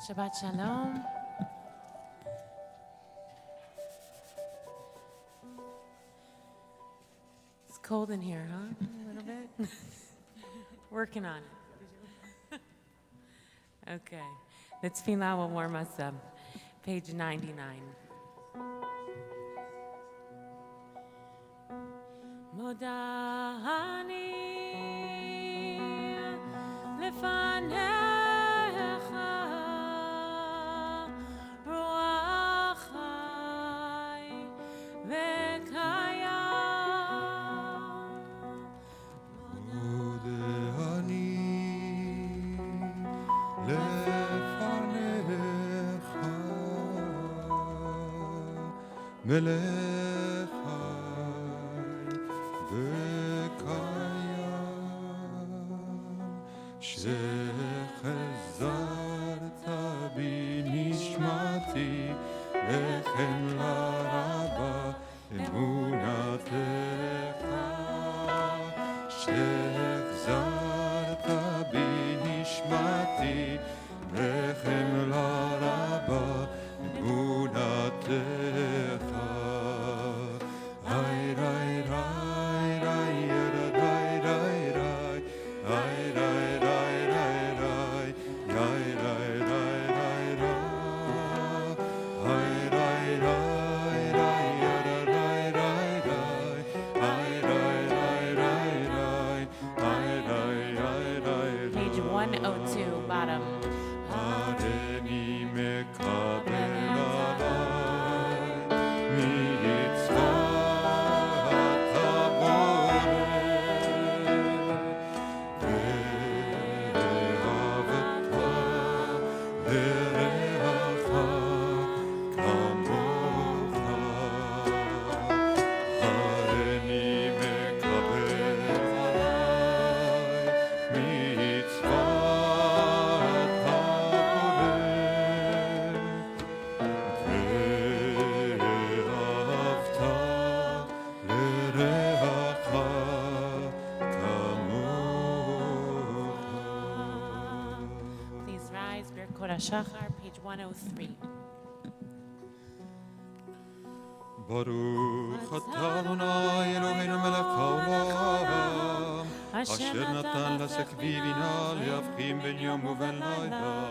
Shabbat Shalom. It's cold in here, huh? A little bit? Working on it. Okay. The tefillah will warm us up. Page 99. Modani lefanecha ruach chai vekayam. Modani lefanecha melech שחזרת בי נשמתי וחמלה רבה אמונתך שחזרת בי נשמתי וחמלה רבה אמונתך ריי ריי ריי ריי ריי ריי ריי Page 102, bottom. הריני מקבל עליי מצוות הבורא ואהבת לרעך כמוך הריני מקבל עליי מצוות Please rise. Birkot HaShachar, page 103. ברוך אתה אדוני אלוהינו מלך העולם אשר נתן לשכבי בינה להבחין בין יום ובין לילה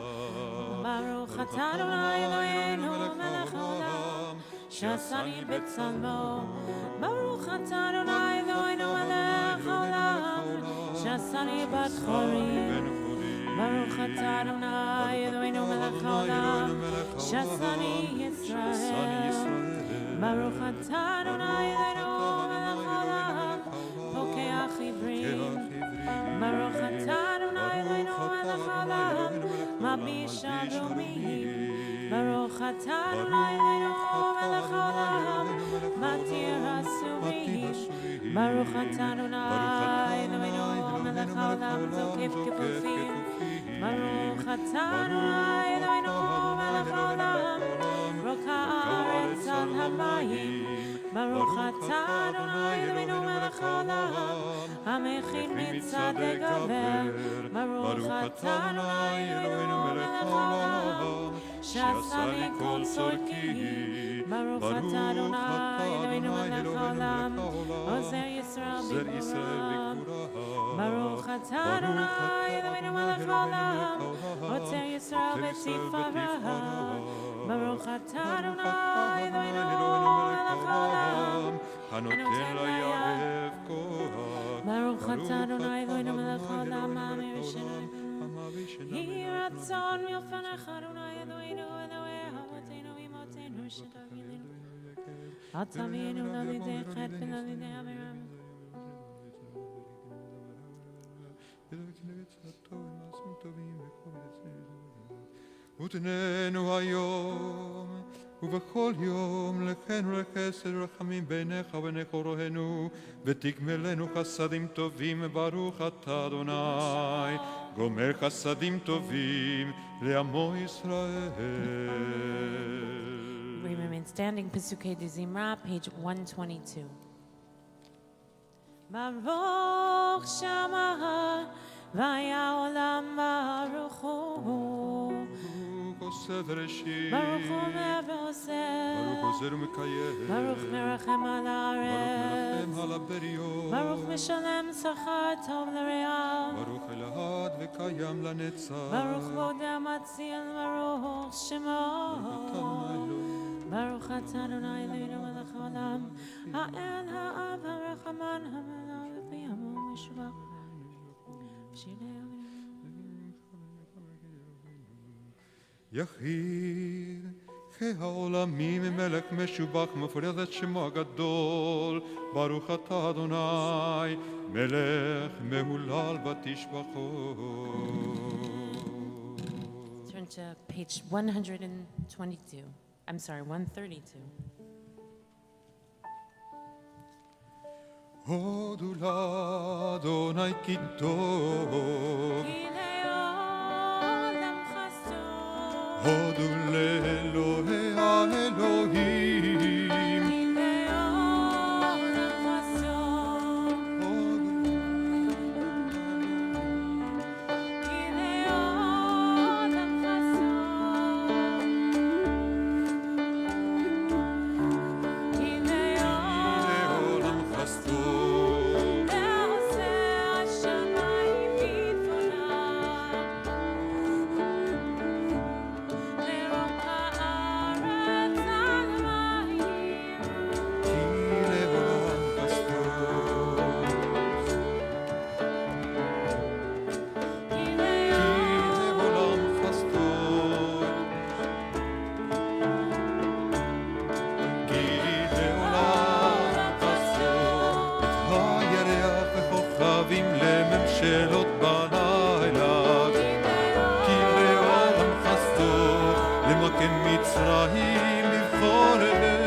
ברוך אתה אדוני אלוהינו מלך העולם שעשני בצלמו. ברוך אתה אדוני אלוהינו מלך העולם שעשני בת חורים. ברוך אתה אדוני אלוהינו מלך העולם שעשני ישראל. ברוך אתה אדוני אלוהינו מלך העולם פוקח עברים. ברוך אתה אדוני אלוהינו מלך העולם מביש אדומים. ברוך אתה אדוני אלוהינו מלך העולם מתיר אסורים. ברוך אתה אדוני אלוהינו מלך העולם זוקף כפופים. ברוך אתה אדוני אלוהינו מלך העולם רוקע הארץ על המים. ברוך אתה אדוני אלוהינו מלך העולם המכין מצעדי גבר. ברוך אתה אדוני אלוהינו מלך העולם שעשה לי כל צורכי. ברוך אתה אדוני אלוהינו מלך העולם עוזר ישראל בגבורה. ברוך אתה אדוני אלוהינו מלך העולם עוצר ישראל בתפארה. ברוך אתה אדוני אלוהינו מלך העולם הנותן לירח כוח. ברוך אתה אדוני אלוהינו מלך העולם מאמיר ושינוי. יהי רצון מלפניך אדוני אלוהינו אלוהי אבותינו ואמותינו שתגילנו אל תביאנו לידי חטא ולידי עבירה. ותננו היום ובכל יום לכן ולחסד ורחמים בעיניך ובעיני קוראינו ותגמלנו חסדים טובים. ברוך אתה אדוני גומר חסדים טובים לעמו ישראל. We remain standing, Pesukei de Zimra, page 122. Baruch Shama Vaya Olam Baruch Hu עושה וראשית. ברוך אומר ועושה. ברוך עוזר ומקיים. ברוך מרחם על הארץ. ברוך מרחם על הבריות. ברוך משלם שכר טוב לרעיו. ברוך אלעד וקיים לנצח. ברוך בודה מציל ברוך שמו. ברוך אתה אדוני אלוהינו מלך העולם, האל האב הרחמן המלך בימו משובח. יחיד כעולמים מלך משובח מפריד את שמו הגדול. ברוך אתה אדוני מלך מהולל ותשבחו. Turn to page 122. I'm sorry, 132. הודו לאדוני כי טוב. הודו לאלוהי האלוהים. לממשלות בלילה, כי לעולם חסדו, למקם מצרים לבחור אליהם.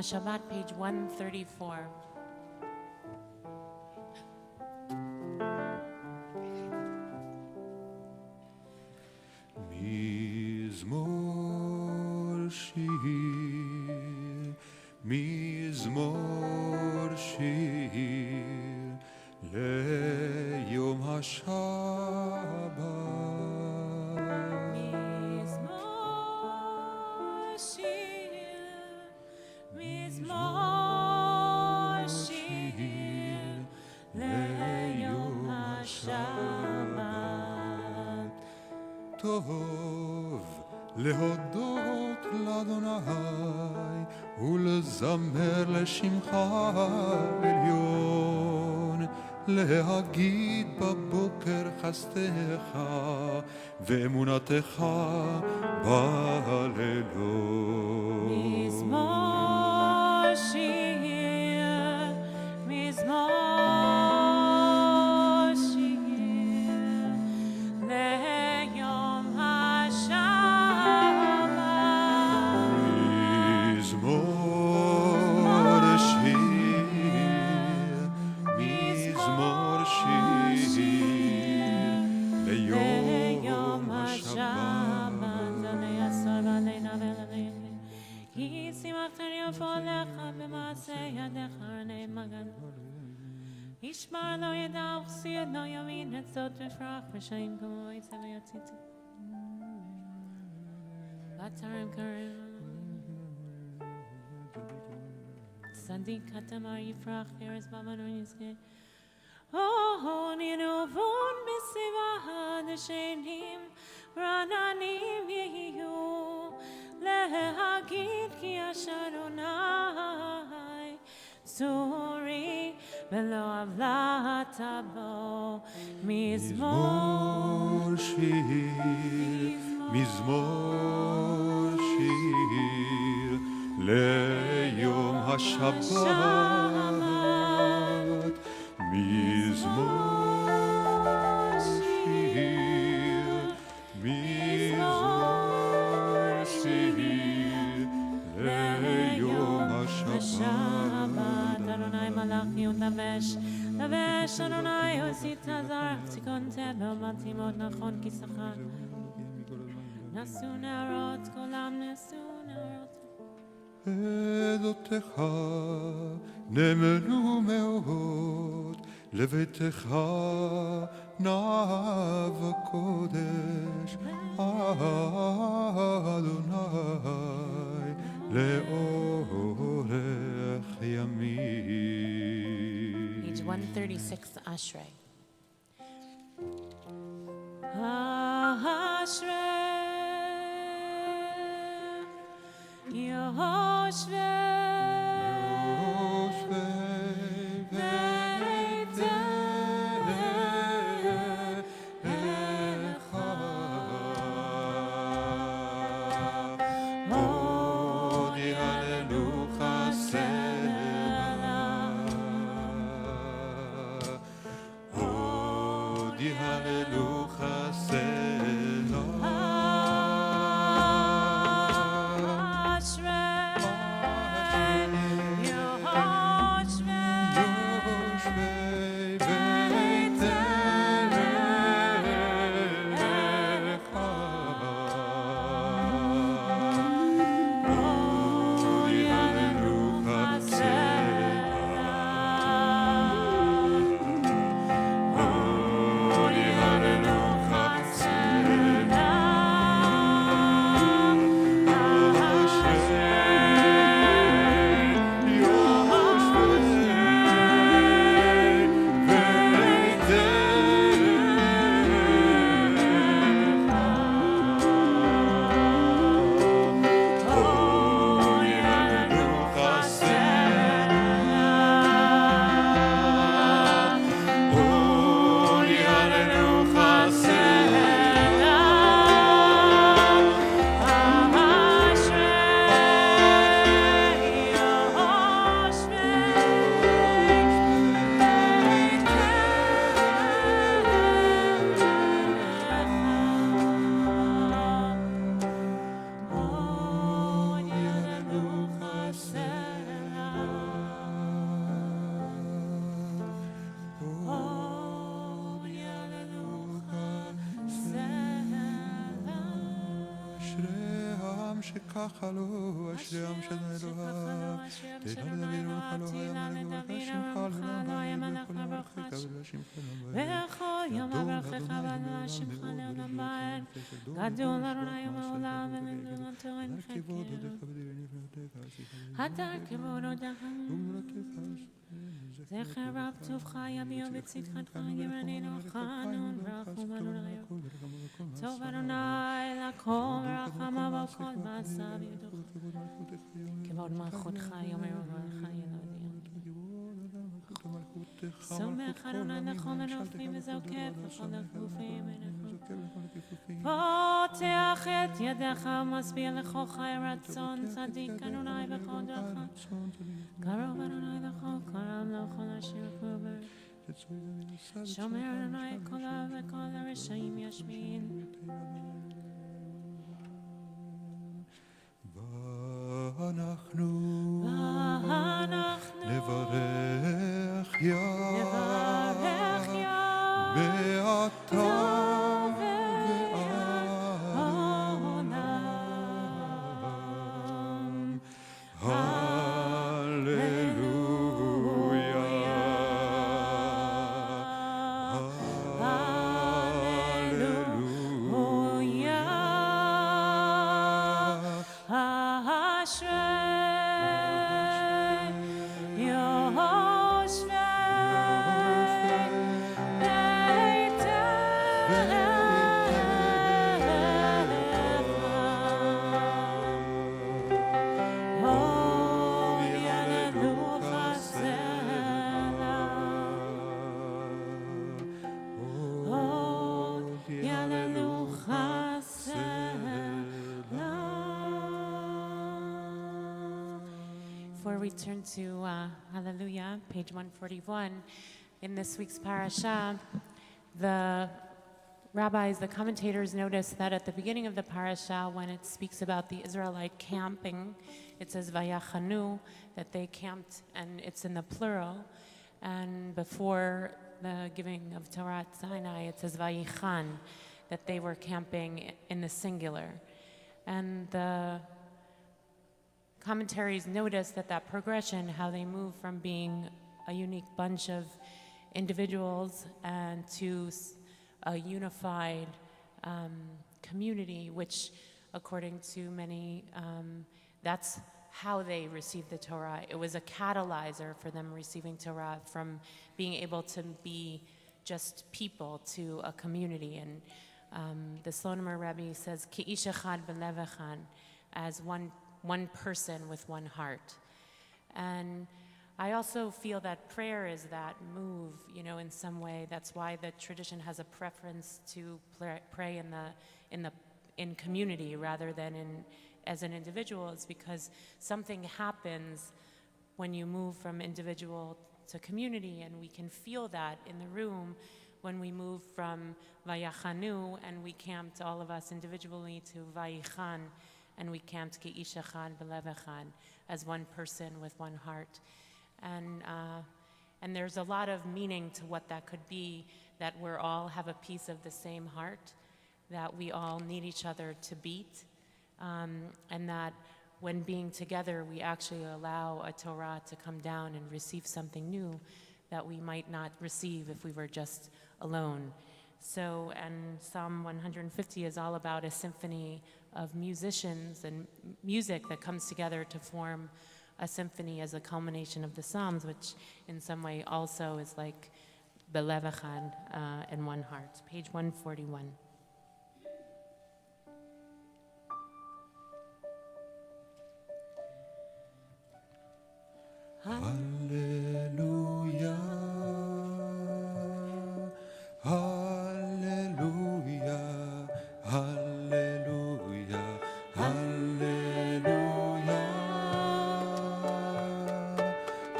Shabbat, page 134. מזמור שיר מזמור שיר ליום השבת. מזמור שיר, מזמור שיר ליום השבת. טוב להודות לאדוני ולזמר לשמך עליון, להגיד בבוקר חסדך ואמונתך בלילות. מזמור שיר, מזמור שיר ליום השבת. מזמור שיר, מזמור שיר ליום השבת. כי שימחתני יפולך במעשה ידיך ערני מגן. ישמר לא ידע וכסי לא ימין את זאת ופרח ושעים כמו יצא ויציצו. בצרים קרים צדיק התמר יפרח ארז בבנו יזכה. נרובון בסביבה דשנים רעננים יהיו להגיד כי אדוני צורי ולא עוולה תבוא. מזמור שיר, מזמור שיר ליום השבת. מזמור שיר, מזמור שיר ליום השבת. אדוני מלאכי ולבש, לבש אדוני הוסית זר, פסיקון טבע מתאימות נכון כשכר. נשאו נערות, כולם נשאו נערות. עדותיך נאמנו מאוד, לביתך נאו הקודש. אדוני לאורך ימים. Page 136, Ashrei. Ashrei Yoshvei Beitecha. Odi Halelucha Selah. Odi Halelucha Selah. Hallelujah. שככה לו, אשרי עם שדה אלוהיו. תהילה לדוד ולך לא היה מלך ולשמך לעולם ועד בכל מלכך ולשמך לעולם. בכל יום אברכך ולשמך לעולם ועד. גדול אדוני ומעולם ומגדולתו אין חקר. הדר כבוד הודך. זכר רב טובך יביאו בצדקתך ירננו חנון רחום אדוני. טוב אדוני לכל ורחמיו וכל מעשיו ידוך. כבוד מלכותך יאמר וברך ילדים. סומך אדוני לכל הנופלים וזוקף לכל הגופים. פותח את ידיך ומשביע לכל חי רצון צדיק אדוני בכל דרכך. קרוב אדוני לכל קרב לכל אשר קרובר. שומר אדוני את קולו וכל הרשעים ישמין. ואנחנו נברך יה מעתה Before we turn to Hallelujah, page 141, in this week's parasha, the rabbis, the commentators notice that at the beginning of the parasha, when it speaks about the Israelite camping, it says Vayachanu, that they camped, and it's in the plural. And before the giving of Torah at Sinai, it says Vayichan, that they were camping in the singular. And the commentaries notice that progression, how they move from being a unique bunch of individuals and to a unified community, which according to many, that's how they received the Torah. It was a catalyzer for them receiving Torah, from being able to be just people to a community. And the Slonomer Rebbe says, Ki ish echad b'lev echad, as one person with one heart. And I also feel that prayer is that move, in some way. That's why the tradition has a preference to pray in community rather than as an individual. It's because something happens when you move from individual to community, and we can feel that in the room when we move from Vayachanu and we camped all of us individually to Vayichan, and we camped Ki ish echad b'lev echad, as one person with one heart. And there's a lot of meaning to what that could be, that we all have a piece of the same heart, that we all need each other to beat, and that when being together, we actually allow a Torah to come down and receive something new that we might not receive if we were just alone. So, and Psalm 150 is all about a symphony of musicians and music that comes together to form a symphony as a culmination of the Psalms, which in some way also is like belev echad, in one heart. Page 141. Hallelujah, hallelujah, hallelujah, hallelujah,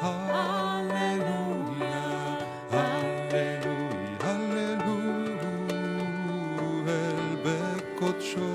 hallelujah, hallelujah, hallelujah, el bekodsho.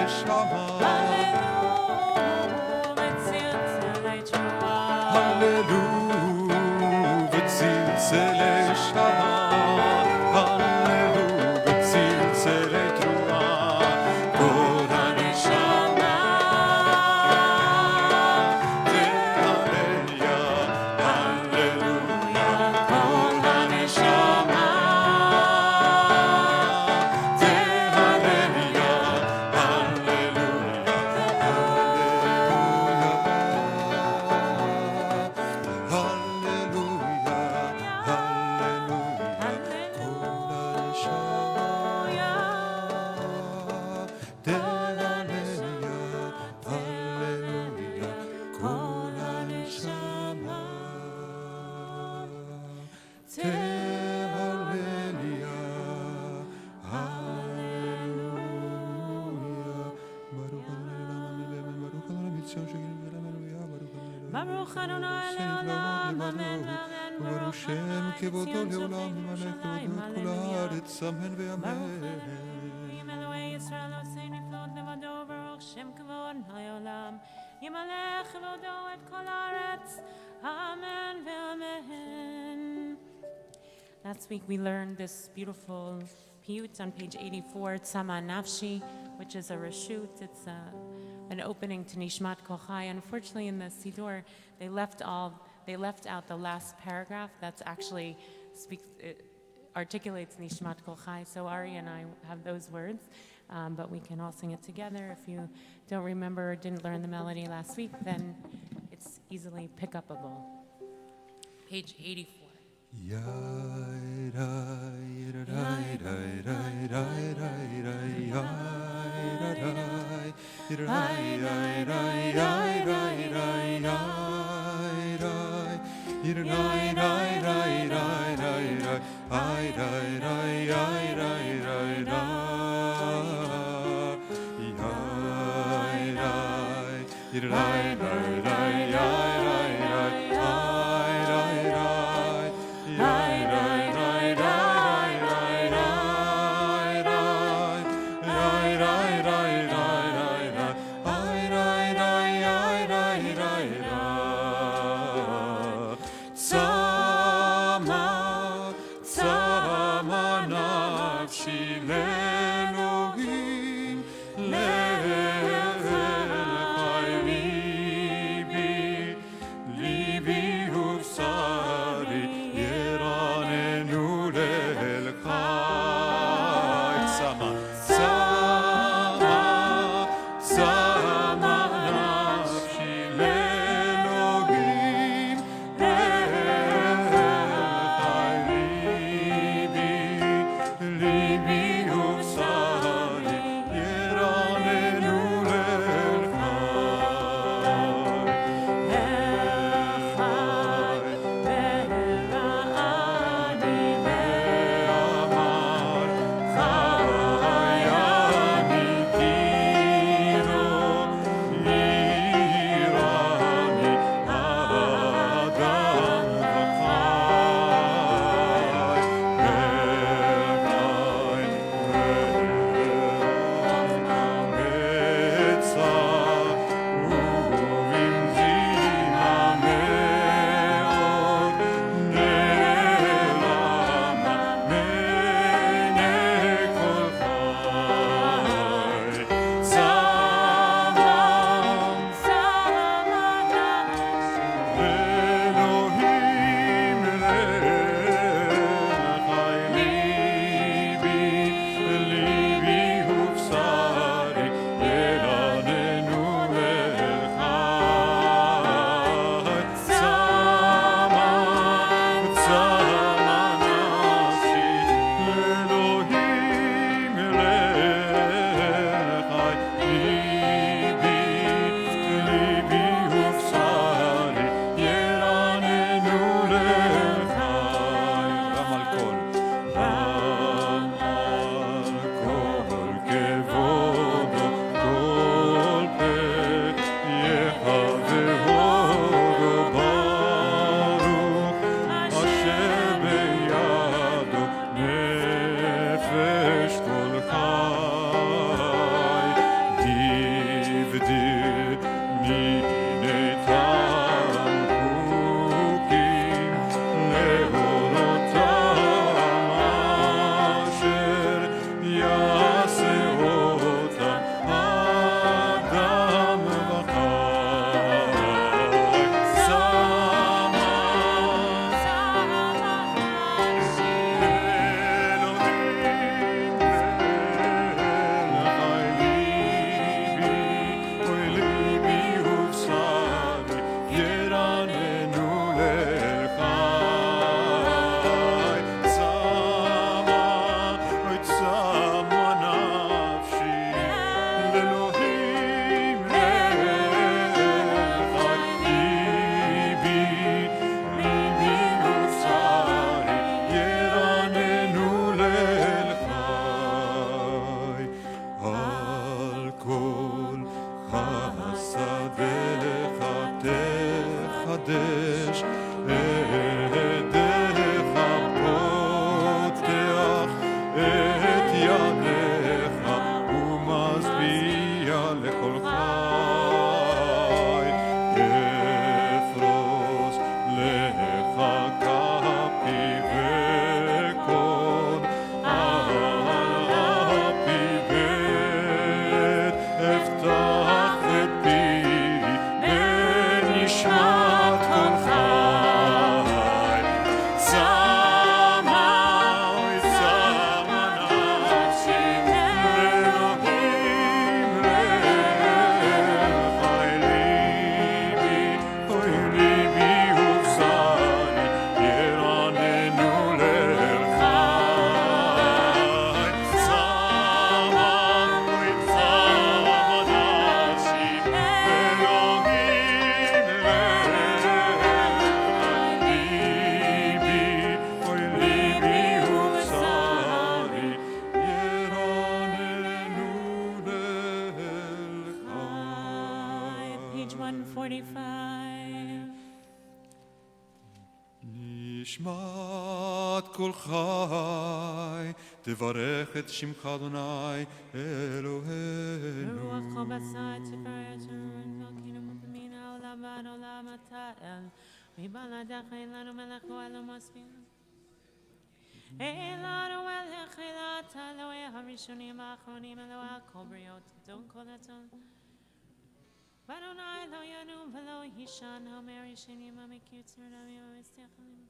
לשמה. הללו בצלצלי שמה. הללו בצלצלי תרועה. כל הנשמה תהלליה. הללויה. כל הנשמה תהלליה. הללויה. Baruch Adonai le'olam, amen, amen. וברוך שם כבודו לעולם ומלך כבודו כל הארץ, אמן ואמן. Eloi Yisrael Hosei niflot levado, Baruch Shem kavod ha'olam. Yimalech kavodo et kol haaretz, amen ve'amen. Last week we learned this beautiful piyut on page 84, Tzama Nafshi, which is a reshut. It's an opening to Nishmat Kol Chai. Unfortunately, in the Siddur, they left out the last paragraph. That's actually articulates Nishmat Kol Chai. So Ari and I have those words, but we can all sing it together. If you don't remember or didn't learn the melody last week, then it's easily pick-upable. Page 84. מחדש ידיך פותח את ידיך ומשביע לכל חי אפרוס לך כפי וקוד על אפי בית אפתח את פי בנשמת כל חי צמא אוי צמא נפשי אלוהים לך אוי ליבי ובשרי ירננו ללחי צמא אוי צמא נפשי אלוהים ליבי אוי ליבי ובשרי ירננו ללחי. Page 145. נשמת כל חי תברך את שמך אדוני אלוהינו. רוח כל בשר תפארת שרון כינום ופמין העולם ועד עולם אתה אל מבלעדיך אין לנו מלך גואל ומשפיע אין לנו מלך אלא אתה אלוהי הראשונים האחרונים אלוהי הכל בריות תדון כל אתון ואדוני לא ינום ולא יישן האומר ישנים המכיר צורנם המסתכלים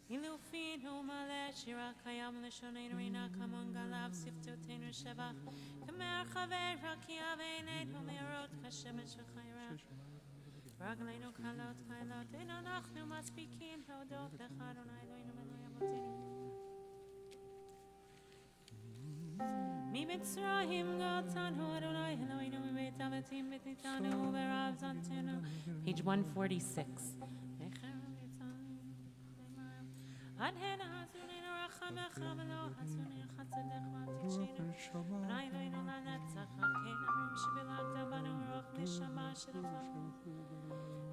אילופינו מלא שירה קיים לשוננו רינה כמנגליו שפתותינו שבח כמר חבר רקיע ועינינו מהירות כשמש וחיירה רגלינו קלות קלות אין אנחנו מספיקים להודות לך אדוני אלוהינו ואלוהי אבותינו ממצרים גאלתנו אדוני אלוהינו מבית הבתים בתיתנו ברעב זנתנו page 146 עד הנה הסונינו רחמך ולא הסוני חסדך ותקשינו אדוני אלוהינו לנצח כן אמרים שבלעגת בנו רוח נשמה שלך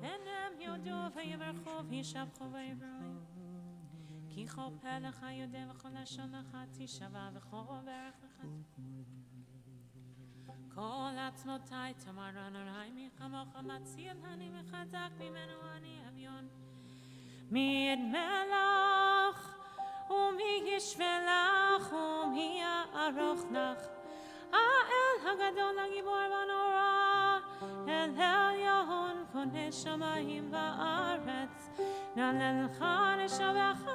אין הם יודו ויברכו וישבחו ויבראו כי חופה לך יודע וכל לשון לך תשבע וכל ברך לך כל עצמותי תאמר אדוני מי כמוך מציל אני מחזק ממנו אני אביון מי ידמלך ומי ישווה לך ומי יערוך לך האל הגדול הגיבור והנורא אל עליון קונה שמיים וארץ נעלה לך נשבחך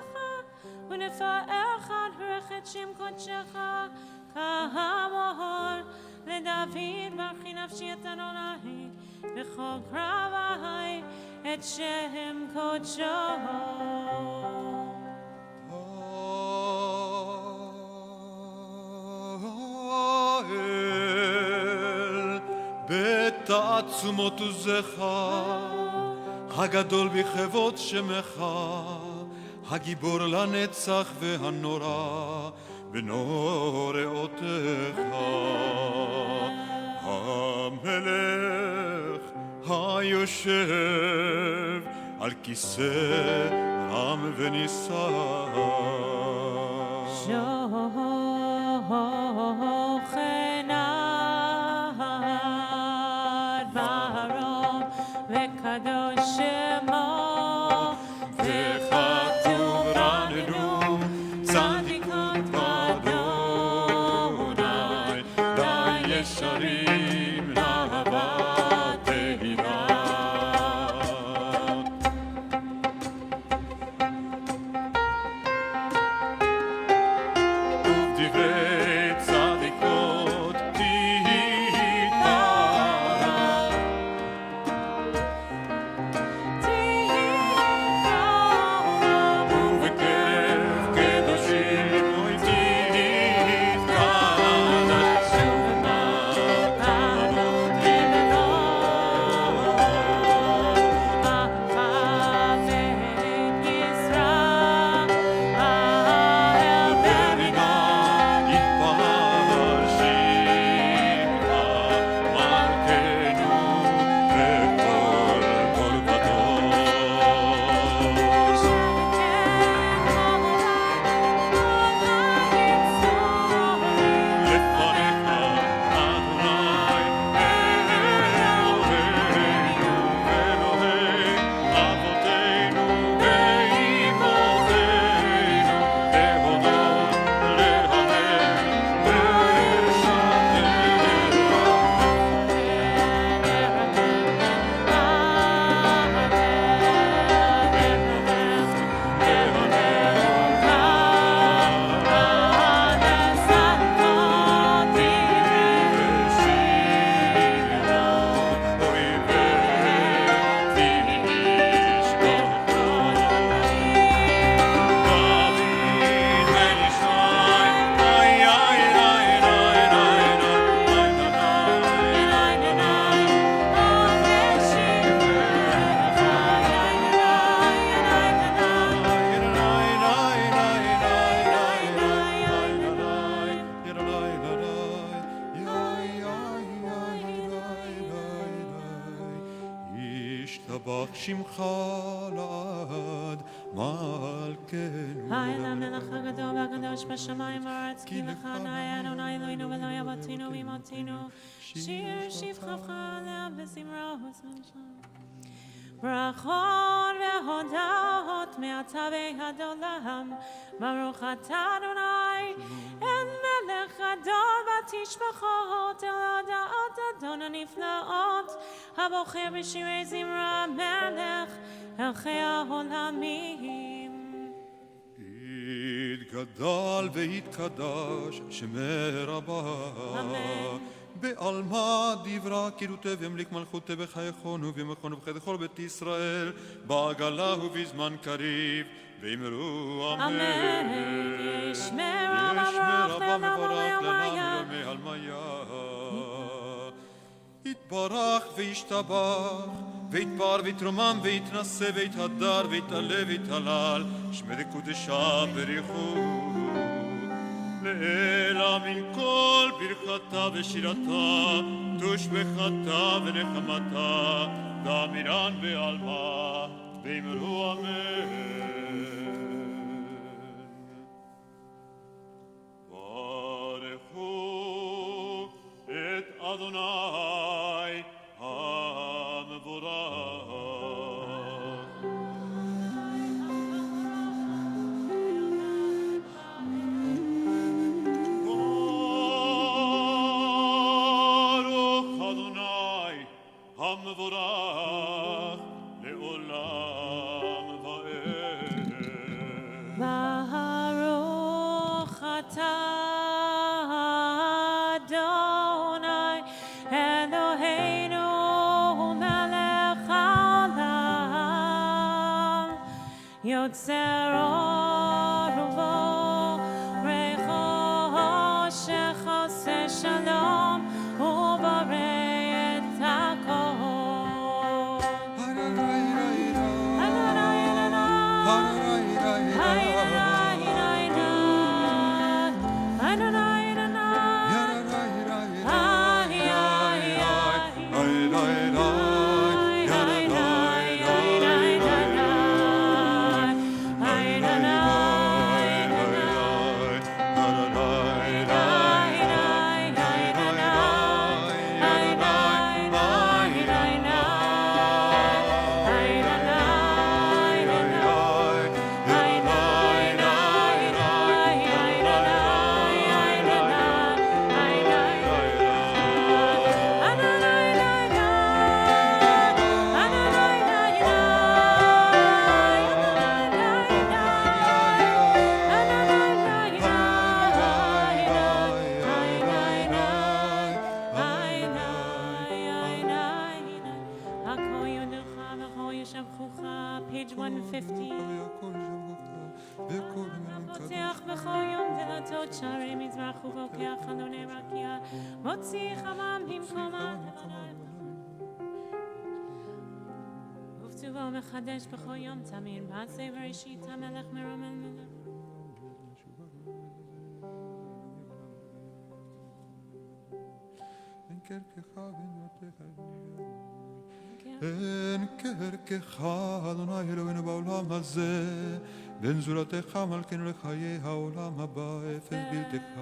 ונפארך ברך את שם קודשך כאמור לדוד ברכי נפשי את אדוני בכל קרבי את שם קודשו בתעצומות עוזך הגדול בכבוד שמך הגיבור לנצח והנורא בנוראותיך המלך היושב על כיסא רם ונישא שוכנעת ברום וקדוש שמו וכתוב רננו צדיקות באדוני לישרים לאהבה תהילה. וישתבח שמך לעד מלכנו. האל המלך הגדול והקדוש בשמיים ובארץ, כי לך נאה אדוני אלוהינו ולא אבותינו ואמותינו, שיר שבחך לעם וזמרו וזמנשם. ברכות והודעות מעתה ועד עולם, ברוך אתה אדוני, אל מלך גדול ותשבחות, אל הודעות אדון הנפלאות, הבוחר בשירי זמרה המלך, אל חיי העולמים. יתגדל ויתקדש שמי רבה, בעלמא דברה קירותי וימליך מלכותי בחייכון ובמכון ובחדכו בית ישראל, בעגלה ובזמן קריב, ואמרו אמן. ישמר רבה מבורך לעולמי עלמיה. יתברך וישתבח, ויתפאר ויתרומם ויתנשא ויתהדר ויתעלה ויתהלל, שמי לקודשה בריחו. לאלה מן כל ברכתה ושירתה, תושבחתה ונחמתה, דאמירן בעלמא, ואמרו אמן. ברכו את אדוני המבורך. המבורך לעולם ועד. ברוך אתה אדוני אלוהינו מלך העולם, יוצר אור ובורא חושך, עושה שלום ובורא את הכל. Page 150. פותח בכל יום דלתות שערי מזרח ובוקע חלוני רקיע, מוציא חמם במקומה ובטובו מחדש בכל יום תמיד, מעשה בראשית המלך מרומם מלך. אין כערכך אדוני אלוהינו בעולם הזה, בן זולתך מלכנו לחיי העולם הבא, אפן בלתך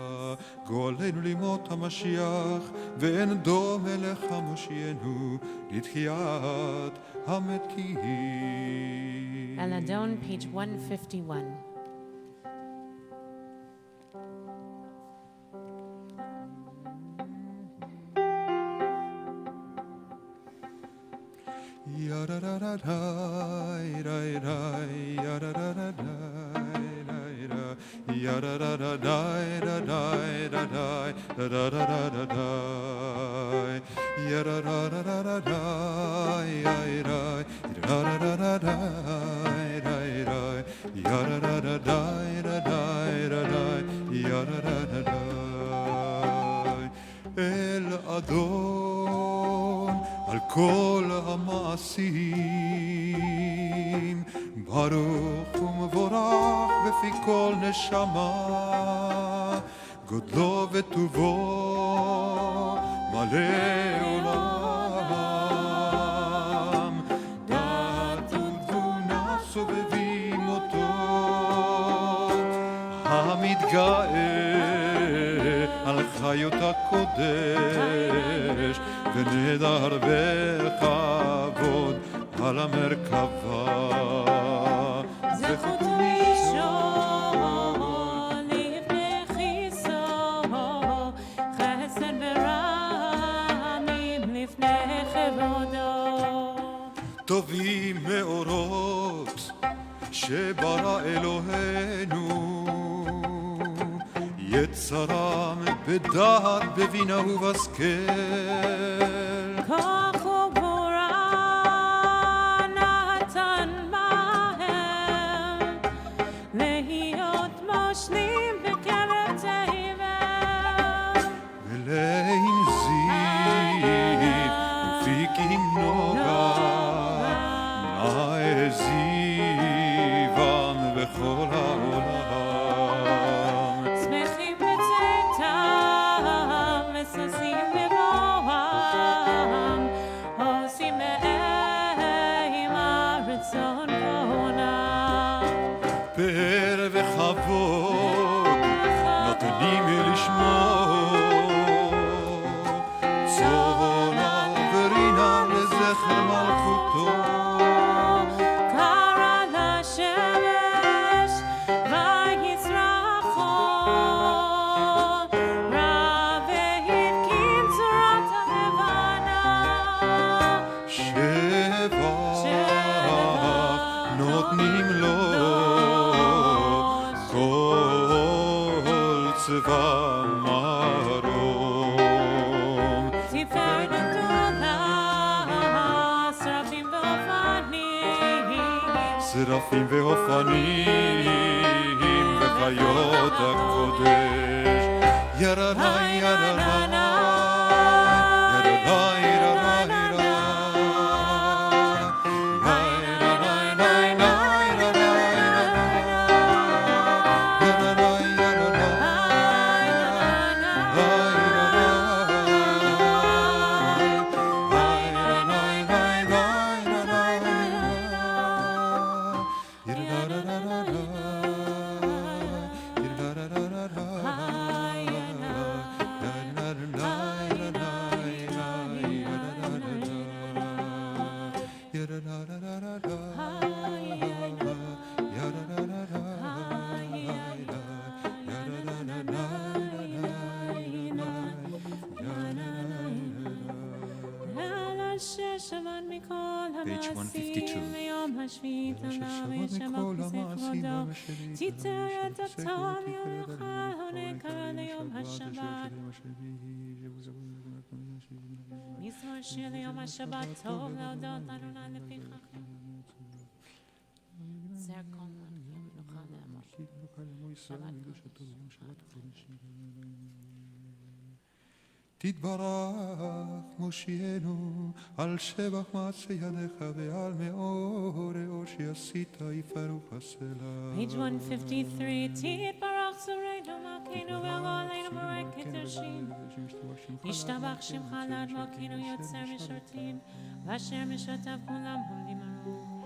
גואלנו לימות המשיח, ואין דומה לך מושיענו לתחיית המתים. Aladon, page 151. אל אדון על כל המעשים, ברוך ומבורך בפי כל נשמה, גודלו וטובו מלא עולם. נתגאה על חיות הקודש ונדר בכבוד על המרכבה. זכות לשאול לפני חיסו, חסד ורחמים לפני כבודו. טובים מאורות שברא אלוהינו, יצרם בדעת בבינה ובשכל. כוח וגבורה נתן בהם להיות מושלים בקרב תבל. מלאים זיו ופיקים נוגה, נאה זיוון בכל העולם. שמחים בצאתם וששים בבואם, עושים מהם הרצון גאונם. פאר וכבוד נותנים לשמור, צאנה ורינה לזכר מלכותו. קרא לשמש ויזרחו, רב והתקין צורת הלבנה. שבח נותנים לו כל צבא מרום. תפארת גדולה, שרפים ואופנים, שרפים ואופנים וחיות הקודש. ירדה ירדה Page 152. תתארת הטוב יוכל ונקרא ליום השבת. מזמור שיר ליום השבת טוב להודות לאדוני לפיכך. זר כל מלכים נוכל לאמור. שבת קודש. תתברך מושיענו על שבח מעשה ידיך ועל מאור אושי עשית יפרוך הסלע. Page 153. תתברך צורנו מלכנו וגואלנו בורא קדושים. ישתבח שמך לעד מלכנו יוצר משרתים, ואשר משרתיו כולם עומדים ערום.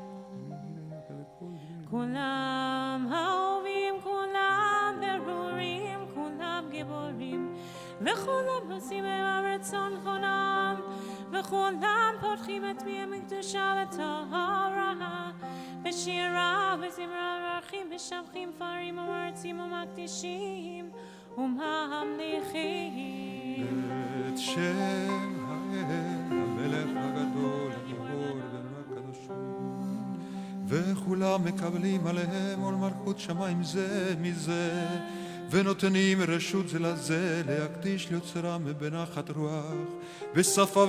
כולם אהובים, כולם ברורים, כולם גיבורים, וכולם עושים עם רצון חונם, וכולם פותחים את פיהם בקדושה וטהרה, בשירה וזמרה מברכים משבחים פארים ומרצים ומקדישים וממליכים את שם האל המלך הגדול הגיבור והקדושים, וכולם מקבלים עליהם עול מלכות שמיים זה מזה, ונותנים רשות זה לזה להקדיש ליוצרם בנחת רוח, בשפה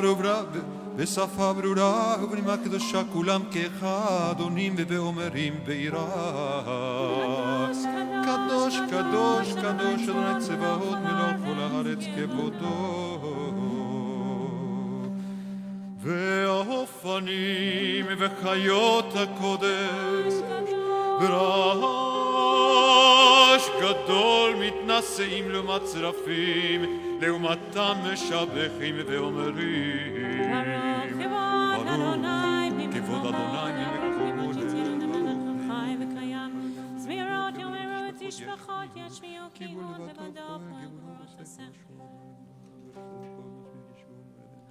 ברורה ובנימה קדושה, כולם כאחד עונים ואומרים ביראה קדוש קדוש קדוש אדוני צבאות מלוך כל הארץ כבודו. והאופנים וחיות הקודש ורעש גדול מתנשאים למצרפים, לעומתם משבחים ואומרים ברוך כבוד אדוני ממקומו לעולם. זמירות יאמרו תשבחות ישמיעו כי הוא לבדו פועל גבורו עושה כל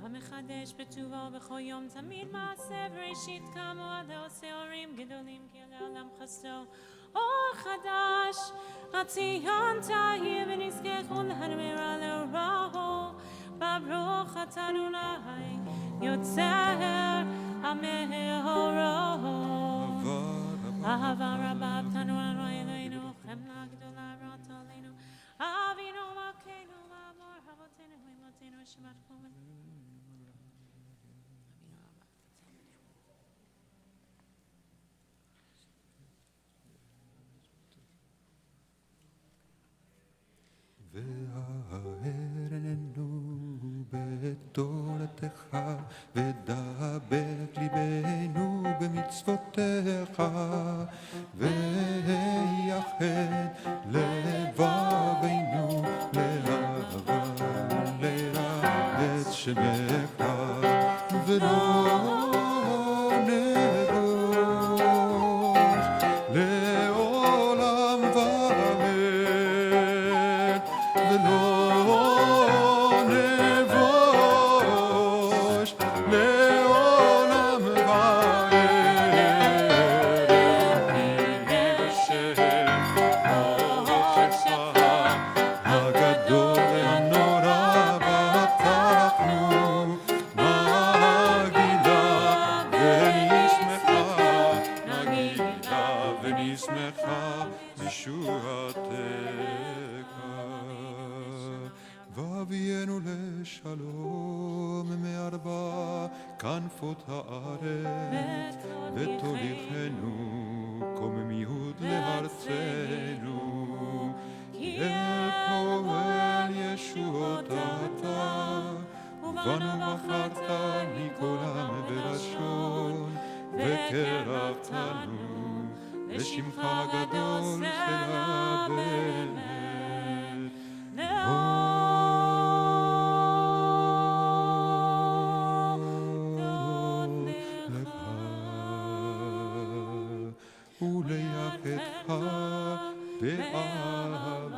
המחדש בטובו בכל יום תמיד מעשה בראשית כמו עד העושה הורים גדולים כי לעולם חסדו אור חדש הציון תהי ונזכחו להדמרה לרעו בברוך אתה אדוני יוצר המאורו אהבה רבה תנו לנו אלינו חמלה גדולה רעת עלינו אבינו מלכנו ואמור אבותינו ואמותינו שבת קומן והערנו בתורתך ודבק ליבנו במצוותיך ויחד לבבינו לאהבה ולרע את שמך ולא נבוש לעולם ועד ולא נבוש לעולם ועד בשם אורשך הגדול והנורא בטחנו נגילה ונשמחה בישועתך והביאנו לשלום מארבע כנפות הארץ ותוליכנו קוממיות לארצנו כי אל פועל ישועות אתה ובנו בחרת מכל עם ולשון וקרבתנו לשמך הגדול סלה באמת וליחדך באהבה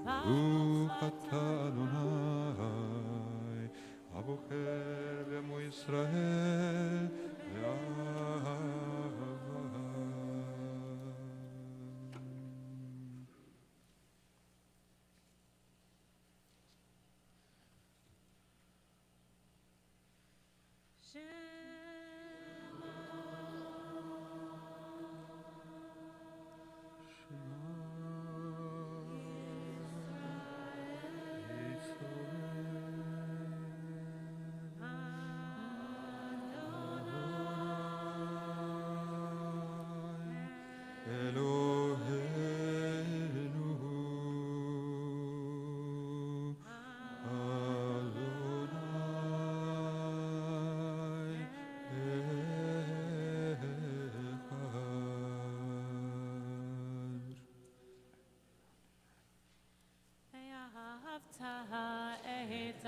ברוך אתה אדוני הבוחר בעמו ישראל באהבה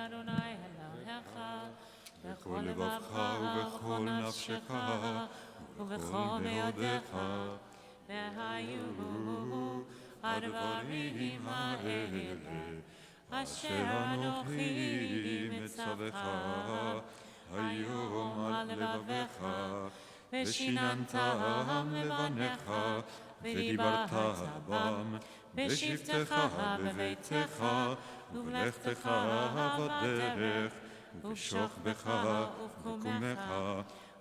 אדוני אלוהיך בכל לבבך ובכל נפשך ובכל מאודיך והיו הדברים האלה אשר אנוכי מצווך היום על לבביך ושיננתם לבניך ודיברת בם בשבתך בביתך ובלכתך בדרך ובשוכבך ובקומך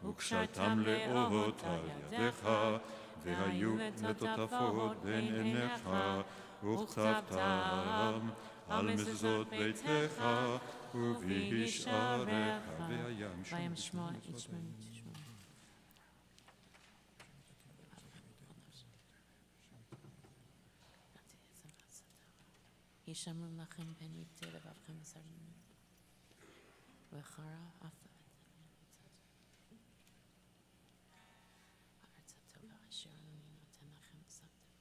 וקשרתם לאות על ידיך והיו לטוטפות בין עיניך וכתבתם על מזוזות ביתך ובשעריך וים שמוע ישמעו לכם פן יבטא לבבכם ושרים וחרה אף הארץ הטובה אשר אני נותן לכם וסבתם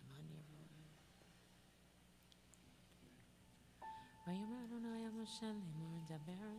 למען יראו ויאמר אדוני אל משה לאמור דבר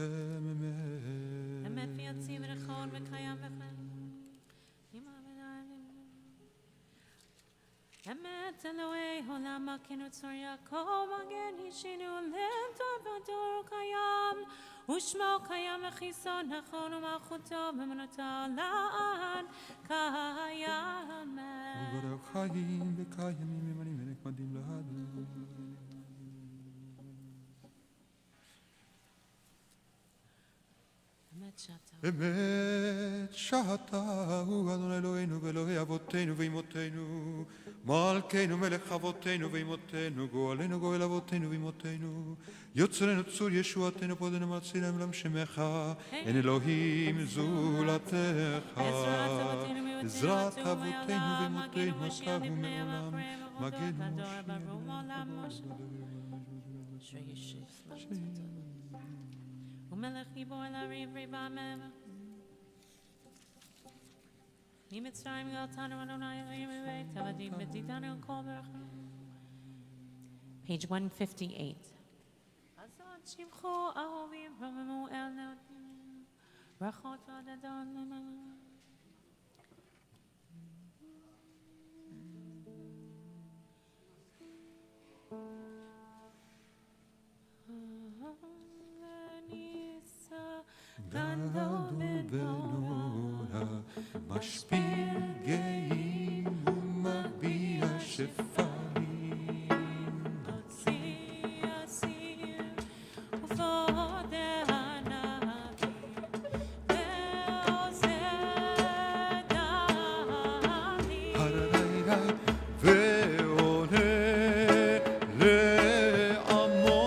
לכם אמת. אמת ויציב ונכון וקיים בכם. אמת אלוהי עולם מלכנו צור יעקב מגן אישינו לדור ודור קיים ושמו קיים וחיסון נכון ומלכותו ואמונתו לעד קיימת. וברך חיים וקיימים ימנים ונחמדים לאדון. אמת שאתה הוא אדון אלוהינו ואלוהי אבותינו ואמותינו מלכנו מלך אבותינו ואמותינו גואלנו גואל אבותינו ואמותינו יוצרנו צור ישועתנו פודנו מצילנו לשמך אין אלוהים זולתך עזרת אבותינו ואמותינו אתה הוא מעולם מגנו ומלך גיבור לריב ריבה מלך ממצרים גאלתנו אדוני אלוהים מבית עבדים בדידנו על כל ברכה. Page 158. עזות שבחו אהובים רוממו אל נאותים ברכות ועדדות למלך גדול ונורא, משפיל גאים ומביע שפעים. הוציא אסיר ופודה ענבים, ועוזר דמים. הררי ועונה לעמו.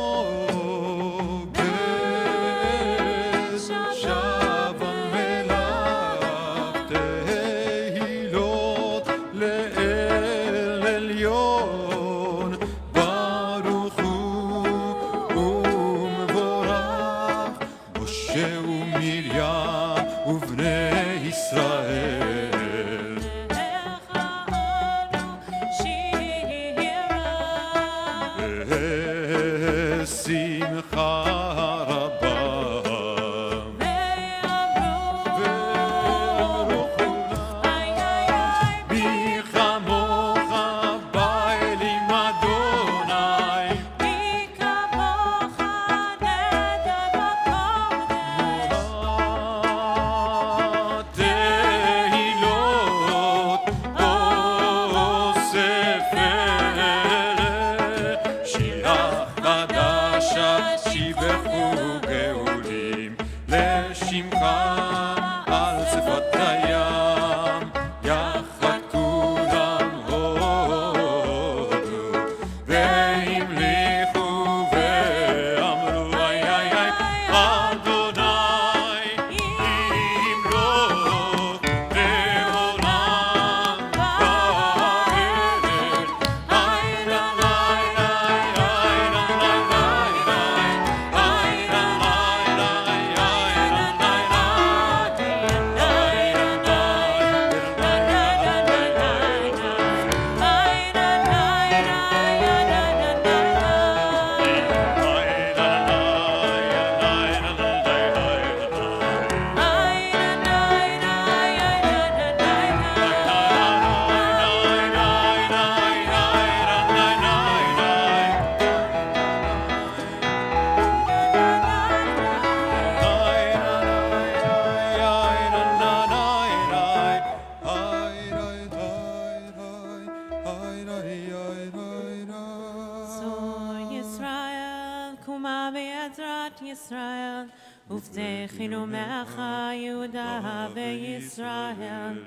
ישראל, ובטחנו מעך יהודה וישראל.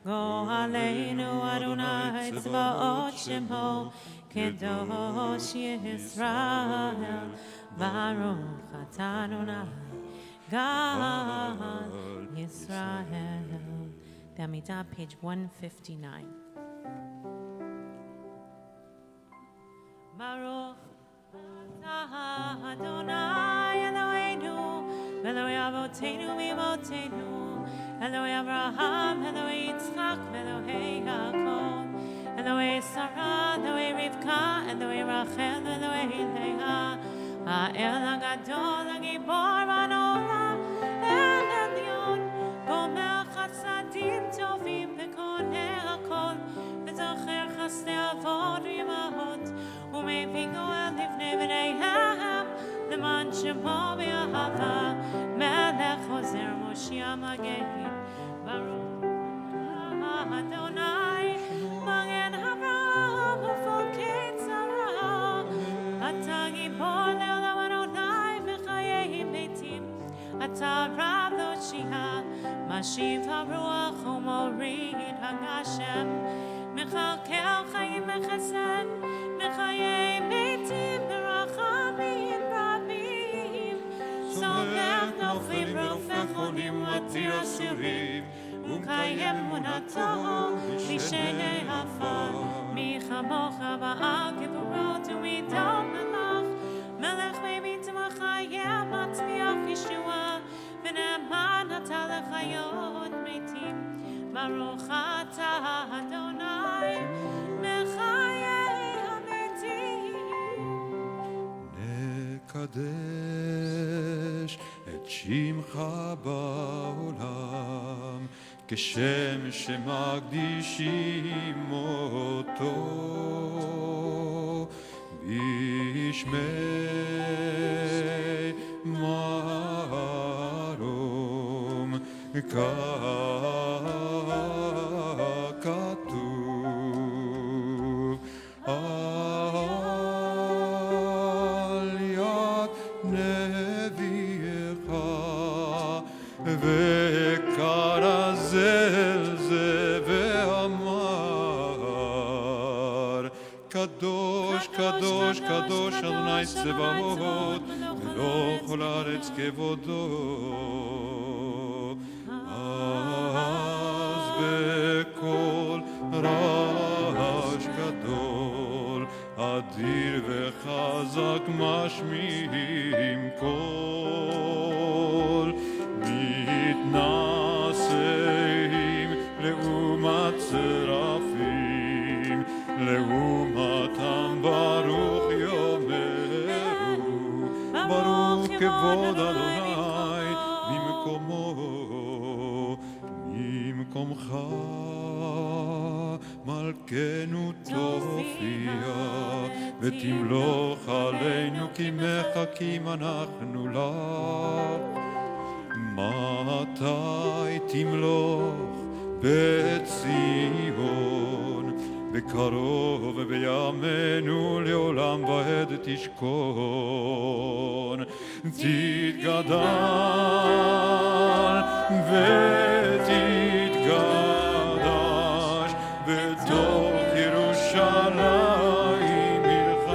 גואלנו אדוני צבאות שמו, קדוש ישראל. ברוך אתה אדוני, גאל ישראל. בעמידה, page 159. ברוך אתה אדוני אלוהינו, אלוהי אבותינו ואמותינו, אלוהי אברהם, אלוהי יצחק ואלוהי יעקב, אלוהי שרה, אלוהי רבקה, אלוהי רחל ואלוהי לאה, האל הגדול הגיבור בנו עושה אבות ואימהות, ומביא גואל לפני בניהם, למען שמו באהבה, מלך עוזר מושיע מגן, ברוך אדוני, מגן אברהם ופוקד שרה, אתה גיבור לעולם אדוני וחיי מתים, אתה רב להושיע, משיב הרוח ומוריד הגשם, מכלכל חיים בחסד, מחיי מתים ברחמים רבים, סומך נופלים רופא חולים ומתיר אסורים, ומקיים אמונתו משני עפר, מי כמוך בעל גבורות ומדום מלך, מלך בביתו מחיה מצמיח ישועה, ונאמן אתה לחיות מתים, ברוך אתה אדוני מחיי המתים. נקדש את שמך בעולם, כשם שמקדישים אותו, בשמי מרום ככתוב, על יד נביאך וקרא זה ואמר, קדוש קדוש קדוש אדוני צבאות, ולא כל הארץ כבודו. אז בקול רעש גדול, אדיר וחזק משמיעים קול, מתנשאים לעומת צרפים, לעומתם ברוך יאמרו, ברוך כבוד אדוני ממקומך מלכנו תופיע, ותמלוך עלינו כי מחכים אנחנו לך. מתי תמלוך בציון, בקרוב בימינו לעולם ועד תשכון. תתגדל ותתקדש בתוך ירושלים עירך,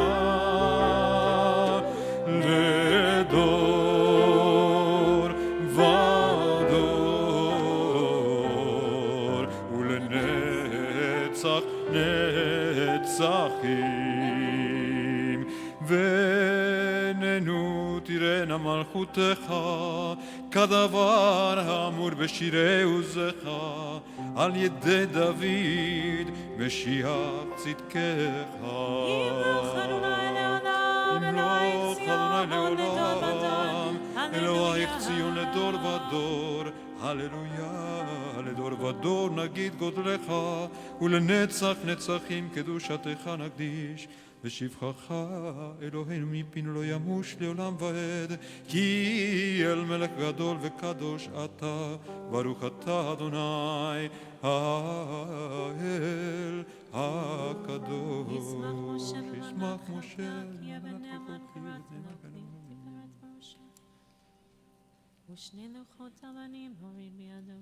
לדור ודור ולנצח נצחים. וננו תראנה מלכותך כדבר האמור בשירי עוזך, על ידי דוד משיח צדקך. ימלוך אדוני לעולם, אלוהיך ציון לדור ודור. הללויה, לדור ודור נגיד גודלך, ולנצח נצחים קדושתך נקדיש. ושבחך אלוהינו מפינו לא ימוש לעולם ועד, כי אל מלך גדול וקדוש אתה, ברוך אתה אדוני האל הקדוש. ישמח משה ושני לוחות אבנים הוריד בידו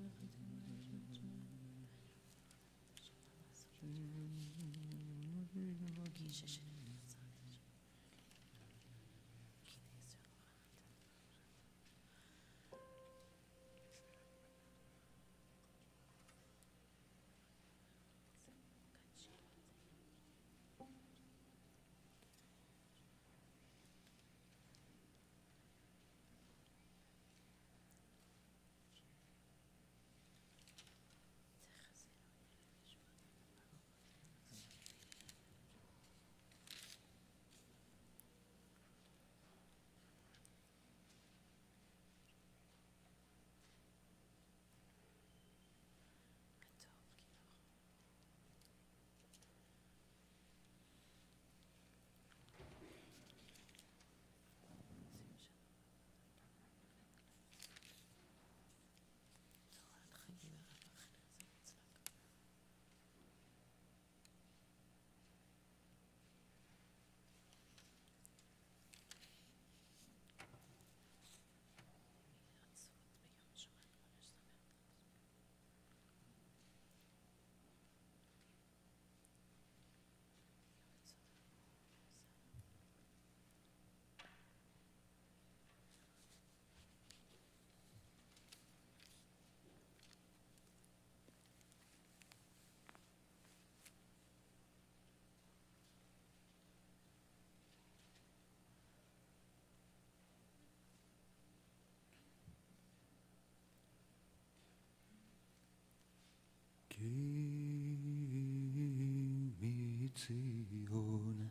מציון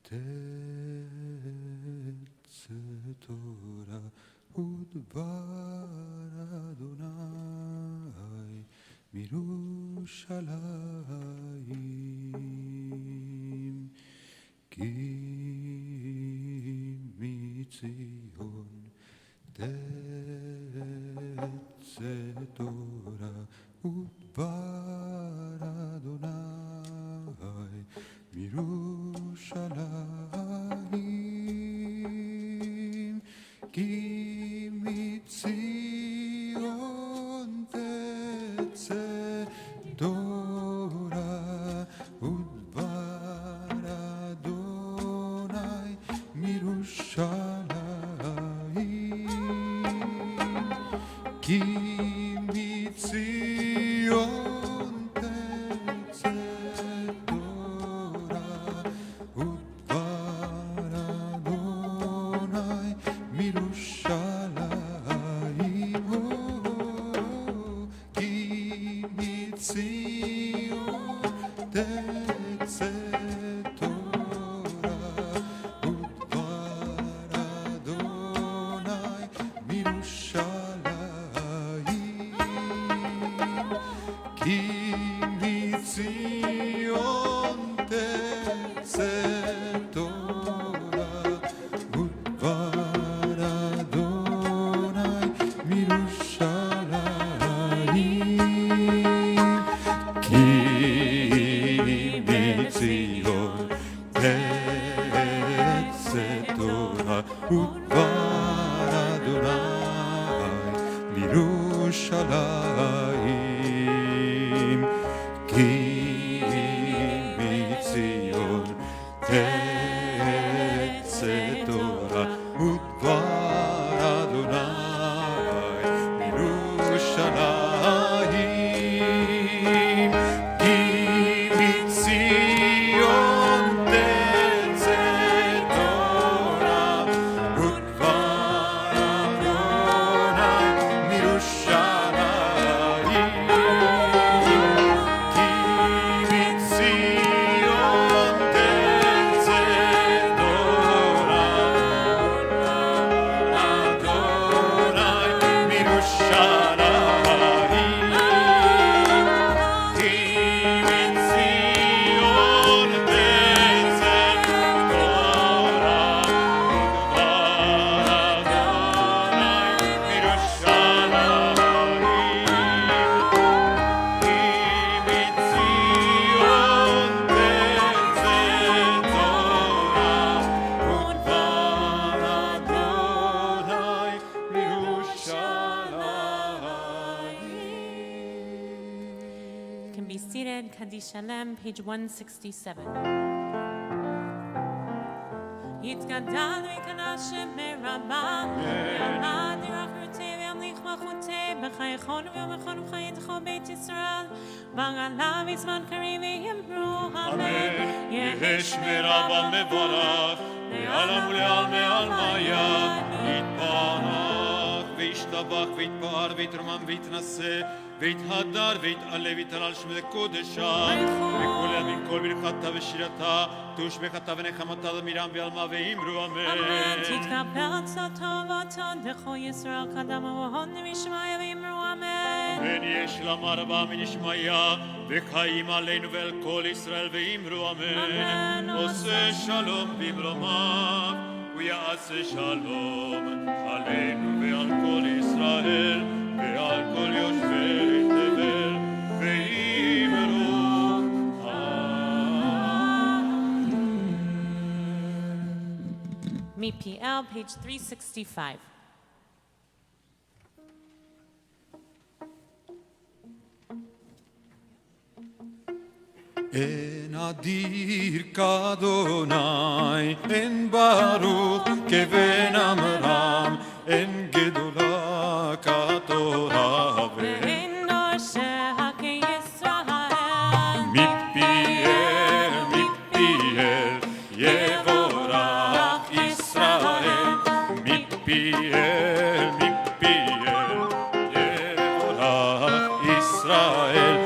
תצא תורה ודבר אדוני מירושלים כי מציון תצא תורה ודבר אדוני מירושלים כי מציון תצא תורה ודבר אדוני מירושלים כי מציון תצא תורה ודבר אדוני מירושלים כי מציון תצא תורה ודבר אדוני מירושלים כי מציון תצא תורה ודבר אדוני מירושלים כי מציון תצא תורה ודבר אדוני מירושלים כי מציון תצא תורה ודבר אדוני מירושלים כי מציון תצא תורה ודבר אדוני מירושלים כי מציון תצא תורה אדוני מירושלים כי מציון תצא תורה Can be seated. Kaddish Shalem, page 167. יתגדל ויקדש מרבה, יעמד ירחותי וימליך מלכותי, בחייכון ויומכון ובחייתך בית ישראל, בגלה בזמן קריב ויאמרו אמן. יש מרבה מבורך, לעלם ולעלמי עלמיה, יתברך וישתבח ויתפאר ויתרומם ויתנשא, ויתהדר ויתעלה ויתהלל שמו לקודשה, וכל ימים כל ברכתה ושירתה, תושבחתה ונחמתה מרים ועלמה ואמרו אמן. תתקבל צאתו דכו ישראל קדם ובהון משמיה ואמרו אמן. כן יש למרבה מנשמיה, וחיים עלינו ואל כל ישראל ואמרו אמן. עושה שלום במרומיו, ויעשה שלום עלינו ועל כל ישראל, ועל כל יושבי תבל, ואמרו MPL, page 365. אין אדיר כאדוני, אין ברוך כבן עמרם, אין גדולה כתורה ואין נושע כישראל. מפיאל, מפיאל, יבורך ישראל. מפיאל, מפיאל, יבורך ישראל.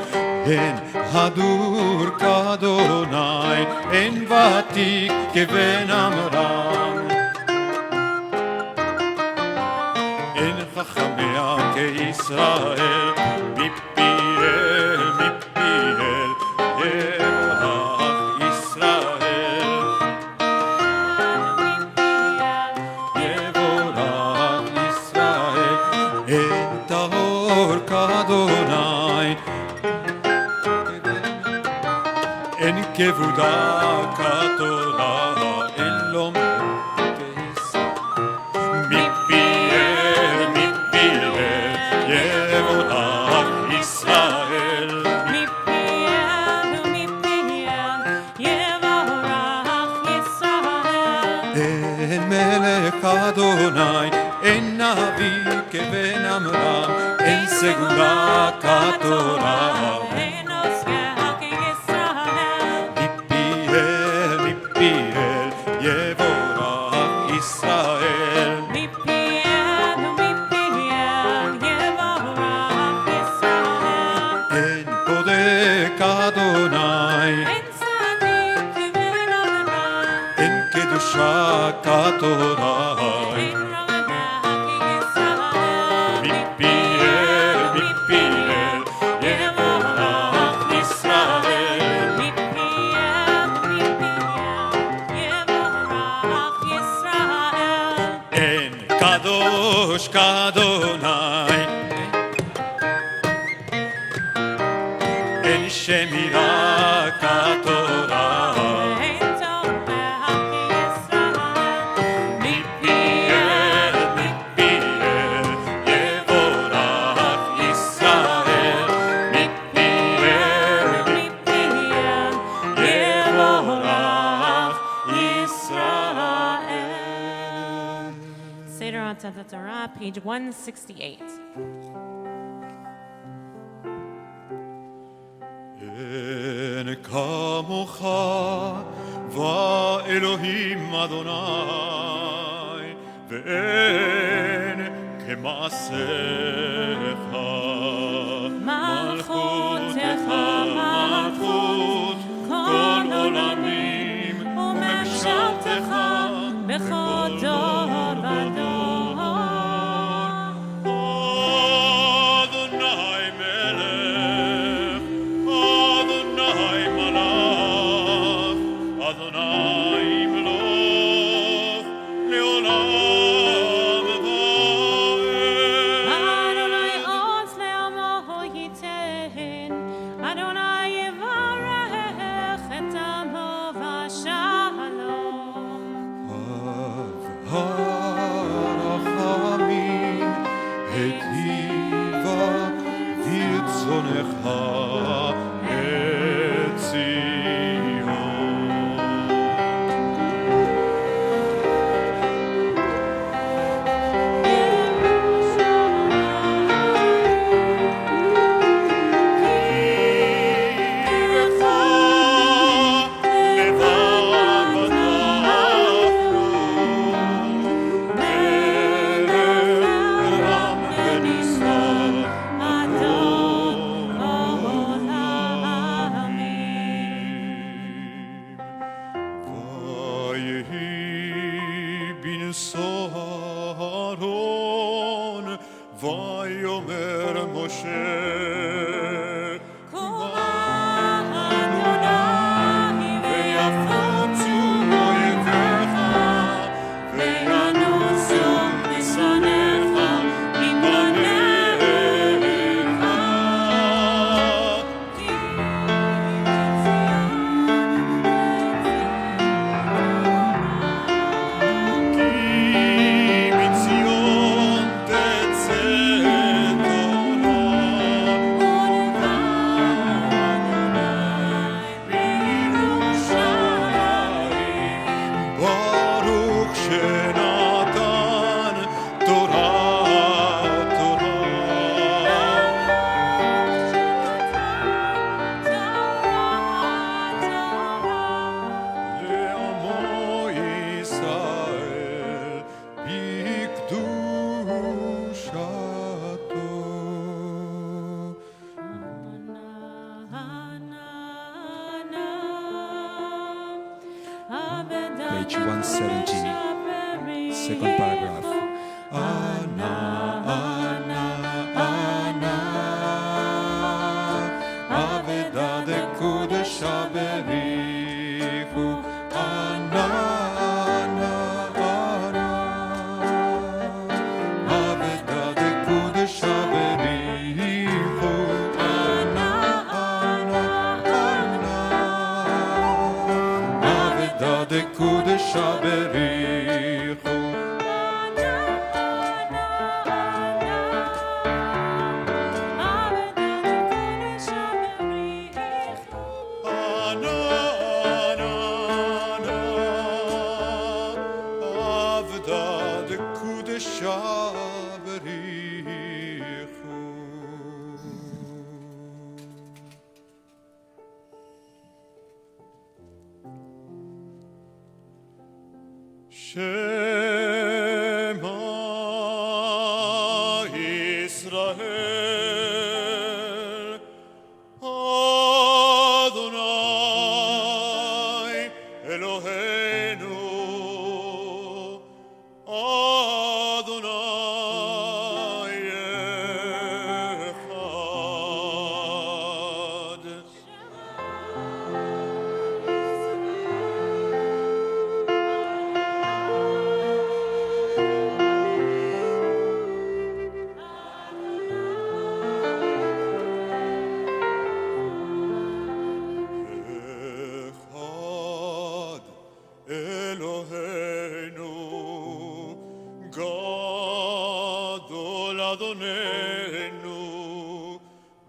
אין הדור כאדוני כאדוני, אין ותיק כבן עמרם. אין חכמיה כישראל, מפיהם יברך ישראל. יברך ישראל, אין טהור כאדוני, אין כבודה כתורה, אין לו מפיהם יברך ישראל. אין מלך אדוני, אין נביא כבן עמרם, אין סגולה כתורה. מפיהם יברך ישראל. אין בודק אדוני, אין קדושה כתורה. מפיהם יברך ישראל. אין קדוש כאדוני, אין שם יראה כתורה. מפיהם יברך ישראל. מפיהם יברך ישראל. Seder Atzat Torah, page 168. אין כמוך ואלוהים אדוני, ואין כמעשיך. מלכותך מלכות כל עולמים, וממשלתך בכל דור ודור. אדוני מלך, אדוני מלך, אדוני ימלוך לעולם ועד. Adonai oz le'amo yiten, Adonai yivarech et amo v'shalom. הרחמים היטיבה ברצונך את ציון. ויהי בנשוא אהרון, ויאמר משה, ויפוצו אויביך, וינוסו משנאיך מפניך. כי מציון תצא תורה, second paragraph. Ana, Ana, Ana, Aveda de Kudesha Berichu. Ana, Ana, Ana, Aveda de Kudesha Berichu. Ana, Ana, Ana, Aveda de Kudesha Berichu. Shema Israel, Adonai Eloheinu, Adonai Echad. Echad Eloheinu, Gadol Adonenu,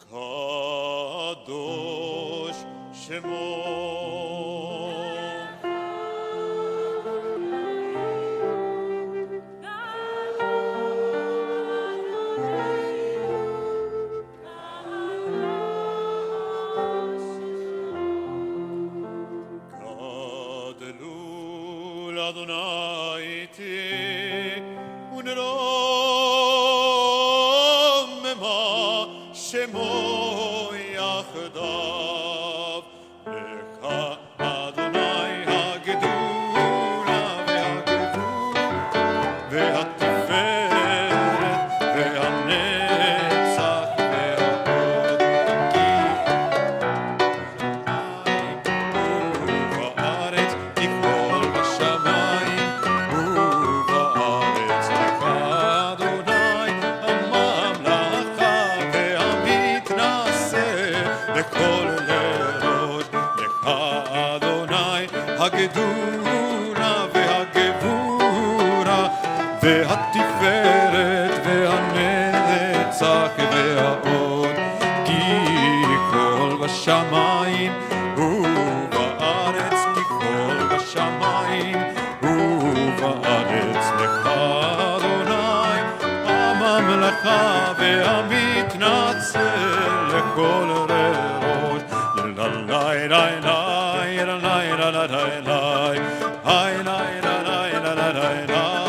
Kadosh Shemo. Gadlul Adonai iti uneromema shemo yachdav lecha Adonai hagedula והתפארת והנצח וההוד כי ובארץ תגמול בשמיים ובארץ לך אדוני הממלכה והמתנשא לכל לראש לך אדוני הגדולה והגבורה והתפארת והנצח וההוד כי כל בשמיים ובארץ כי כל בשמיים ובארץ לך אדוני הממלכה והמתנצל לכל ראש לה לה לה לה לה לה לה לה לה לה לה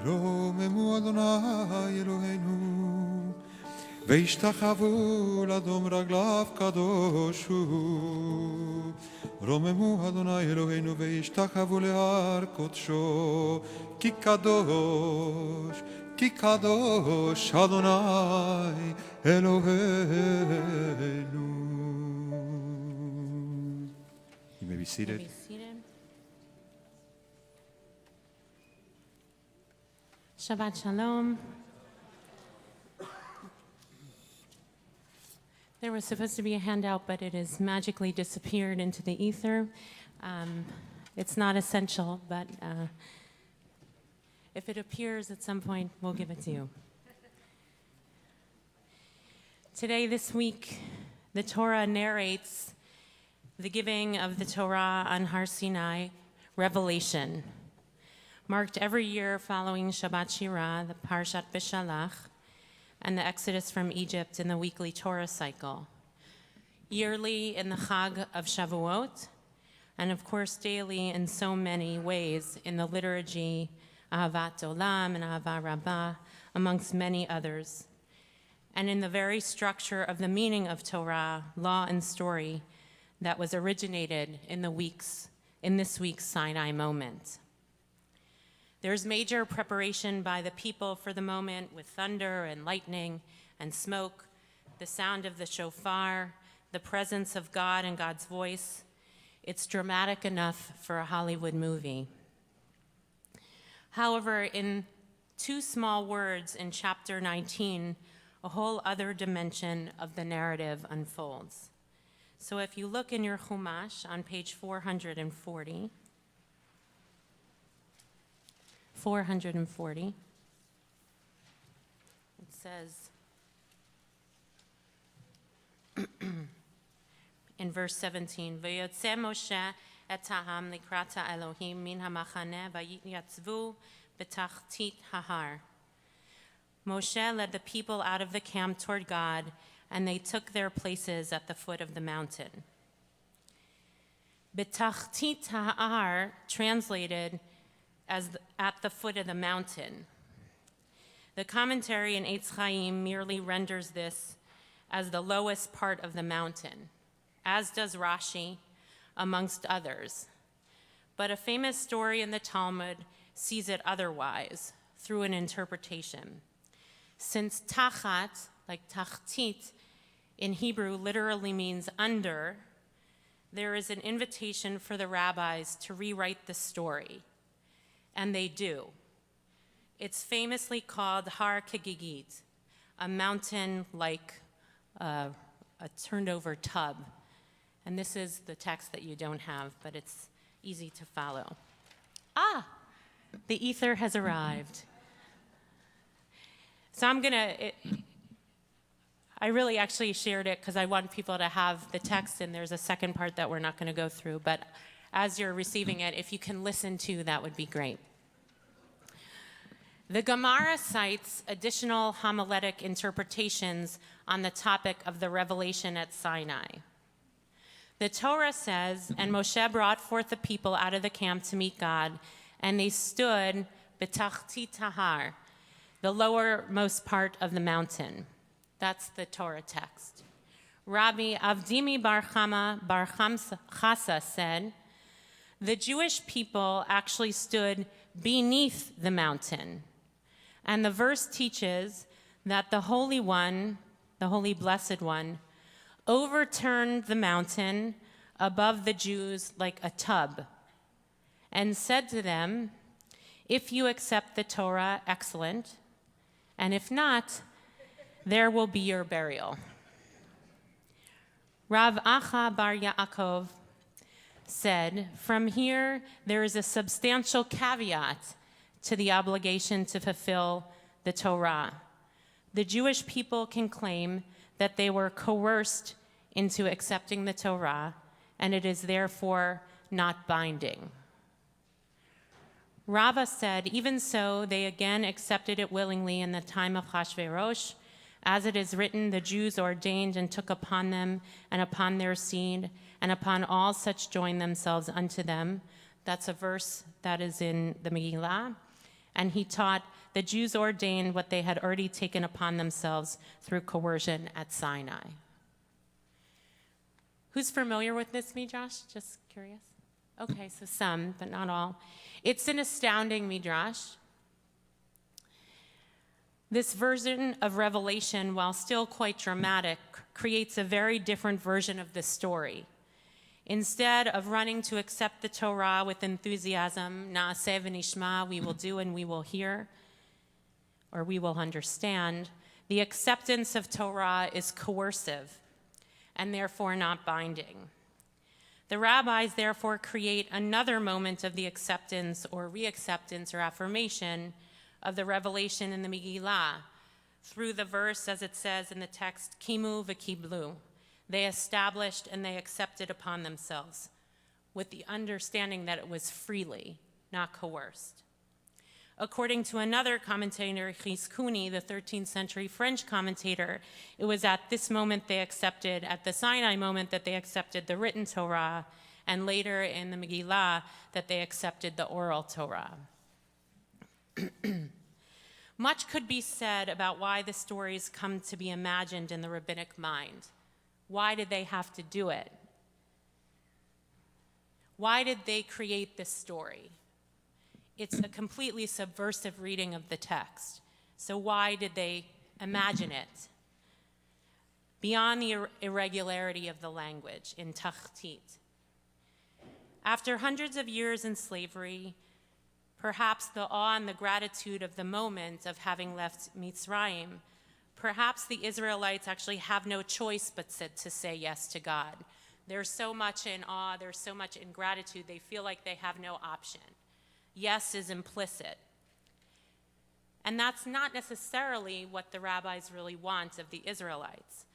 רוממו אדוני אלוהינו והשתחוו לאדום רגליו קדוש הוא. רוממו אדוני אלוהינו והשתחוו להר קודשו כי קדוש אדוני אלוהינו. You may be seated. Shabbat Shalom. There was supposed to be a handout, but it has magically disappeared into the ether. It's not essential, but if it appears at some point, we'll give it to you. Today, this week, the Torah narrates the giving of the Torah on Har Sinai, Revelation, marked every year following Shabbat Shirah, the Parshat Beshalach, and the Exodus from Egypt in the weekly Torah cycle, yearly in the Chag of Shavuot, and of course daily in so many ways in the liturgy, Ahavat Olam and Ahavah Rabbah, amongst many others, and in the very structure of the meaning of Torah, law and story, that was originated in this week's Sinai moment. There's major preparation by the people for the moment with thunder and lightning and smoke, the sound of the shofar, the presence of God and God's voice. It's dramatic enough for a Hollywood movie. However, in two small words in chapter 19, a whole other dimension of the narrative unfolds. So if you look in your Chumash on page 440, it says in verse 17, V'yotze Moshe et ha'am likrat ha'Elohim min ha'machaneh v'yitzvu b'tachtit ha'har. Moshe led the people out of the camp toward God, and they took their places at the foot of the mountain. B'tachtit ha'har, translated as at the foot of the mountain. The commentary in Eitz Chaim merely renders this as the lowest part of the mountain, as does Rashi, amongst others. But a famous story in the Talmud sees it otherwise, through an interpretation. Since tachat, like tachtit, in Hebrew literally means under, there is an invitation for the rabbis to rewrite the story. And they do. It's famously called Har Kegigit, a mountain like a turned over tub. And this is the text that you don't have, but it's easy to follow. The ether has arrived. So I really actually shared it because I want people to have the text, and there's a second part that we're not going to go through, but as you're receiving it, if you can listen to, that would be great. The Gemara cites additional homiletic interpretations on the topic of the revelation at Sinai. The Torah says, and Moshe brought forth the people out of the camp to meet God, and they stood b'tachtit ha'har, the lowermost part of the mountain. That's the Torah text. Rabbi Avdimi Bar Chasa said, the Jewish people actually stood beneath the mountain. And the verse teaches that the Holy One, the Holy Blessed One, overturned the mountain above the Jews like a tub and said to them, if you accept the Torah, excellent, and if not, there will be your burial. Rav Acha Bar Yaakov said, from here, there is a substantial caveat to the obligation to fulfill the Torah. The Jewish people can claim that they were coerced into accepting the Torah, and it is therefore not binding. Rava said, even so, they again accepted it willingly in the time of Hashverosh. As it is written, the Jews ordained and took upon them and upon their seed, and upon all such joined themselves unto them. That's a verse that is in the Megillah. And he taught the Jews ordained what they had already taken upon themselves through coercion at Sinai. Who's familiar with this, Midrash? Just curious. Okay, so some, but not all. It's an astounding Midrash. This version of Revelation, while still quite dramatic, creates a very different version of the story. Instead of running to accept the Torah with enthusiasm, na'aseh v'nishma, we will do and we will hear, or we will understand, the acceptance of Torah is coercive and therefore not binding. The rabbis therefore create another moment of the acceptance or reacceptance or affirmation of the revelation in the Megillah through the verse as it says in the text, Kimu v'kiblu. They established and they accepted upon themselves with the understanding that it was freely, not coerced. According to another commentator, Chizkuni, the 13th century French commentator, it was at this moment they accepted, at the Sinai moment that they accepted the written Torah, and later in the Megillah that they accepted the oral Torah. Much could be said about why the stories come to be imagined in the rabbinic mind. Why did they have to do it? Why did they create this story? It's a completely subversive reading of the text. So why did they imagine it? Beyond the irregularity of the language in Tachtit. After hundreds of years in slavery, perhaps the awe and the gratitude of the moment of having left Mitzrayim, perhaps the Israelites actually have no choice but to say yes to God. There's so much in awe, there's so much in gratitude, they feel like they have no option. Yes is implicit. And that's not necessarily what the rabbis really want of the Israelites.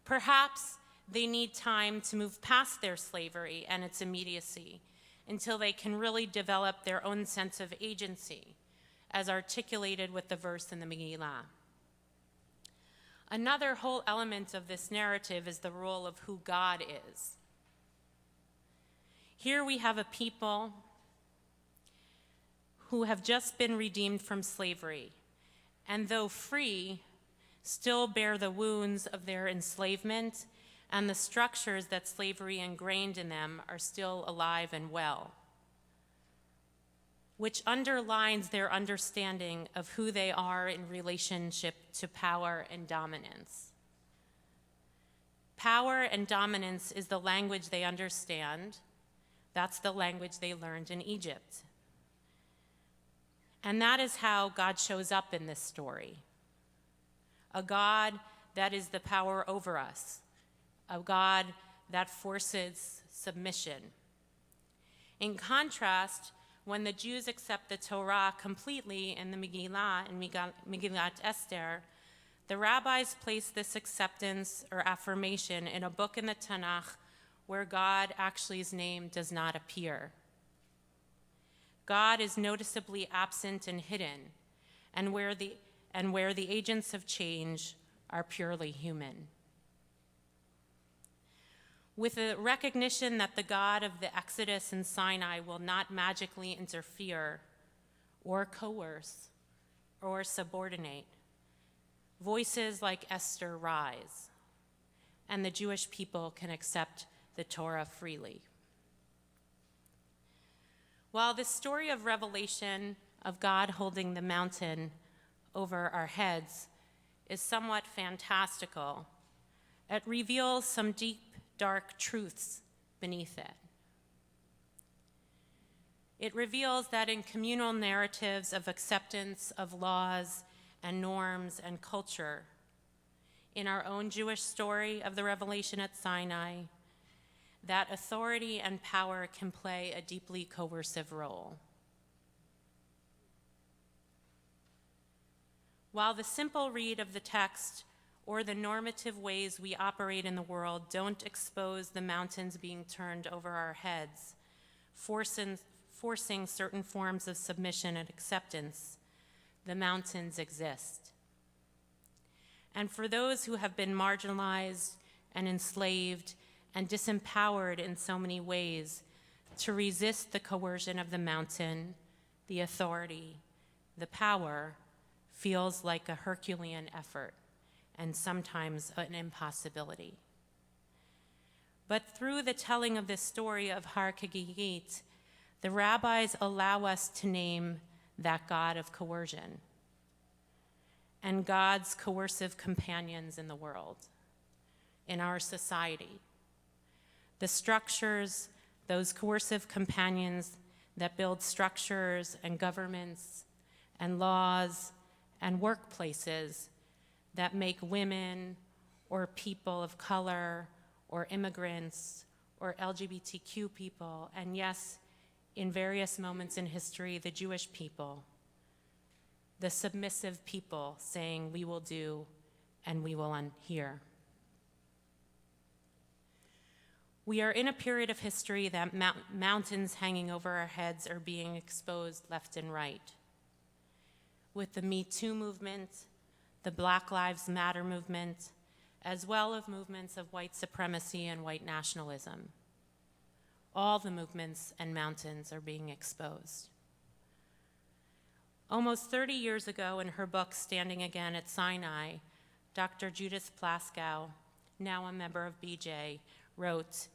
Perhaps they need time to move past their slavery and its immediacy until they can really develop their own sense of agency, as articulated with the verse in the Megillah. Another whole element of this narrative is the role of who God is. Here we have a people who have just been redeemed from slavery, and though free, still bear the wounds of their enslavement, and the structures that slavery ingrained in them are still alive and well, which underlines their understanding of who they are in relationship to power and dominance. Power and dominance is the language they understand. That's the language they learned in Egypt. And that is how God shows up in this story. A God that is the power over us. A God that forces submission. In contrast, when the Jews accept the Torah completely in the Megillah and Megillat Esther, the rabbis place this acceptance or affirmation in a book in the Tanakh where God actually's name does not appear. God is noticeably absent and hidden, and where the agents of change are purely human. With the recognition that the God of the Exodus and Sinai will not magically interfere or coerce or subordinate, voices like Esther rise, and the Jewish people can accept the Torah freely. While this story of revelation of God holding the mountain over our heads is somewhat fantastical, it reveals some deep, dark truths beneath it. It reveals that in communal narratives of acceptance of laws and norms and culture, in our own Jewish story of the revelation at Sinai, that authority and power can play a deeply coercive role. While the simple read of the text or the normative ways we operate in the world don't expose the mountains being turned over our heads, forcing certain forms of submission and acceptance, the mountains exist. And for those who have been marginalized and enslaved and disempowered in so many ways, to resist the coercion of the mountain, the authority, the power, feels like a Herculean effort and sometimes an impossibility. But through the telling of this story of Har Kegigit, the rabbis allow us to name that God of coercion and God's coercive companions in the world, in our society. The structures, those coercive companions that build structures and governments and laws and workplaces that make women or people of color or immigrants or LGBTQ people, and yes, in various moments in history, the Jewish people, the submissive people saying, we will do and we will hear. We are in a period of history that mountains hanging over our heads are being exposed left and right. With the Me Too movement, the Black Lives Matter movement, as well as movements of white supremacy and white nationalism. All the movements and mountains are being exposed. Almost 30 years ago, in her book, Standing Again at Sinai, Dr. Judith Plaskow, now a member of BJ, wrote,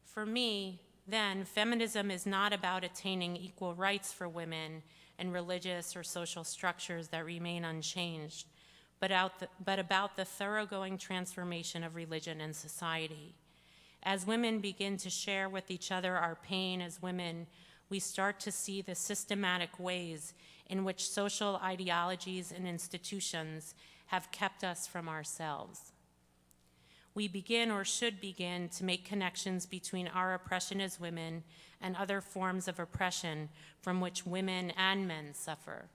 "For me, then, feminism is not about attaining equal rights for women and religious or social structures that remain unchanged, but about the thoroughgoing transformation of religion and society. As women begin to share with each other our pain as women, we start to see the systematic ways in which social ideologies and institutions have kept us from ourselves. We begin or should begin to make connections between our oppression as women and other forms of oppression from which women and men suffer.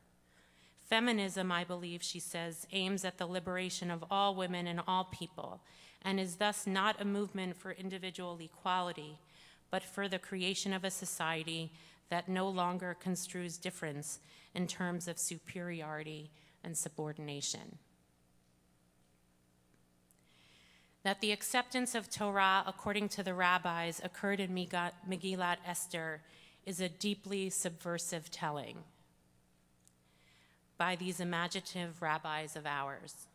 Feminism, I believe," she says, "aims at the liberation of all women and all people, and is thus not a movement for individual equality, but for the creation of a society that no longer construes difference in terms of superiority and subordination." That the acceptance of Torah according to the rabbis occurred in Megillat Esther is a deeply subversive telling by these imaginative rabbis of ours.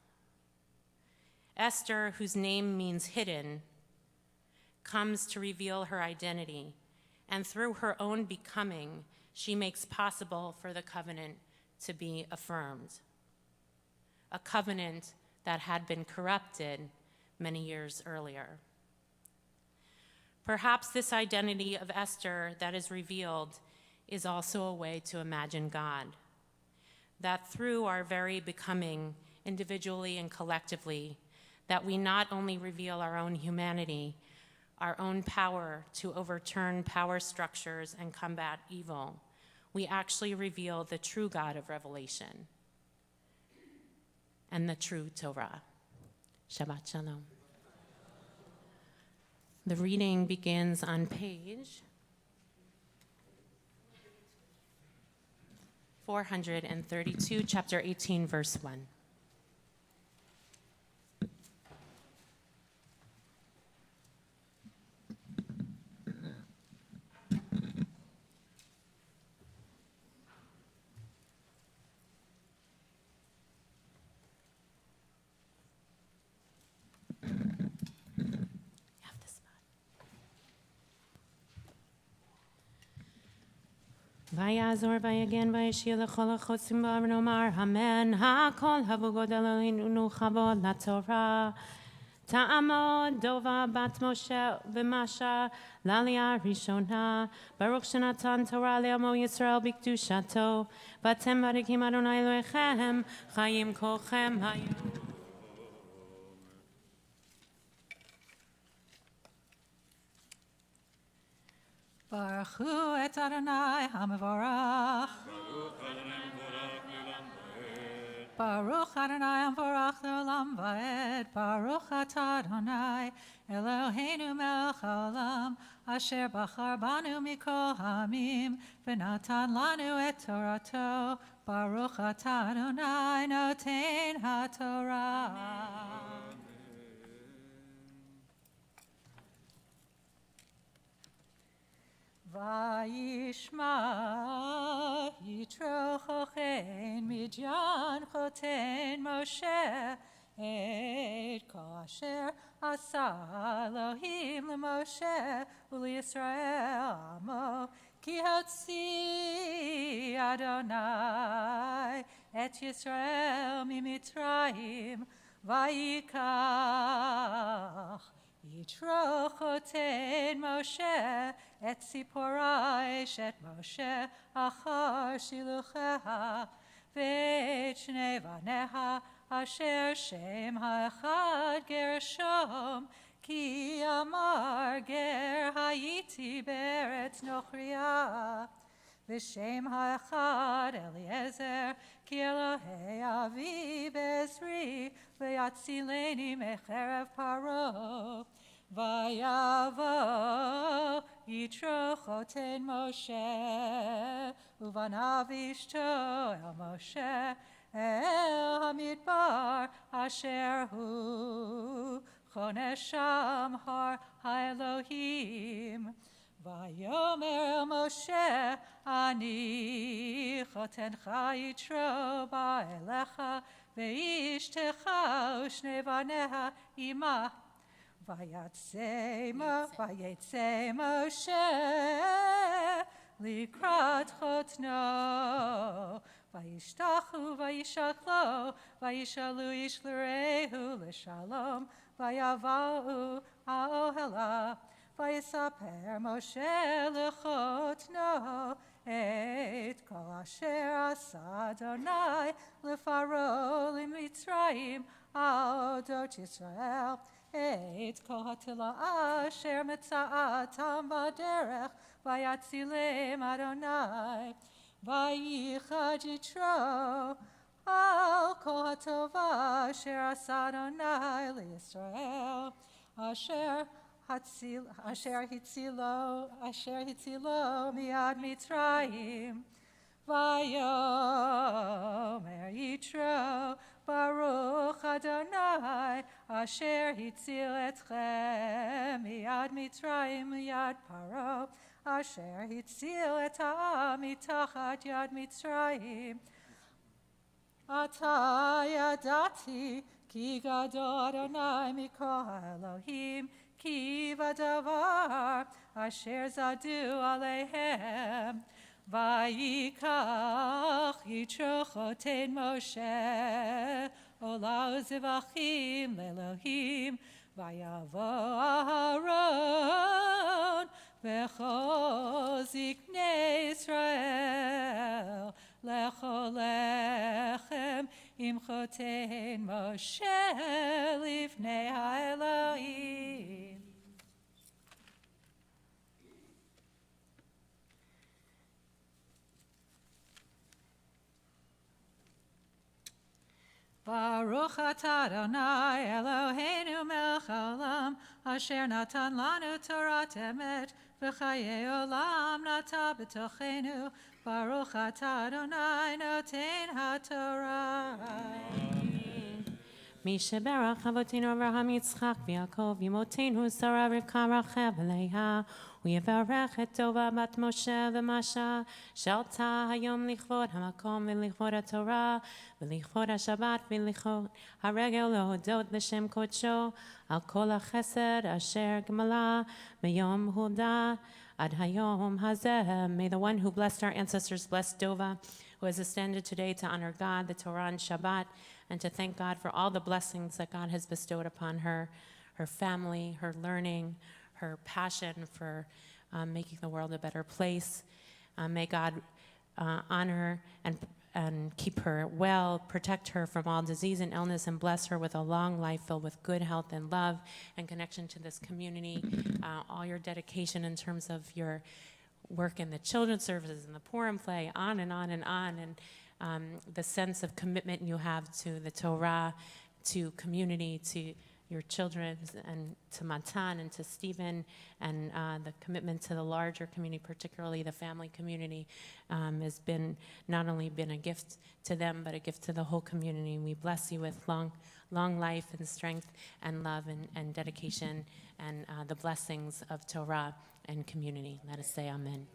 Esther, whose name means hidden, comes to reveal her identity, and through her own becoming, she makes possible for the covenant to be affirmed. A covenant that had been corrupted many years earlier. Perhaps this identity of Esther that is revealed is also a way to imagine God, that through our very becoming, individually and collectively, that we not only reveal our own humanity, our own power to overturn power structures and combat evil, we actually reveal the true God of Revelation and the true Torah. Shabbat Shalom. The reading begins on page 432, chapter 18, verse 1. Vayazor vayagen vayashir lechol hachotzim ba'ar nomar amen. Hakol havugod Eloheinu nuchavod laTorah. Ta'amod dova bat Moshe v'masha l'aliyah rishona. Baruch shenatan Torah le'amo Yisrael b'kedushato. V'atem barikim Adonai Elohechem chayim kolchem hayom. Baruch hu et Adonai HaMevorach. Baruch Adonai HaMevorach le'olam va'ed. Baruch atah Adonai Eloheinu melech haolam asher bachar banu mikol ha'amim v'natan lanu et Torato. Baruch atah Adonai noten haTorah. Vayishma Yitro chochen midyan choten Moshe et kasher asa Elohim leMoshe u'Yisrael amo ki hotzi Adonai et Yisrael mimitzrayim vayikach Yitro choten Moshe et Zipporah eshet Moshe achar shilucheha ואת שני בניה אשר שם האחד גרשום, כי אמר גר הייתי בארץ נוכריה. ושם האחד אליעזר, כי אלוהי אבי בעזרי, ויצילני מחרב פרעה. ויבוא יתרו חותן משה, ובניו אשתו אל משה, אל המדבר אשר הוא חונה שם הר האלוהים. ויאמר אל משה, אני חותנך יתרו בא אליך, ואשתך ושני בניה עמה. ויצא משה לקראת חותנו, וישתחו וישקלו, וישאלו איש לרעהו לשלום, ויבואו האוהלה. ויספר משה לחותנו את כל אשר עשה אדוני לפרעה למצרים על עדות ישראל, את כל התלאה אשר מצאתם בדרך, ויצילם אדוני. וייחד יתרו על כל הטובה אשר עשה אדוני לישראל, אשר הצילו מיד מצרים. ויאמר יתרו, ברוך אדוני אשר הציל אתכם מיד מצרים מיד פרעה, אשר הציל את העם מתחת יד מצרים. עתה ידעתי כי גדול אדוני מכל האלוהים, כי בדבר אשר זדו עליהם. ויקח יתרו חותן משה עולה וזבחים לאלוהים, ויבוא אהרון וכל זקני ישראל לאכול לחם עם חותן משה לפני האלוהים. ברוך אתה אדוני אלוהינו מלך העולם, אשר נתן לנו תורת אמת וחיי עולם נטע בתוכנו. ברוך אתה אדוני נותן התורה. מי שברך אבותינו אברהם יצחק ויעקב, אמותינו שרה רבקה רחל ולאה, הוא יברך את טובה בת משה ומשה, שעלתה היום לכבוד המקום ולכבוד התורה ולכבוד השבת ולכבוד הרגל להודות לשם קודשו על כל החסד אשר גמלה מיום הולדה ad hayom hazeh. May the one who blessed our ancestors bless Dova, who has ascended today to honor God, the Torah, and Shabbat, and to thank God for all the blessings that God has bestowed upon her, her family, her learning, her passion for making the world a better place. May God honor and keep her well, protect her from all disease and illness, and bless her with a long life filled with good health and love and connection to this community. All your dedication in terms of your work in the children's services and the Purim play, on and on and on, and the sense of commitment you have to the Torah, to community, to your children, and to Matan and to Stephen, and the commitment to the larger community, particularly the family community, has been not only been a gift to them, but a gift to the whole community. We bless you with long life and strength and love and dedication and the blessings of Torah and community. Let us say amen.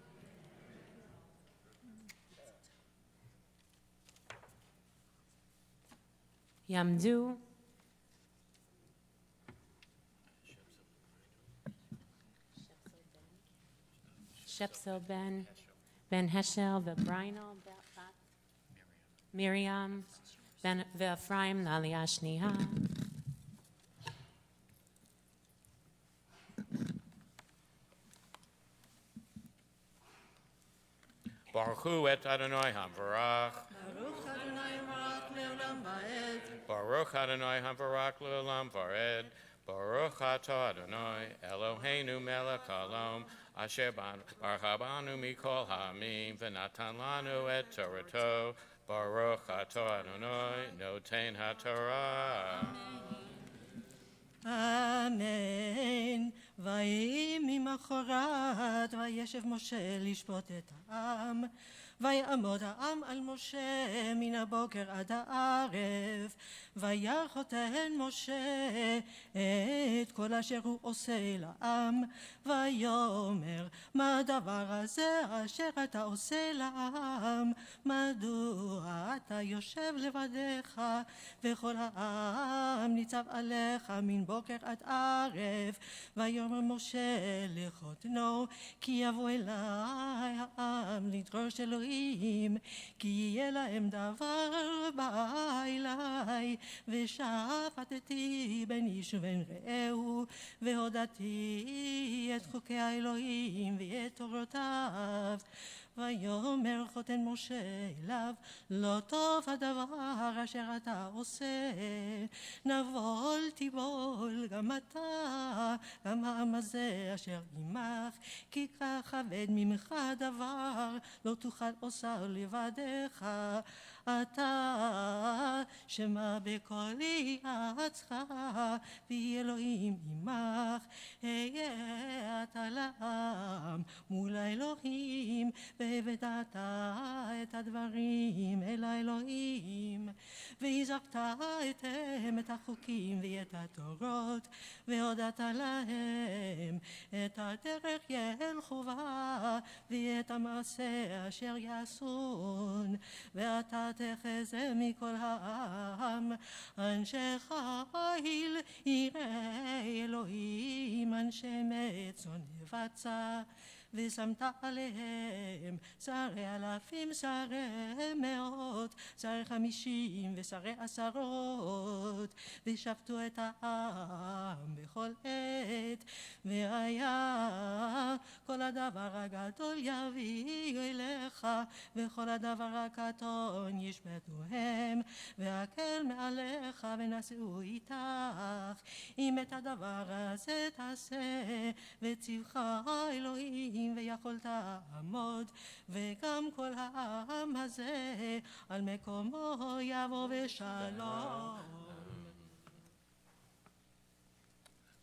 Yamdu. Shepsel ben Heshel, Brinal, Miriam, ben Ephraim, Naliyah Shniha. Baruch hu et Adonai HaBarach. Baruch Adonai va'ed. Baruch Adonai Havarak Le'olam Vared. Baruch Atah Adonai Eloheinu Melech Haolam Asher Barchabanu Mikol Ha'amim V'natan Lanu Et Torato. Baruch Atah Adonai Noten HaTorah. אמן. ויהי ממחרת וישב משה לשפוט את העם. ויעמוד העם על משה מן הבוקר עד הערב. ויחותן משה את כל אשר הוא עושה לעם. ויאמר מה הדבר הזה אשר אתה עושה לעם? מדוע אתה יושב לבדך וכל העם ניצב עליך מן בוקר עד ערב? ויאמר משה לחותנו כי יבוא אליי העם לדרוש אלוהים כי יהיה להם דבר בא אליי. ושפטתי בין איש ובין רעהו והודעתי את חוקי האלוהים ואת תורותיו. ויאמר חותן משה אליו לא טוב הדבר אשר אתה עושה. נבול תיבול גם אתה גם העם הזה אשר עמך כי כך כבד ממך דבר לא תוכל עושה לבדך. אתה שמע בקולי עצך ויהי אלוהים עמך. היה אתה לעם מול האלוהים והבאת את הדברים אל האלוהים והזכת אתם את החוקים ואת התורות והודעת להם את הדרך ילכו בה ואת המעשה אשר יעשון. ואתה תחזה מכל העם אנשי חיל יראי אלוהים אנשי מצון יבצע. ושמת עליהם שרי אלפים שרי מאות שרי 50 ושרי 10 ושפטו את העם בכל עת. והיה כל הדבר הגדול יביאו אליך וכל הדבר הקטון ישפטוהם והקל מעליך ונשאו איתך. אם את הדבר הזה תעשה וציווך אלוהים ויכולת לעמוד וגם כל העם הזה על מקומו יבוא בשלום.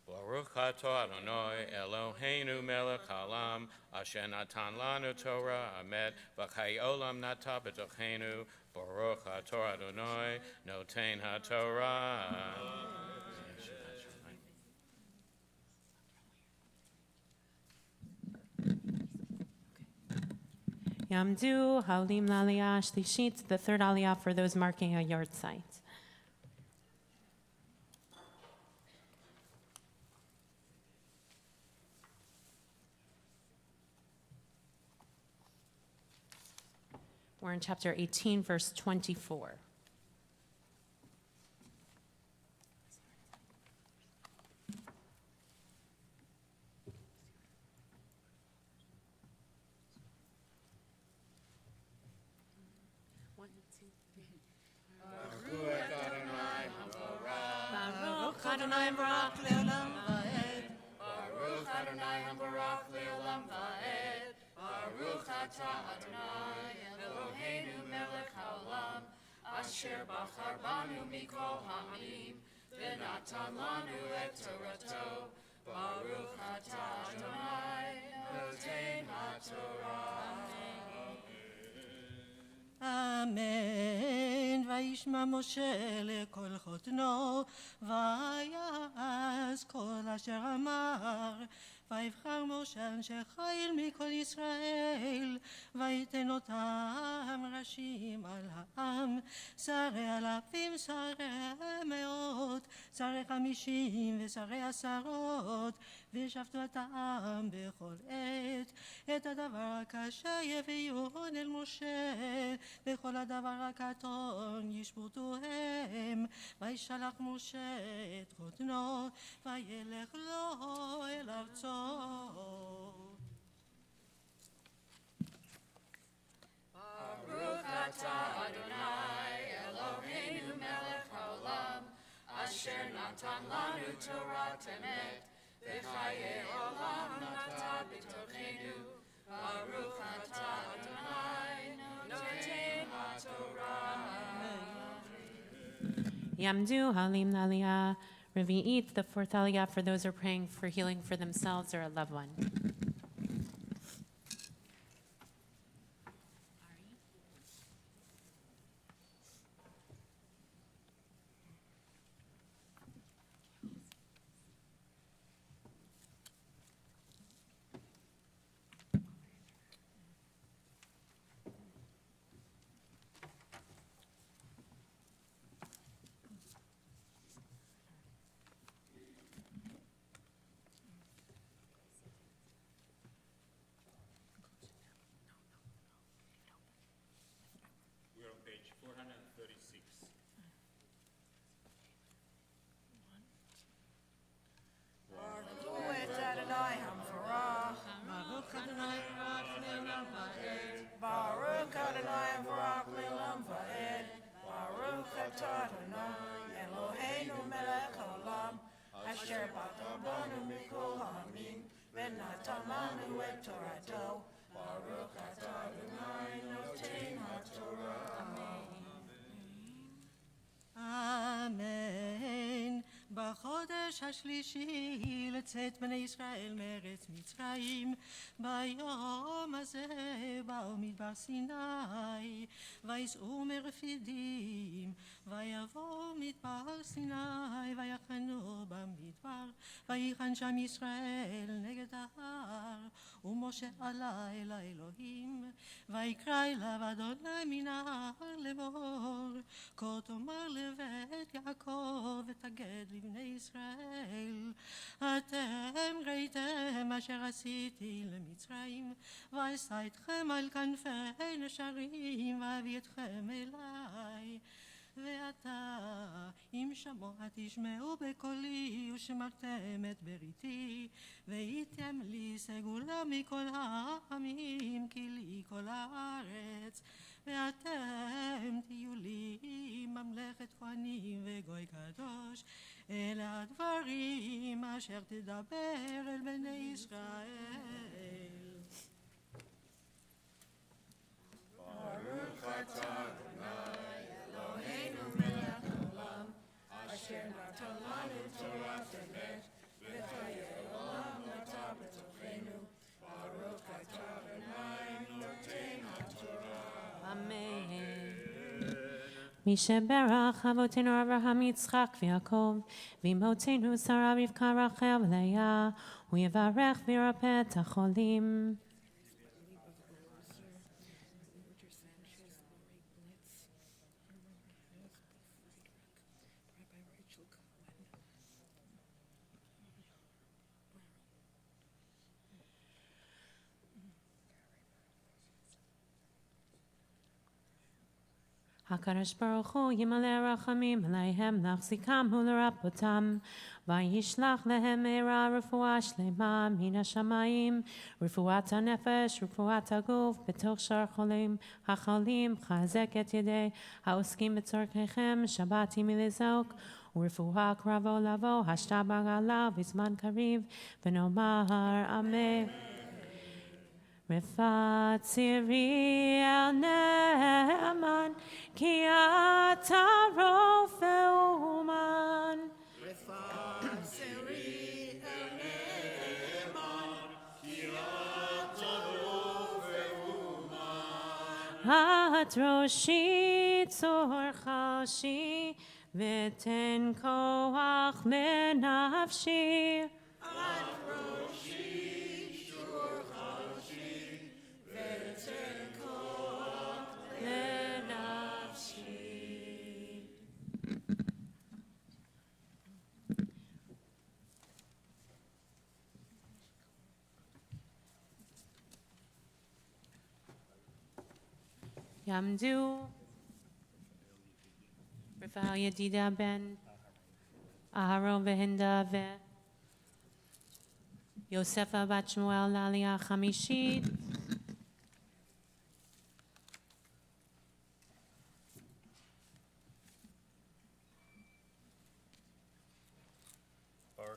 Baruch atah Adonai Eloheinu melech haolam asher natan lanu Torah amet v'chai olam nata b'tochenu. Baruch atah Adonai noten haTorah. Yamdu Haolim L'Aliyah Shlishit, the third Aliyah for those marking a yard site. We're in chapter 18, verse 24. Baruch Adonai Baruch Leolam Vaed. Baruch Adonai Baruch Leolam Vaed. Baruch Atah Adonai Eloheinu Melech Haolam Asher Bachar Banu Mikol Ha'amim V'natan Lanu Et Torato. Baruch Atah Adonai Noten HaTorah. אמן. וישמע משה לכל חותנו ויעש כל אשר אמר. ויבחר משה אנשי חיל מכל ישראל ויתן אותם ראשים על העם שרי אלפים שרי מאות שרי 50 ושרי 10 ושפטו את העם בכל עת. את הדבר הקשה יביאו אל משה וכל הדבר הקטון ישפטוהם. וישלח משה את חותנו וילך לו אל ארצו. Baruch atah Adonai Eloheinu melech ונתן לנו תורת אמת, וחיי עולם נטע בתוכנו. ברוך אתה אדוני, נותן התורה. Yamdu Halim Lalia. Revi'it, the fourth aliyah for those who are praying for healing for themselves or a loved one. We're on page 436. Baruch Adonai Barak Le'olam Va'ed. Baruch Adonai Barak Le'olam Va'ed. Baruch atah Adonai Eloheinu melech haolam asher bata banu mikol ha'amim ונתן לנו את תורתו. Baruch atah Adonai noten haTorah. אמן. בחודש השלישי לצאת בני ישראל מארץ מצרים, ביום הזה באו מדבר סיני, ויסעו מרפידים, ויבואו מדבר סיני, ויחנו במדבר, ויחן שם ישראל נגד ההר, ומשה עלה אל האלוהים, ויקרא אליו אדוני מן ההר לאמור, כה תאמר לבית יעקב ותגד לבני ישראל, אתם ראיתם אשר עשיתי למצרים, ואשא אתכם על כנפי נשרים, ואביא אתכם אליי. ועתה אם שמוע תשמעו בקולי ושמרתם את בריתי, והייתם לי סגולה מכל העמים, כי לי כל הארץ, ואתם תהיו לי ממלכת כהנים וגוי קדוש. אלה הדברים אשר תדבר אל בני ישראל. ברוך אתה אדוני אלוהינו מלך העולם אשר נתן לנו תורת אמת וחיי עולם נטע בתוכנו. ברוך אתה אדוני נותן התורה. אמן. מי שברך אבותינו אברהם יצחק ויעקב ואמותינו שרה רבקה רחל ולאה, הוא יברך וירפא את החולים. הקדוש ברוך הוא ימלא רחמים עליהם להחזיקם ולרפאותם, וישלח להם מהרה רפואה שלמה מן השמיים, רפואת הנפש, רפואת הגוף, בתוך שאר החולים, חזק את ידי העוסקים בצורכיכם, שבת ימי לזעוק, ורפואה קרבו לבוא, השתבח עליו בזמן קריב, ונאמר אמן. רפאת צירי אל נאמן, כי אתה רופא אומן. רפאת צירי אל נאמן, כי אתה רופא אומן. את ראשי צור חשי, ותן כוח לנפשי. יעמדו רפאל ידידה בן אהרון והנדה ויוספה בת שמואל לעלייה החמישית,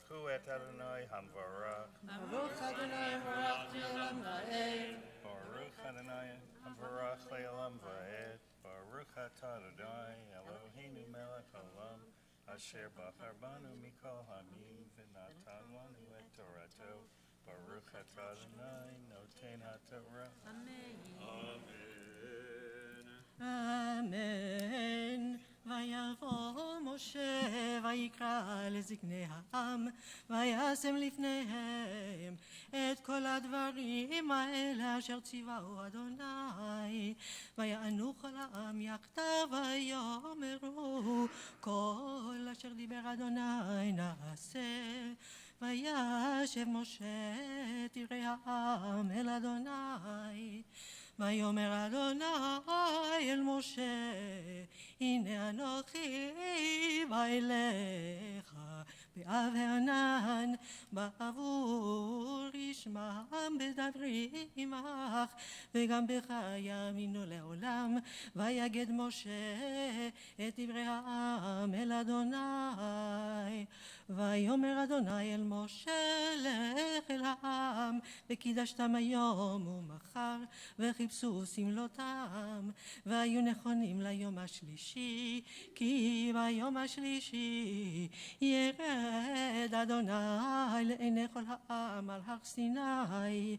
Baruchu et Adonai Hamvarach. Baruch Adonai Baruch Le'olam Va'ed. Baruch Adonai Hamvarach Le'olam Va'ed. Baruch atah Adonai Eloheinu melech haolam. Asher bachar banu mikol hamim v'natan lanu et Torato. Baruch atah Adonai noten haTorah. אמן. ויבוא משה ויקרא לזקני העם וישם לפניהם את כל הדברים האלה אשר ציווהו אדוני ויענו כל העם יחדיו ויאמרו כל אשר דיבר אדוני נעשה וישב משה את דברי העם אל אדוני ויאמר אדוני אל משה הנה אנוכי בא אליך באב הענן בעבור ישמעם בדברי עמך וגם בך יאמינו לעולם ויגד משה את דברי העם אל אדוני ויאמר אדוני אל משה לך אל העם וקידשתם היום ומחר וחיפשו סמלותם והיו נכונים ליום השלישי כי ביום השלישי ירד אדוני לעיני כל העם על הר סיני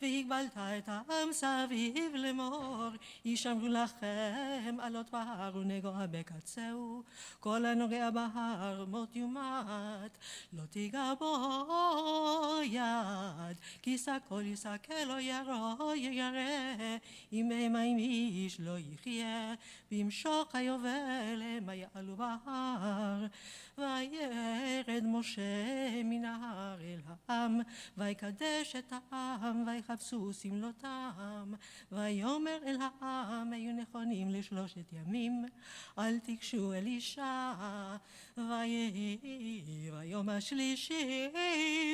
והגבלת את העם סביב לאמור ישמרו לכם עלות בהר ונגוע בקצהו כל הנוגע בהר מות יומת לא תיגע בו יד כי כל יסכל לא ירו ירא אם בהמה אם איש לא יחיה וימשוך היובל המה יעלו בהר וירד משה מן ההר אל העם ויקדש את העם ויחפשו סמלותם ויאמר אל העם היו נכונים לשלושת ימים אל תיגשו אל אישה ויהי ביום השלישי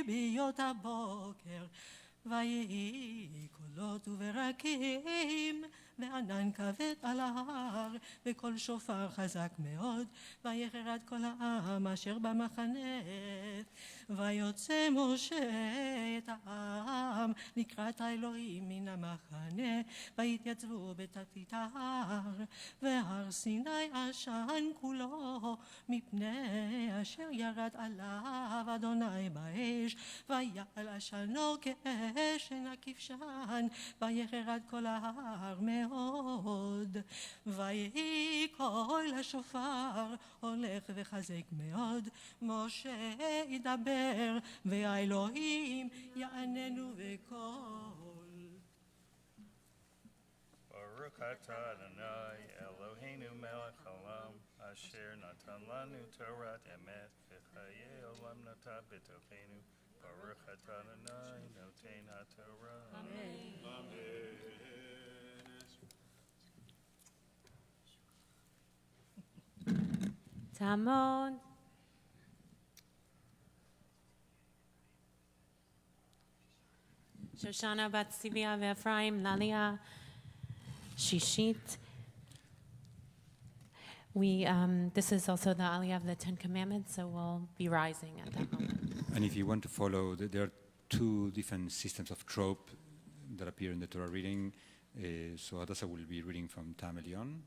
בהיות הבוקר ויהי קולות וברקים וענן כבד על ההר וקול שופר חזק מאוד ויחרד כל העם אשר במחנה ויוצא משה את העם לקראת האלוהים מן המחנה ויתייצבו בתחתית ההר והר סיני עשן כולו מפני אשר ירד עליו אדוני באש ויעל עשנו כאש עין הכבשן ויחרד כל ההר מאוד ויהי קול השופר הולך וחזק מאוד משה ידבר והאלוהים יעננו בקול Baruch atah Adonai Eloheinu melech haolam asher natan lanu Torat emet v'chaye olam nata b'tochenu Baruch atah Adonai noten haTorah. תעמוד. שושנה בת ציוויה ואפרים לעלייה שישית. This is also the Aliyah of the Ten Commandments, so we'll be rising at that moment. And if you want to follow, there are two different systems of trope that appear in the Torah reading. So Hadassah will be reading from Tam Elyon,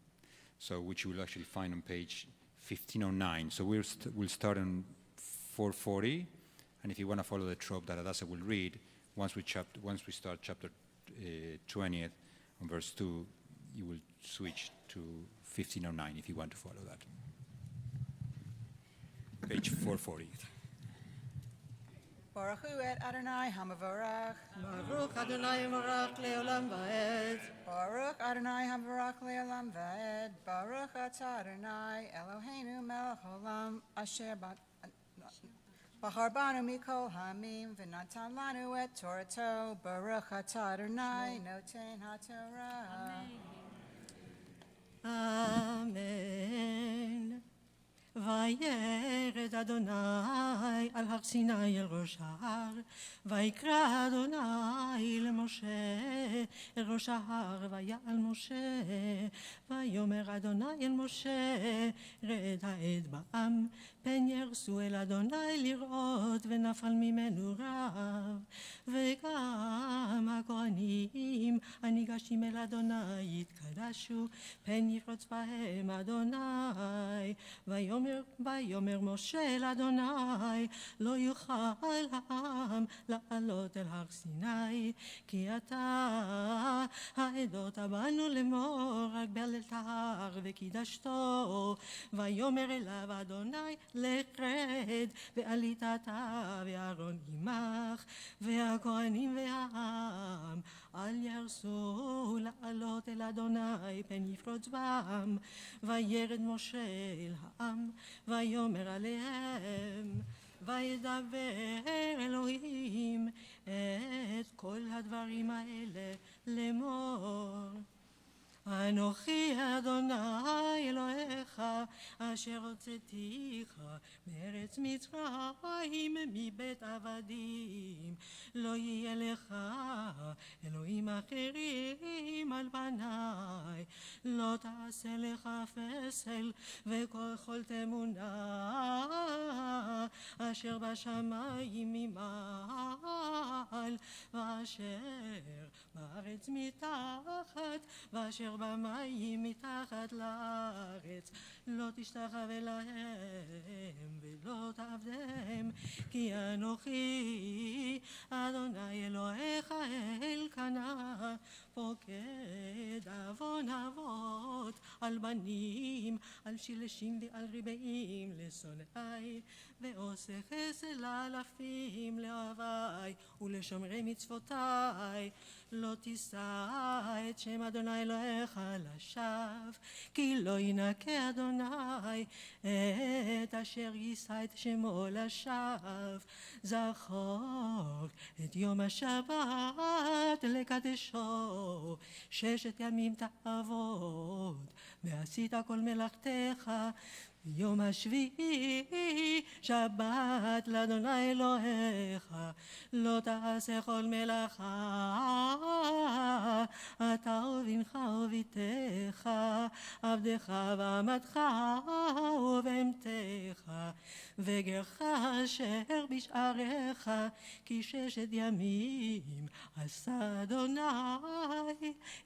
so which you will actually find on page 1509. So we'll start on 440, and if you want to follow the trope that Hadassah will read, once we start chapter 20th on verse 2, you will switch to 1509 if you want to follow that. Page 440. Baruch hu et Adonai hamavarach. Baruch Adonai Baruch Le'olam Va'ed. Baruch Adonai hamavarach le'olam va'ed. Baruch atah Adonai Eloheinu melech haolam asher bahar banu mikol hamim v'natan lanu et Torato. Baruch atah Adonai noten haTorah. Amen. וירד וירד אדוני על הר סיני אל ראש ההר, ויקרא אדוני למשה אל ראש ההר, ויעל משה, ויאמר אדוני אל משה, רד העד בעם, פן ירסו אל אדוני לראות, ונפל ממנו רב. וגם הכהנים הניגשים אל אדוני יתקדשו, פן יפרוץ בהם אדוני. ויאמר משה אל אדוני, לא יוכל העם לעלות אל הר סיני, כי אתה העדות בנו לאמור, רק בהלל את ההר וקידשתו. ויאמר אליו אדוני, לך רד, ועלית אתה ואהרון עמך, והכהנים והעם, אל ירסו לעלות אל אדוני, פן יפרוץ בם. וירד משה אל העם, ויאמר עליהם, וידבר אלוהים את כל הדברים האלה לאמור. אנוכי אדוני אלוהיך, אשר הוצאתיך מארץ מצרים מבית עבדים. לא יהיה לך אלוהים אחרים על פניי, לא תעשה לך פסל וכל תמונה אשר בשמיים ממעל, ואשר בארץ מתחת, ואשר במים מתחת לארץ. לא תשתחווה להם ולא תעבדם, כי אנוכי אדוני אלוהיך אלקנה, פוקד עוון אבות על בנים, על שילשים ועל ריבעים לשונאי, ועושה חסד לאלפים לאוהבי ולשומרי מצוותי. לא תישא את שם אדוני אלוהיך לשווא, כי לא ינקה אדוני את אשר יישא את שמו לשווא. זכור את יום השבת לקדשו, 6 ימים תעבוד ועשית כל מלאכתך. יום השביעי שבת לאדוני אלוהיך, לא תעשה כל מלאכה, אתה ובנך וביתך, עבדך ואמתך ובהמתך, וגרך אשר בשעריך, כי 6 ימים עשה אדוני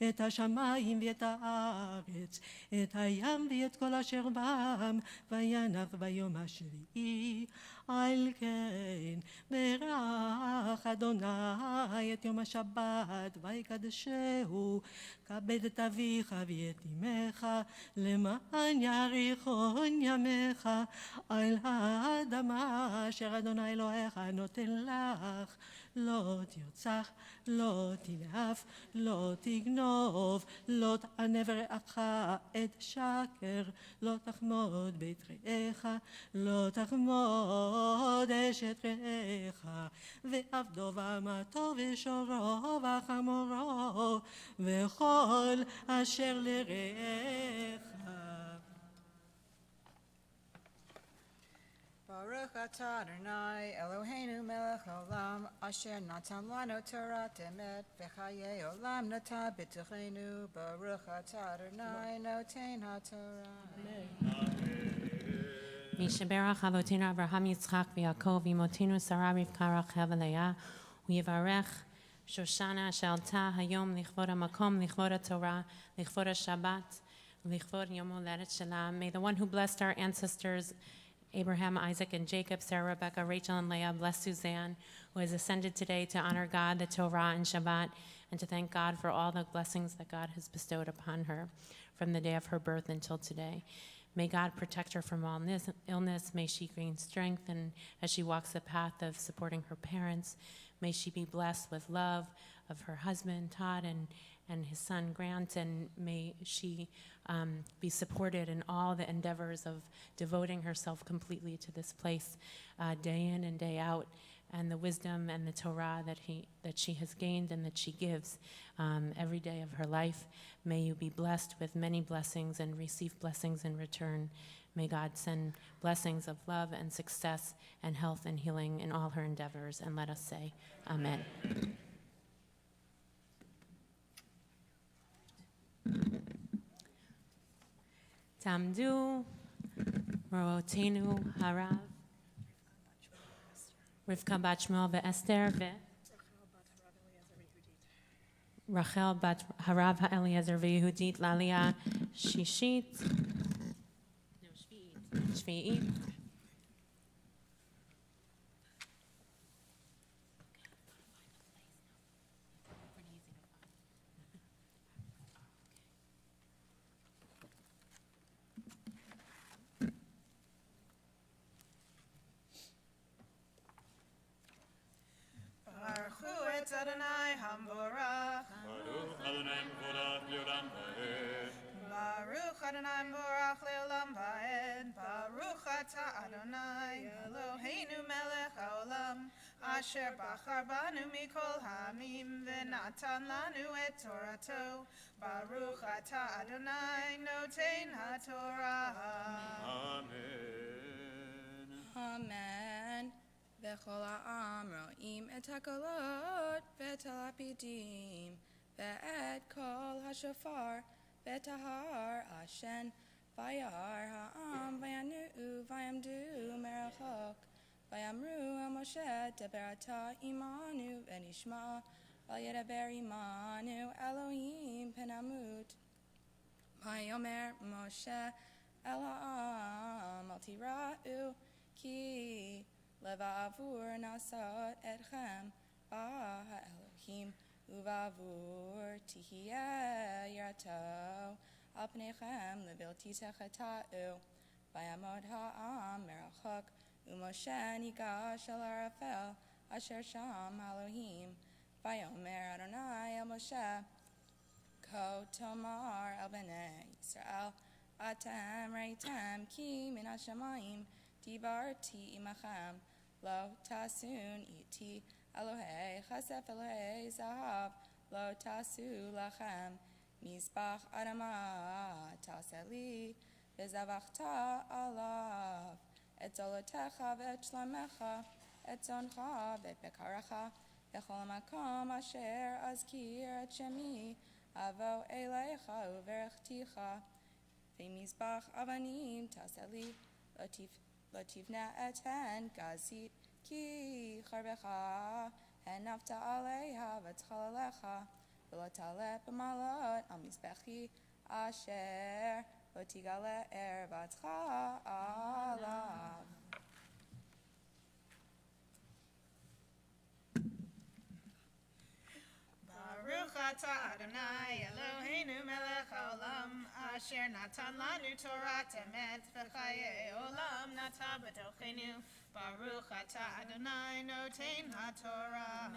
את השמיים ואת הארץ, את הים ואת כל אשר בם, וינח ביום השביעי. על כן ברך אדוני את יום השבת ויקדשהו. כבד את אביך ואת אמך, למען יאריכון ימיך על האדמה אשר אדוני אלוהיך נותן לך. לא תרצח, לא תנאף, לא תגנוב, לא תענב רעך את שקר, לא תחמוד בית רעך, לא תחמוד אשת רעך, ועבדו ואמתו ושורו וחמורו וכל אשר לרעך. Baruch atah Adonai Eloheinu melech haolam, asher natan lanu Torah emet, v'chayei olam nata b'tochenu. Baruch atah Adonai noten haTorah. וישברך אבותינו אברהם יצחק ויעקב ואמותינו שרה רבקה רחל ולאה, ויברך שושנה שעלתה היום לכבוד המקום, לכבוד התורה, לכבוד השבת, לכבוד יום הולדת שלה. May the one who blessed our ancestors Abraham, Isaac, and Jacob, Sarah, Rebecca, Rachel, and Leah, bless Suzanne, who has ascended today to honor God, the Torah, and Shabbat, and to thank God for all the blessings that God has bestowed upon her from the day of her birth until today. May God protect her from all illness. May she gain strength, and as she walks the path of supporting her parents, may she be blessed with love of her husband, Todd, and his son, Grant, and may she be supported in all the endeavors of devoting herself completely to this place day in and day out, and the wisdom and the Torah that she has gained and that she gives every day of her life. May you be blessed with many blessings and receive blessings in return. May God send blessings of love and success and health and healing in all her endeavors. And let us say, Amen. Tamdu, Morotenu, Harav, Rivka bat Shmuel ve'Esther Rachel bat Harav ha'Eliezer ve'Yehudit Lalia Shishit, Shvi'it. Baruch hu et Adonai Hamvorach. Baruch Adonai Mevorach Leolam Va'ed. Baruch Adonai Hamvorach Leolam Va'ed. Baruch Ata Adonai Eloheinu Melech Haolam. Asher bachar banu mikol ha'amim v'natan lanu et Torato. Baruch Ata Adonai Noten HaTorah. Amen. Amen. V'chol ha'am ro'im et hakolot v'et halapidim v'et kol hashofar v'et hahar ashen v'yar ha'am v'yanu v'yamdu merachok v'yamru ha-Moshe deber ata imanu v'nishma v'yedaber imanu Elohim penamut v'yomer Moshe el ha'am al tira'u ki Levavur nasat etchem ba Elohim uvavur tihiyeh yarato al pnechem levilti sechata'u vayamod ha'am merachok u'Moshe nigash el arafel asher sham Elohim vayomer Adonai el Moshe ko tomar el bnei Yisrael atem reitem ki min hashamayim divarti imachem Lo tasun iti Elohei chasef Elohei zahav Lo tasu lachem Mizbach adama taseli V'zavachta alav Et zolotecha v'et shlamecha Et zoncha v'et bekarecha V'chol makom asher azkir et shemi Avo elecha uverechticha V'mizbach avanim taseli Lativna eten gazit ki charbecha henafta aleha v'tchalalecha v'latale b'malot al mizbechi asher v'tigale ervatcha alav. Baruch Ata Adonai Eloheinu Melech Haolam Asher Natan Lanu Torah Emet V'Chaye Olam Nata B'Tochenu Baruch Ata Adonai Noten HaTorah.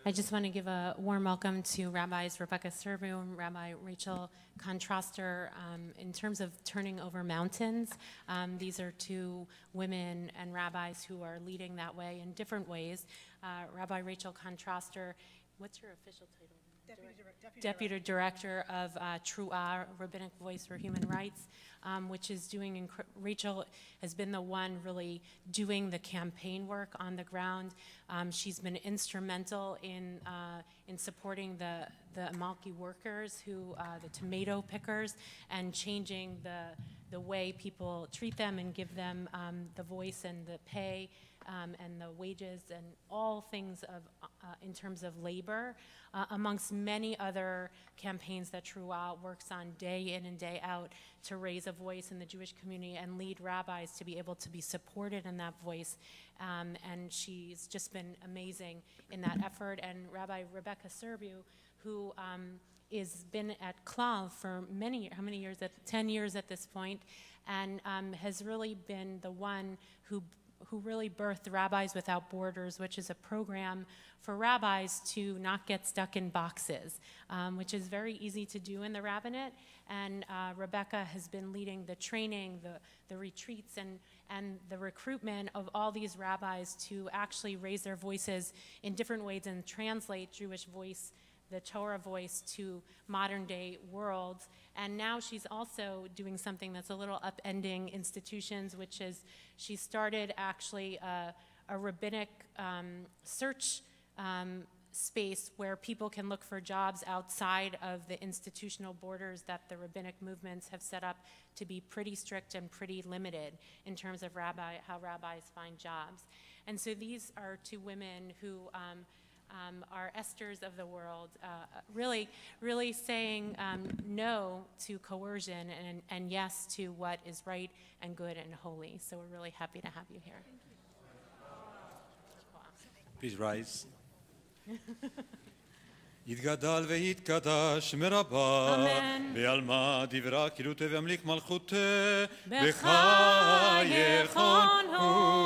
I just want to give a warm welcome to Rabbis Rebecca Serbu and Rabbi Rachel Contraster. In terms of turning over mountains, these are two women and rabbis who are leading that way in different ways. Rabbi Rachel Contraster, what's your official title? Deputy Director of Truah, Rabbinic Voice for Human Rights, which is doing, Rachel has been the one really doing the campaign work on the ground. She's been instrumental in supporting the Amalki workers, the tomato pickers, and changing the way people treat them and give them the voice and the pay and the wages and all things in terms of labor, amongst many other campaigns that Truah works on day in and day out to raise a voice in the Jewish community and lead rabbis to be able to be supported in that voice. And she's just been amazing in that effort. And Rabbi Rebecca Serbu, who has been at Klal for how many years? 10 years at this point, and has really been the one who really birthed Rabbis Without Borders, which is a program for rabbis to not get stuck in boxes, which is very easy to do in the rabbinate. And Rebecca has been leading the training, the retreats, and the recruitment of all these rabbis to actually raise their voices in different ways and translate Jewish voice the Torah voice to modern day world. And now she's also doing something that's a little upending institutions, which is she started actually a rabbinic search space where people can look for jobs outside of the institutional borders that the rabbinic movements have set up to be pretty strict and pretty limited in terms of how rabbis find jobs. And so these are two women who are Esthers of the world, really saying no to coercion and yes to what is right and good and holy. So we're really happy to have you here. Please rise. יתגדל ויתקדש מרבה אמן. בעלמא דברה כילותה וימליך מלכותה בחייכון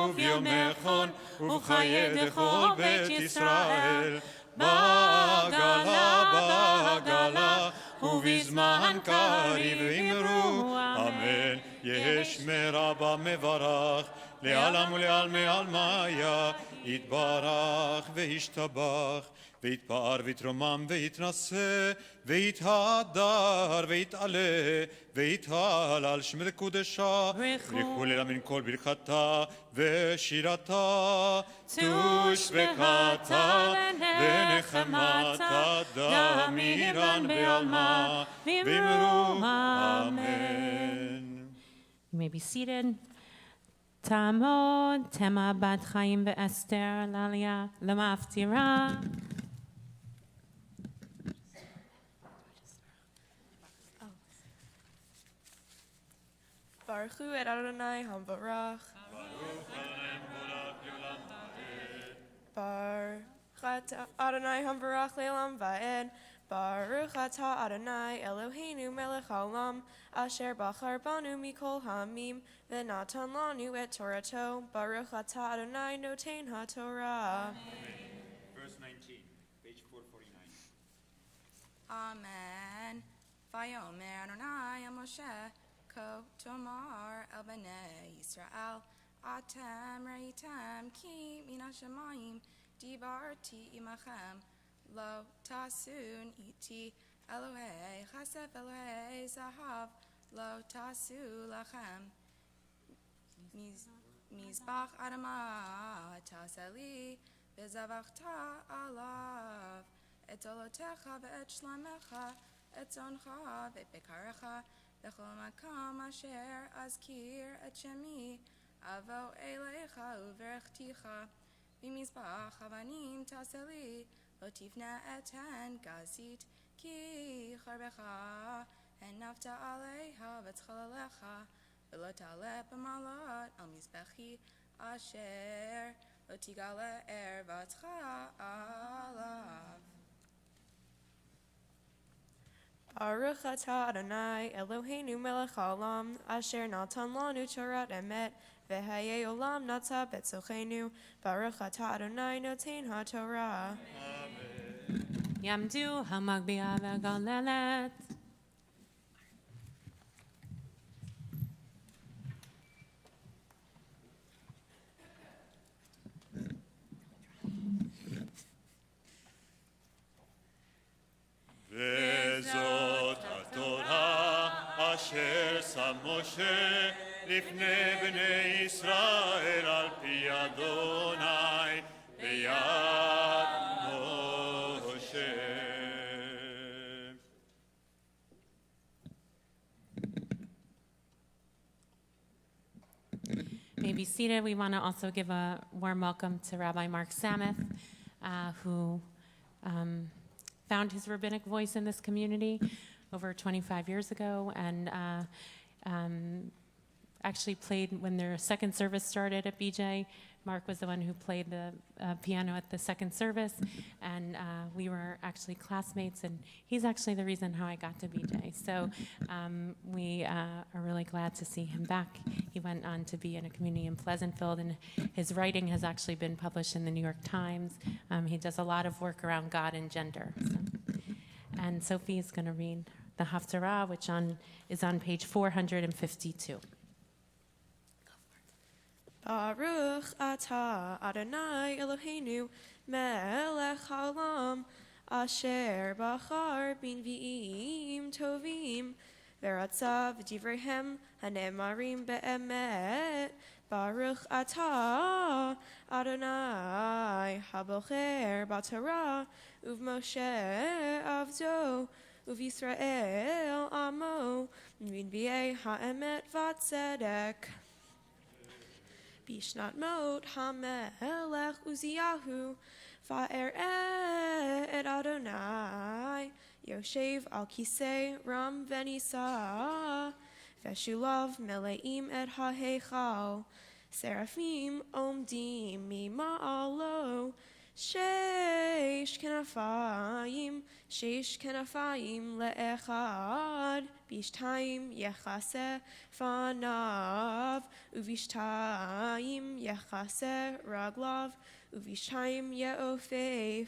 וביומכון ובחיי דכל בית ישראל בעגלה ובזמן קריב אמרו אמן. יש מרבה מברך לעלם ולעלמי עלמיה יתברך וישתבח ויתפאר ויתרומם ויתנשא ויתהדר ויתעלה ויתהלל שם לקודשה ברכו לילה מן כל ברכתה ושירתה תושבחתה ונחמתה דמירן בעלמה ואמרו אמן. You may be seated. תעמוד תמה בת חיים ואסתר לעלייה למפטירה. Baruch et Adonai Hamvarach. Baruch Adonai Hamvarach Le'olam Va'ed. Baruch Atah Adonai Eloheinu Melech Haolam Asher Bachar Banu Mikol Hamim V'natan Lanu et Torato. Baruch Atah Adonai Noten HaTorah. Verse 19, page 449. Amen. Vayomer Adonai el Moshe Ko Tomar el Bnei Yisrael Atem Reitem Ki Min HaShamayim Dibarti Imachem Lo tasun iti Elohei chasef Elohei zahav Lo tasu lachem Mizbach adama taseli V'zavachta alav Et olotecha ve'et shlamecha Et zoncha ve'et bekarecha V'chol makam asher azkir et shemi Avo elecha uverechticha V'mizbach avanim taseli Lo tifna eten gazit ki charbecha Henafta aleha v'tchalalecha V'lo ta'ale b'malot al mizbechi asher Lo tigale ervatcha alav. Baruch atah Adonai Eloheinu melech haolam Asher natan lanu Torat emet V'hayei olam nata betzochenu Baruch atah Adonai noten haTorah. Yamdu hamagbiya v'galelet. וזאת התורה אשר שם משה לפני בני ישראל על פי אדוני ביד משה. May be seated. We want to also give a warm welcome to Rabbi Mark Sameth, who found his rabbinic voice in this community over 25 years ago, and actually played when their second service started at BJ. Mark was the one who played the piano at the second service, and we were actually classmates, and he's actually the reason how I got to BJ. So we are really glad to see him back. He went on to be in a community in Pleasantville, and his writing has actually been published in the New York Times. He does a lot of work around God and gender. So. And Sophie is going to read the Haftarah, which is on page 452. Baruch atah Adonai Eloheinu melech haolam asher bachar bin v'im tovim, v'ratza v'divrehem hanemarim be'emet, Baruch atah Adonai habocher b'Torah uv'Moshe avdo uv'Yisrael amo v'nbiei ha'emet v'tzedek. Bishnat mot hamelech Uziyahu va'er et Adonai Yoshev al kisei ram v'nisa v'shulav meleim et ha'heichal seraphim omdim mima'alo Sheish kenafayim le'echad Bishtayim yechase fanav Uvishtayim yechase raglav Uvishtayim ye'ofef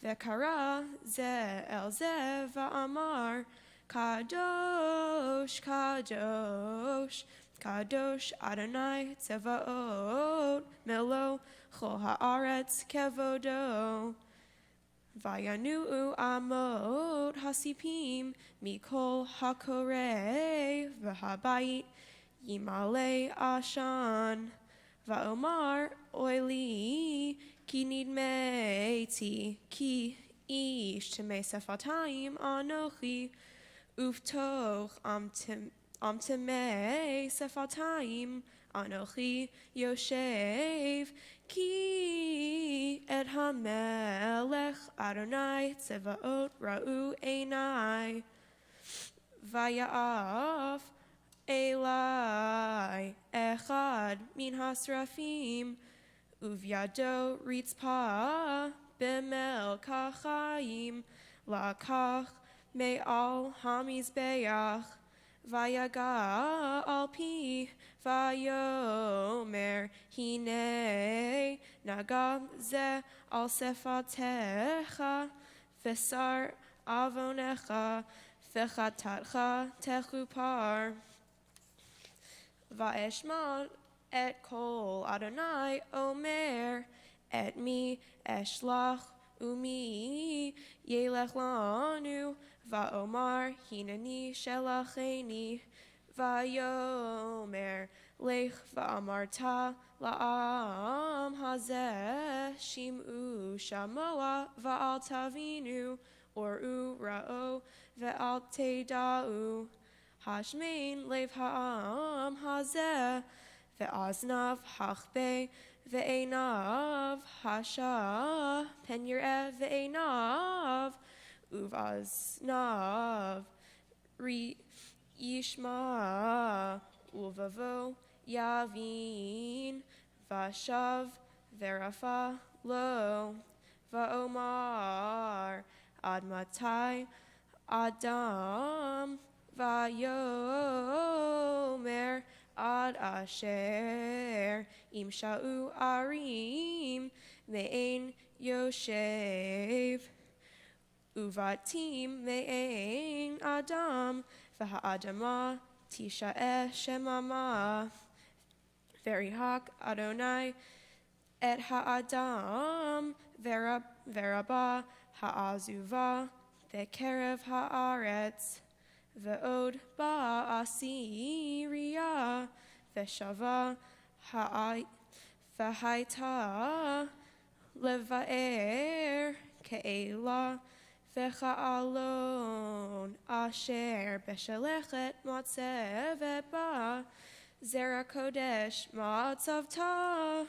V'kara ze el ze va'amar Kadosh, Kadosh, Kadosh Adonai Tzevaot Melo Chol haaretz kevodo Vayanu'u amot hasipim Mikol hakorei V'habayit Yimale ashan Va'omar oili Ki nidmeiti Ki ish Temei sefatayim anochi Uvtoch amtemei sefatayim Anochi Yoshev Ki et hamelech Adonai Tzevaot ra'u einai Vaya'af Elai Echad min hasrafim Uvyado ritzpa Bemel kachayim Lakach me'al hamizbeach Vayaga al pi Vayomer hine Nagam ze al sefatecha Vesar avonecha Vechatatcha techupar Vaeshmal et kol Adonai Omer Et mi eshlach umi Yelech lanu Va'omar hinani shelacheni Vayomer lech va'amarta la'am hazeh shim'u shamoa va'al tavinu or'u ra'o ve'al teida'u hashmein lev ha'am hazeh ve'aznav hachbe ve'enav hasha pen yir'eh ve'enav Uvaznav ri yishma uvavo yavin vashav verafa lo vaomar admatai adam vayomer ad asher im sha'u arim me'en yoshev Uvatim me'ein Adam v'ha'adama tisha'eh shemama Verihak Adonai et ha'adam veraba ha'azuva bekerev ha'aretz ve'od ba'asiriya ve'shava v'haita leva'er ke'ela V'cha'alon asher beshelechet matzevet ba zera kodesh matzavta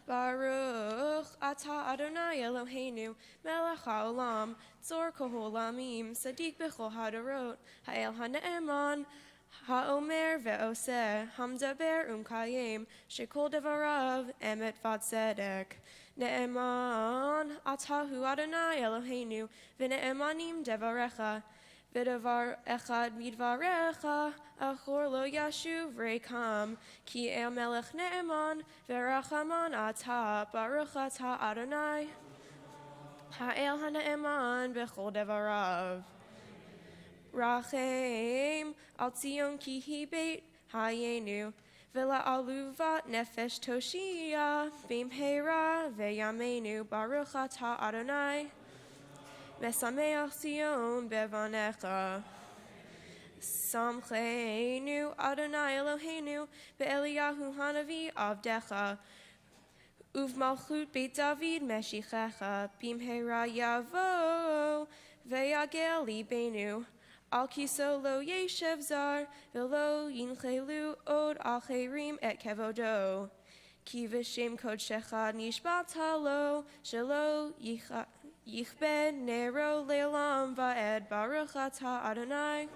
Baruch atah Adonai Eloheinu melech ha'olam tzor kol ha'olamim sadiq b'chol hadarot ha'el ha'ne'eman ha'omer ve'oseh hamdaber umkayim shekol devarav emet v'tzedek Ne'eman atahu Adonai Eloheinu v'ne'emanim devarecha v'devar echad midvarecha achor lo yashuv rekam ki el melech ne'eman v'rachaman atah baruch atah Adonai ha'el ha'ne'eman b'chol devarav rachem al tzion ki hi beit hayenu Vela aluvat nefesh toshia bimhera veyamenu baruch atah Adonai Mesameach Zion bevanecha. Samcheinu Adonai Eloheinu be'Eliyahu Hanavi Avdecha. Uv Malchut Beit David Meshichecha Bimhera Yavo Ve'yagel Libenu Al Kiso Lo Yeshev Zar Velo Yinchelu Od Al Cherim Et Kevodo Ki V'Shem Kodshecha Nishbat Halo Shelo Yichbe Nero Le'olam Va'ed Baruch Atah Adonai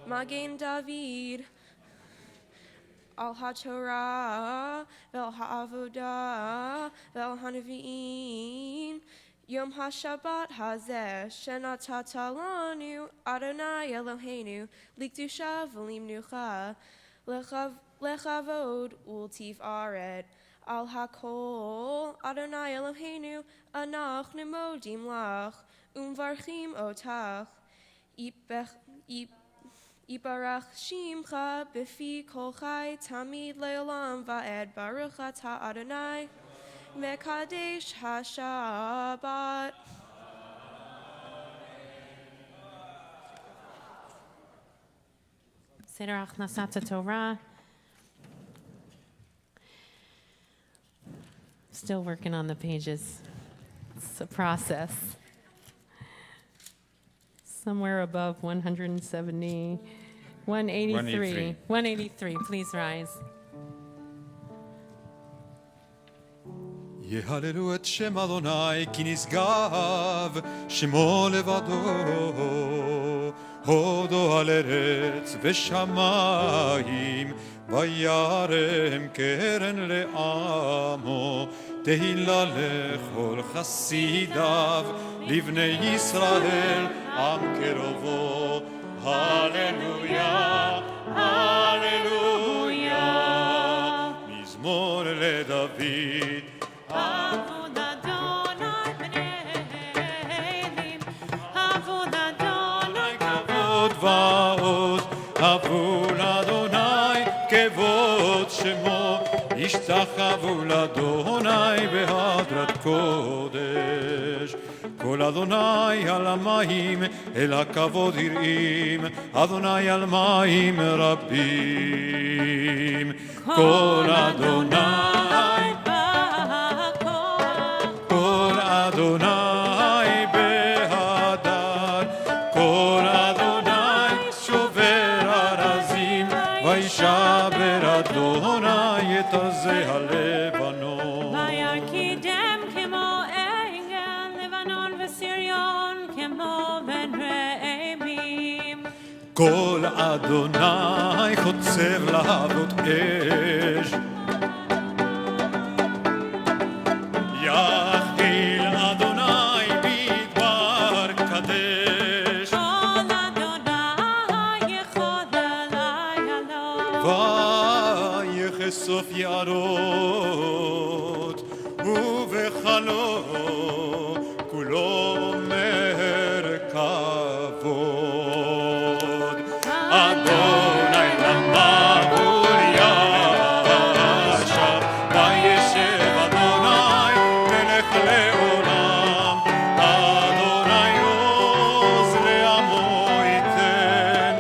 Magen David Al HaTorah, Vel HaAvodah, Vel HaNevi'im, Yom HaShabbat Hazeh, Shenatata Lanu, Adonai Eloheinu, Likdusha V'limnucha, Lechavod Ultif Ared, Al HaKol, Adonai Eloheinu, Anach Nemodim Lach, Umvarchim Otach, Ibarach Shimcha Bifi Kol Chai Tamid Leolam Va'ed Baruch Atah Adonai Mekadesh HaShabbat. Seder Achnasat Torah. Still working on the pages. It's a process. Somewhere above 170, 183. 183, please rise. יהללו את שם אדוני כי נשגב שמו לבדו הודו על ארץ ושמיים וירם קרן לעמו תהילה לכל חסידיו לבני ישראל עם קרובו הללויה הללויה מזמור לדוד Avod Adonai b'ne'elim, Avod Adonai כבוד ועוז עבור אדוני כבוד שמו ישתחוו לאדוני בהדרת קודש כל אדוני על המים אל הכבוד יראים אדוני על מים רבים כל אדוני כל אדוני בהדר כל אדוני שובר ארזים וישבר אדוני את ארזי הלבנון וירקידם כמו עגל לבנון וסריון כמו בן רעמים כל אדוני חוצב להבות אש יכיל אדוני מדבר קדש כל אדוני יכול אלי הלום ויחשוף יערות ובחלו כולו מרכבות אדוני למבול ישב וישב אדוני מלך לעולם אדוני עוז לעמו ייתן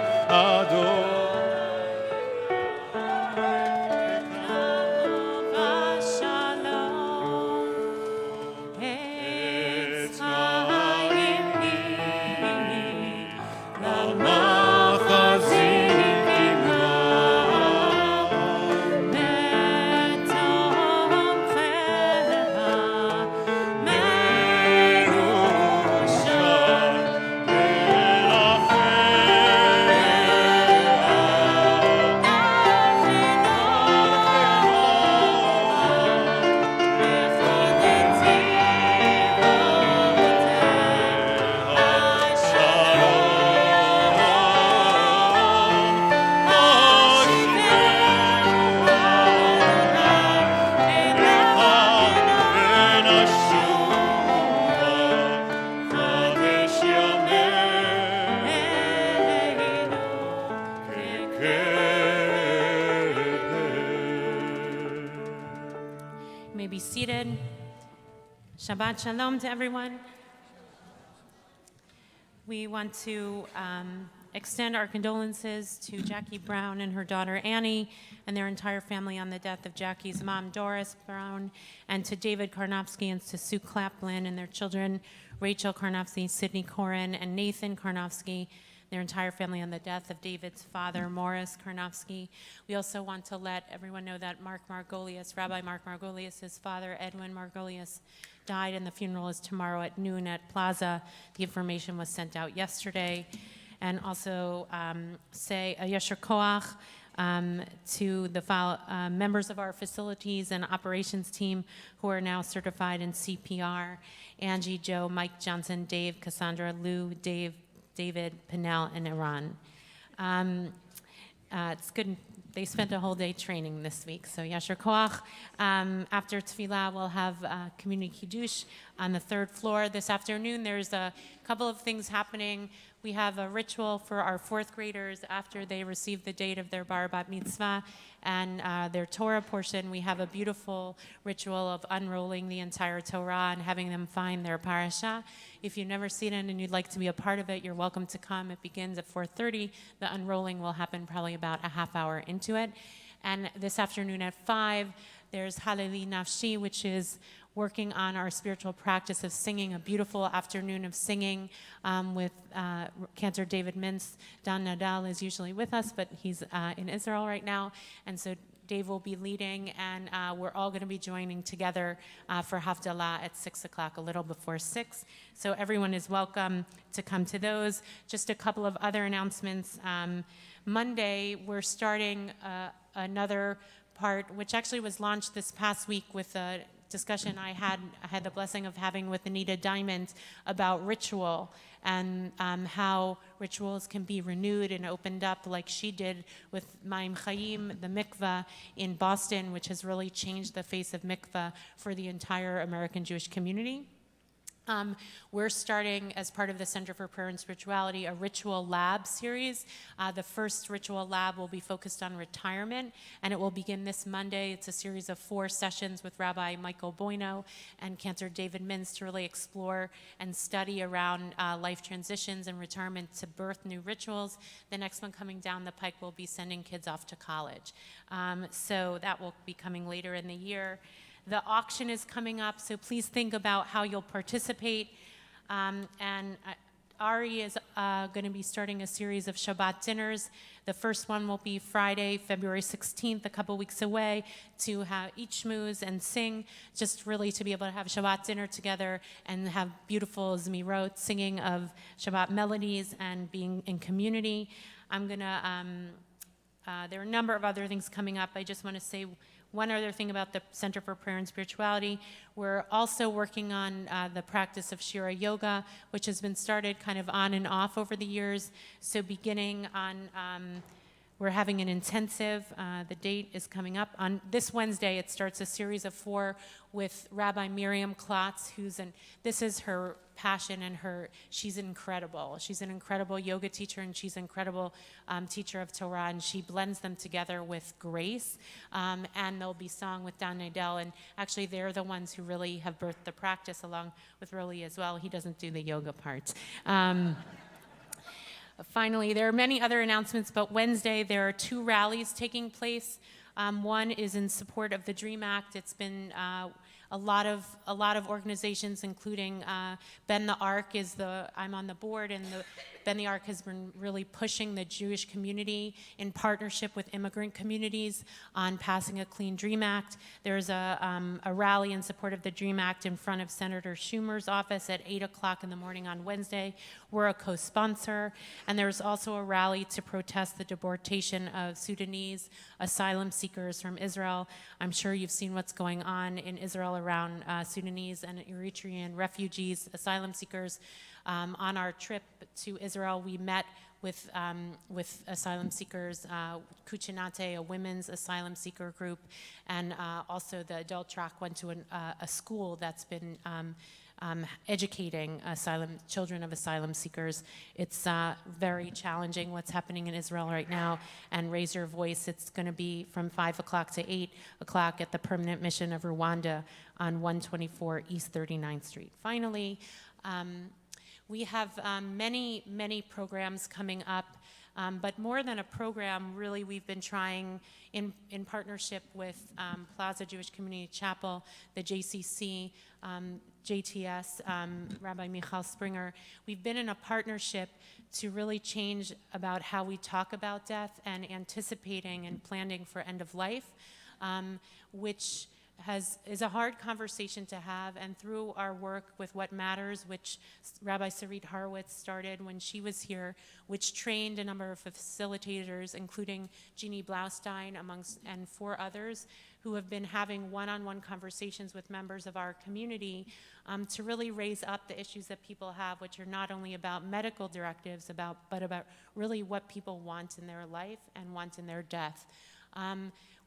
ושלום עץ חיים לי למחזים תמרח בתומכיה מרושע You may be seated. Shabbat shalom to everyone. We want to extend our condolences to Jackie Brown and her daughter Annie and their entire family on the death of Jackie's mom, Doris Brown, and to David Karnofsky and to Sue Claplin and their children, Rachel Karnofsky, Sydney Corin, and Nathan Karnofsky, their entire family on the death of David's father, Morris Karnofsky. We also want to let everyone know that Rabbi Mark Margolius' father, Edwin Margolius, died, and the funeral is tomorrow at noon at Plaza. The information was sent out yesterday. And also say a Yasher Koach to the members of our facilities and operations team who are now certified in CPR, Angie, Joe, Mike Johnson, Dave, Cassandra, Lou, David, Pinnell, and Iran. It's good. They spent a whole day training this week, so Yasher Koach. After Tefillah, we'll have Community Kiddush on the 3rd floor. This afternoon, there's a couple of things happening. We have a ritual for our 4th graders after they receive the date of their bar bat mitzvah and their Torah portion. We have a beautiful ritual of unrolling the entire Torah and having them find their parasha. If you've never seen it and you'd like to be a part of it, you're welcome to come. It begins at 4:30. The unrolling will happen probably about a half hour into it. And this afternoon at 5, there's Haleli Nafshi, which is working on our spiritual practice of singing, a beautiful afternoon of singing with Cantor David Mintz. Don Nadal is usually with us, but he's in Israel right now. And so Dave will be leading, and we're all going to be joining together for Havdalah at 6 o'clock, a little before 6. So everyone is welcome to come to those. Just a couple of other announcements. Monday, we're starting another part, which actually was launched this past week with a discussion I had the blessing of having with Anita Diamond about ritual and how rituals can be renewed and opened up like she did with Maim Chaim, the mikveh in Boston, which has really changed the face of mikveh for the entire American Jewish community. We're starting, as part of the Center for Prayer and Spirituality, a ritual lab series. The first ritual lab will be focused on retirement, and it will begin this Monday. It's a series of 4 sessions with Rabbi Michael Boino and Cantor David Mintz to really explore and study around life transitions and retirement to birth new rituals. The next one coming down the pike will be sending kids off to college. So that will be coming later in the year. The auction is coming up, so please think about how you'll participate. And Ari is going to be starting a series of Shabbat dinners. The first one will be Friday, February 16th, a couple weeks away, to have eat shmooze and sing, just really to be able to have Shabbat dinner together and have beautiful Zmirot, singing of Shabbat melodies and being in community. there are a number of other things coming up. I just want to say one other thing about the Center for Prayer and Spirituality. We're also working on the practice of Shira Yoga, which has been started kind of on and off over the years. So beginning on, we're having an intensive, the date is coming up. On this Wednesday, it starts a series of 4 with Rabbi Miriam Klotz, this is her passion, and she's incredible. She's an incredible yoga teacher, and she's an incredible teacher of Torah, and she blends them together with grace, and they'll be sung with Don Nadel, and actually they're the ones who really have birthed the practice along with Roli as well. He doesn't do the yoga part. Finally, there are many other announcements, but Wednesday there are 2 rallies taking place. One is in support of the DREAM Act. It's been a lot of organizations, including Ben the Ark I'm on the board, and Ben the Ark has been really pushing the Jewish community in partnership with immigrant communities on passing a Clean Dream Act. There's a rally in support of the DREAM Act in front of Senator Schumer's office at 8 o'clock in the morning on Wednesday. We're a co-sponsor, and there's also a rally to protest the deportation of Sudanese asylum seekers from Israel. I'm sure you've seen what's going on in Israel around Sudanese and Eritrean refugees, asylum seekers. On our trip to Israel, we met with asylum seekers, Kuchinate, a women's asylum seeker group, and also the adult track went to a school that's been educating children of asylum seekers. It's very challenging what's happening in Israel right now, and raise your voice. It's going to be from 5 o'clock to 8 o'clock at the Permanent Mission of Rwanda on 124 East 39th Street. Finally, We have many programs coming up, but more than a program, really we've been trying in partnership with Plaza Jewish Community Chapel, the JCC, JTS, Rabbi Michal Springer. We've been in a partnership to really change about how we talk about death and anticipating and planning for end of life, which is a hard conversation to have. And through our work with What Matters, which Rabbi Sarit Horowitz started when she was here, which trained a number of facilitators, including Jeannie Blaustein and 4 others, who have been having one-on-one conversations with members of our community to really raise up the issues that people have, which are not only about medical directives, but about really what people want in their life and want in their death.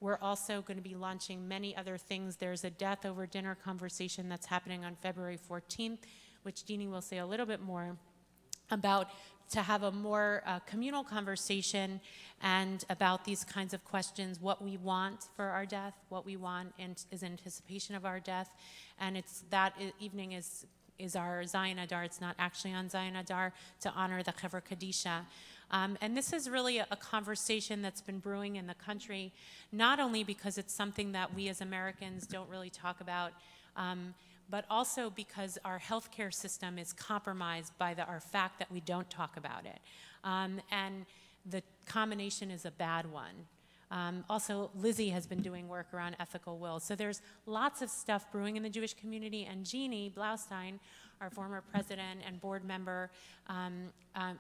We're also going to be launching many other things. There's a death over dinner conversation that's happening on February 14th, which Deanie will say a little bit more about, to have a more communal conversation and about these kinds of questions, what we want for our death, what we want is anticipation of our death. And that evening is our Zion Adar. It's not actually on Zion Adar, to honor the Chevra Kadisha. And this is really a conversation that's been brewing in the country, not only because it's something that we as Americans don't really talk about, but also because our healthcare system is compromised by our fact that we don't talk about it. And the combination is a bad one. Also, Lizzie has been doing work around ethical will. So there's lots of stuff brewing in the Jewish community, and Jeannie Blaustein, our former president and board member,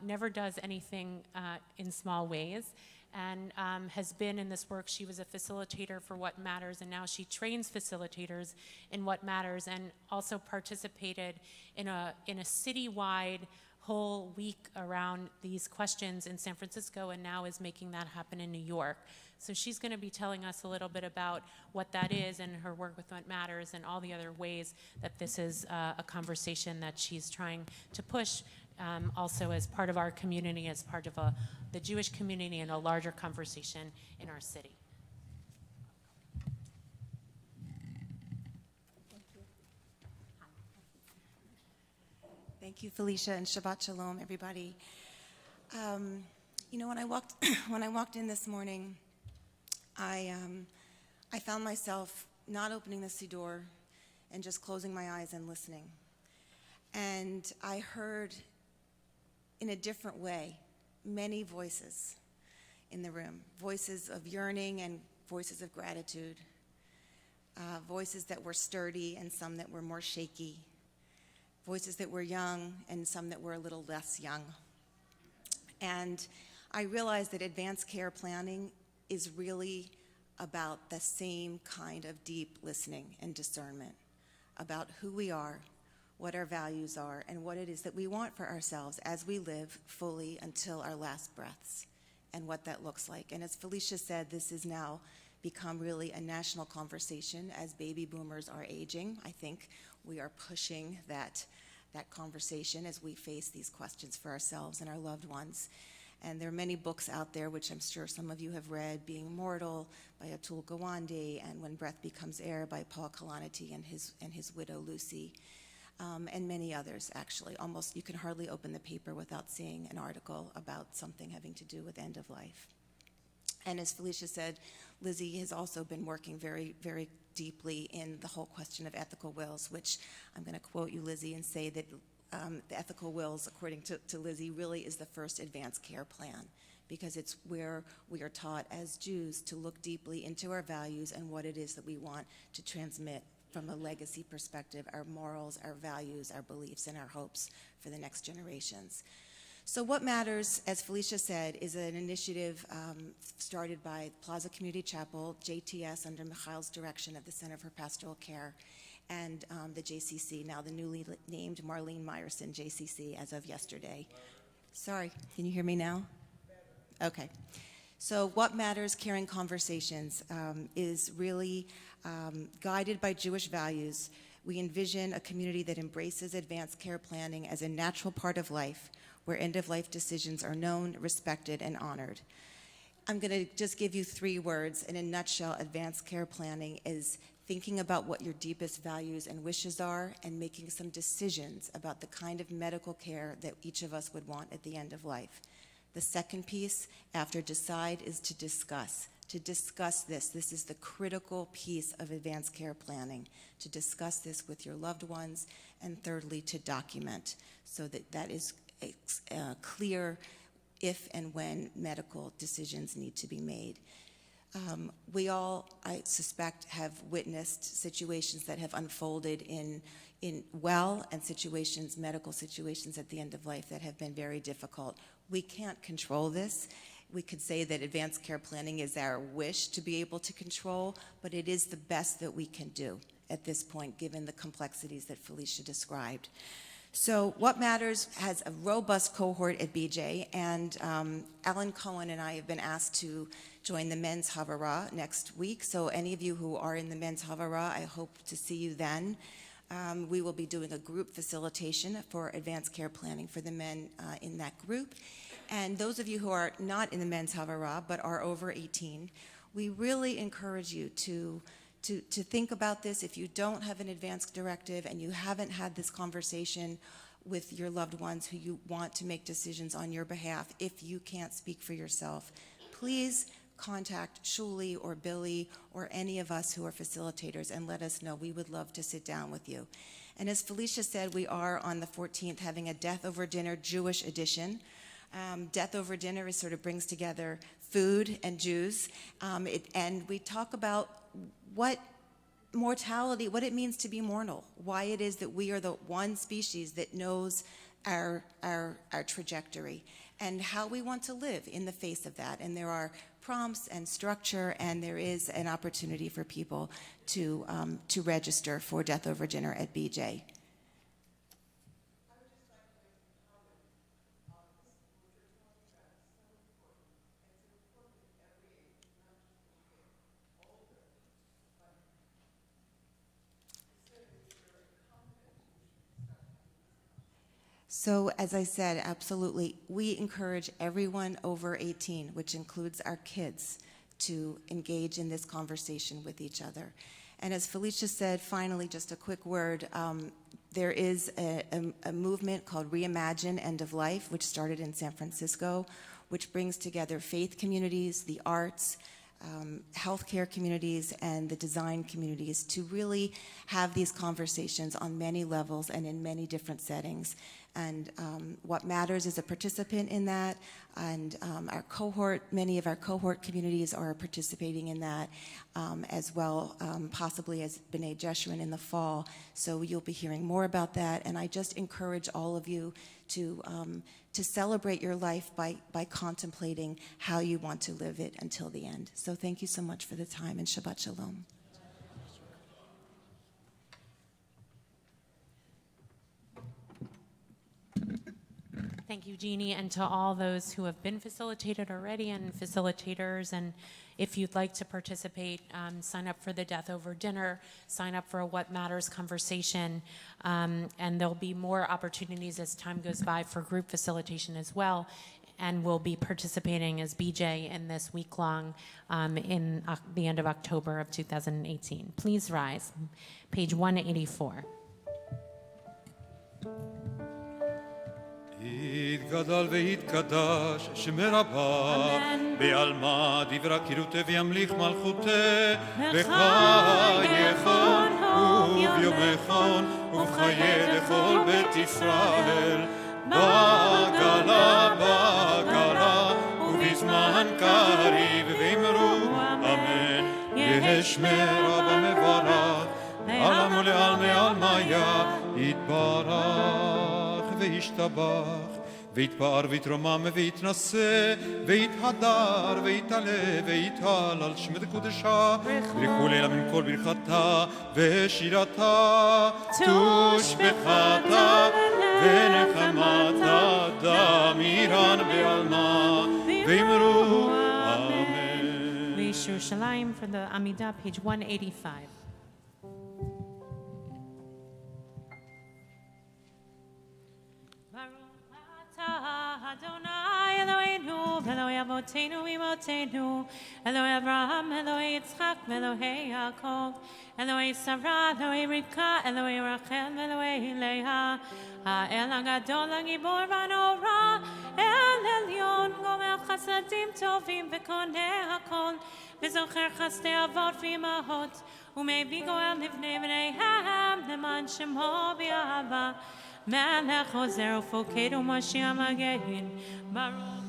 never does anything in small ways, and has been in this work. She was a facilitator for What Matters, and now she trains facilitators in What Matters, and also participated in a citywide whole week around these questions in San Francisco, and now is making that happen in New York. So she's going to be telling us a little bit about what that is and her work with What Matters and all the other ways that this is a conversation that she's trying to push, also as part of our community, as part of the Jewish community, and a larger conversation in our city. Thank you, Felicia, and Shabbat Shalom, everybody. You know, when I walked in this morning, I found myself not opening the siddur and just closing my eyes and listening. And I heard, in a different way, many voices in the room, voices of yearning and voices of gratitude, voices that were sturdy and some that were more shaky, voices that were young and some that were a little less young. And I realized that advanced care planning is really about the same kind of deep listening and discernment about who we are, what our values are, and what it is that we want for ourselves as we live fully until our last breaths, and what that looks like. And as Felicia said, this has now become really a national conversation as baby boomers are aging. I think we are pushing that conversation as we face these questions for ourselves and our loved ones. And there are many books out there, which I'm sure some of you have read, Being Mortal by Atul Gawande, and When Breath Becomes Air by Paul Kalanithi and his widow Lucy, and many others, actually. Almost you can hardly open the paper without seeing an article about something having to do with end of life. And as Felicia said, Lizzie has also been working very, very deeply in the whole question of ethical wills, which I'm going to quote you, Lizzie, and say that the ethical wills, according to Lizzie, really is the first advanced care plan, because it's where we are taught as Jews to look deeply into our values and what it is that we want to transmit from a legacy perspective, our morals, our values, our beliefs, and our hopes for the next generations. So What Matters, as Felicia said, is an initiative started by Plaza Community Chapel, JTS, under Michal's direction of the Center for Pastoral Care, and the JCC, now the newly named Marlene Meyerson JCC as of yesterday. Sorry, can you hear me now? Okay. So What Matters, Caring Conversations, is really guided by Jewish values. We envision a community that embraces advanced care planning as a natural part of life, where end-of-life decisions are known, respected, and honored. I'm going to just give you 3 words. In a nutshell, advanced care planning is thinking about what your deepest values and wishes are, and making some decisions about the kind of medical care that each of us would want at the end of life. The second piece, after decide, is to discuss. To discuss this. This is the critical piece of advanced care planning, to discuss this with your loved ones, and thirdly, to document, so that that is clear if and when medical decisions need to be made. We all, I suspect, have witnessed situations that have unfolded in and situations, medical situations at the end of life that have been very difficult. We can't control this. We could say that advanced care planning is our wish to be able to control, but it is the best that we can do at this point, given the complexities that Felicia described. So What Matters has a robust cohort at BJ, and Alan Cohen and I have been asked to join the Men's Havara next week. So any of you who are in the Men's Havara, I hope to see you then. We will be doing a group facilitation for advanced care planning for the men in that group. And those of you who are not in the Men's Havara but are over 18, we really encourage you to think about this. If you don't have an advanced directive and you haven't had this conversation with your loved ones who you want to make decisions on your behalf, if you can't speak for yourself, please contact Shuli or Billy or any of us who are facilitators and let us know. We would love to sit down with you. And as Felicia said, we are on the 14th having a Death Over Dinner Jewish edition. Death Over Dinner sort of brings together food and Jews, and we talk about what mortality, what it means to be mortal, why it is that we are the one species that knows our trajectory, and how we want to live in the face of that. And there are prompts and structure, and there is an opportunity for people to register for Death Over Dinner at BJ. So as I said, absolutely, we encourage everyone over 18, which includes our kids, to engage in this conversation with each other. And as Felicia said, finally, just a quick word, there is a movement called Reimagine End of Life, which started in San Francisco, which brings together faith communities, the arts, healthcare communities, and the design communities to really have these conversations on many levels and in many different settings. And What Matters is a participant in that, and our cohort, many of our cohort communities are participating in that as well, possibly as B'nai Jeshurun in the fall. So you'll be hearing more about that, and I just encourage all of you to celebrate your life by contemplating how you want to live it until the end. So thank you so much for the time, and Shabbat Shalom. Thank you, Jeannie, and to all those who have been facilitated already and facilitators. And if you'd like to participate, sign up for the Death Over Dinner, sign up for a What Matters conversation, and there'll be more opportunities as time goes by for group facilitation as well. And we'll be participating as BJ in this week-long in the end of October of 2018. Please rise. Page 184. יתגדל ויתקדש שמי רבה בעלמא דברה קירותי וימליך מלכותי בחייכון וביומכון ובחיי לכל בית ישראל בגלה ובזמן קריב ואמרו אמן יהי שמי רבה מברך עלמו לעלמי עלמיה יתברך וישתבח ויתפאר ויתרומם ויתנשא ויתהדר ויתעלה ויתהלל שמי קודשה ברכו לילה מן כל ברכתה ושירתה תושבחתה ונחמתה דמירן בעלמה ואמרו אמן. Yerushalayim for the Amidah, page 185. Adonai Eloheinu, Eloi Avotenu, Imotenu, Eloi Avraham, Eloi יצחק ואלוהי יעקב, אלוהי שרה, אלוהי רבקה, אלוהי רחל ואלוהי לאה, האל הגדול, הגיבור והנורא, אל עליון, גומר חסדים טובים וקונה הכל, וזוכר חסדי אבות ואמהות, ומביא גואל לבני בניהם, למען שמו באהבה. מלך עוזר ופוקד ומושיע מגן, ברוך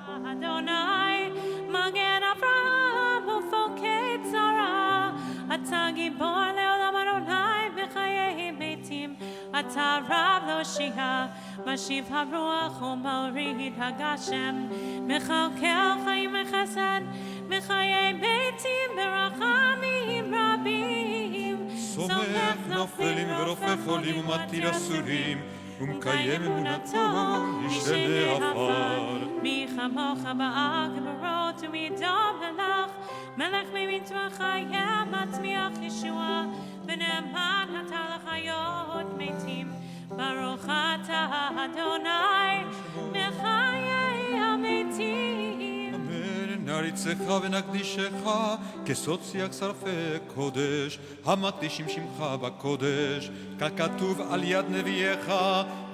אדוני, מגן אברהם ופוקד שרה. אתה גיבור לעולם אדוני בחיי מתים, אתה רב להושיע, משיב הרוח ומוריד הגשם, מכלכל חיים וחסד בחיי מתים ברחמים רבים. סומך נופלים ורופא חולים ומטיל אסורים, ומקיים אמונתו ישנה עפר. מי כמוך באג ברות ומדם מלך, מלך ממיט וחיה מצמיח ישועה, ונאמן אתה לחיות מתים. ברוך אתה אדוני מחיי המתים. אמן. נריצך ונקדישך כסוד שיח שרפי קודש, המקדישים שמך בקודש, ככתוב על יד נביאך,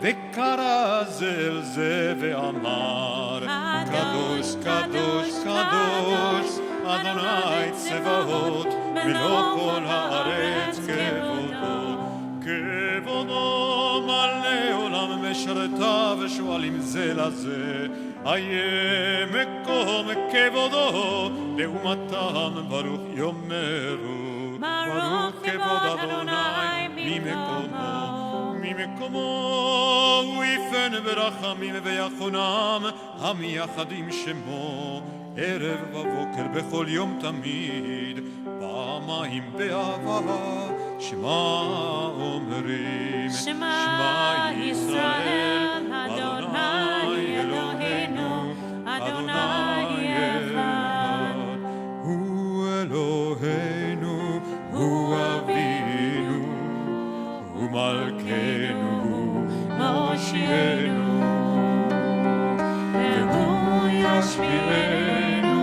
וקרא זה אל זה ואמר, קדוש קדוש קדוש אדוני צבאות, מלוא כל הארץ כבודו. כבודו מלא עולם משרתיו ושואלים זה לזה, איה מקום כבודו לאומתם ברוך יאמרו, ברוך כבוד אדוני ממקומו הוא יפן ברחמים ויחונם המייחדים שמו ערב ובוקר בכל יום תמיד, פעמיים באהבה שמע אומרים, שמע ישראל אדוני אלוהינו אדוני אחד. הוא אלוהינו, הוא אבינו, הוא מלכנו, הוא מושיענו, והוא ישביענו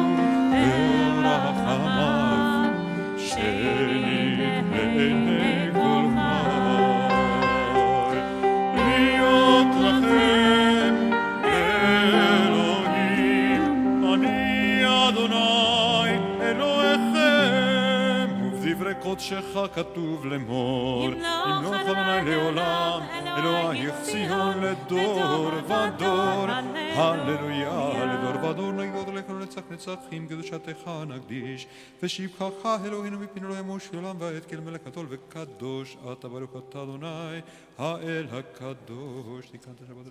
אל רחמיו, שנתהנה כל חי. להיות לכם אלוהים, אני אדוני אלוהיכם, ובדברי קודשך כתוב לאמור, ימלוך אדוני לעולם, אלוהיך ציון לדור ודור, הללויה לדור ודור, נגדות לך לנצח נצחים, קדושתך נקדיש, ושבחך אלוהינו מפני לא ימוש עולם ועד, כל מלך גדול וקדוש אתה, ברוך אתה אדוני האל הקדוש. תיקנת שבת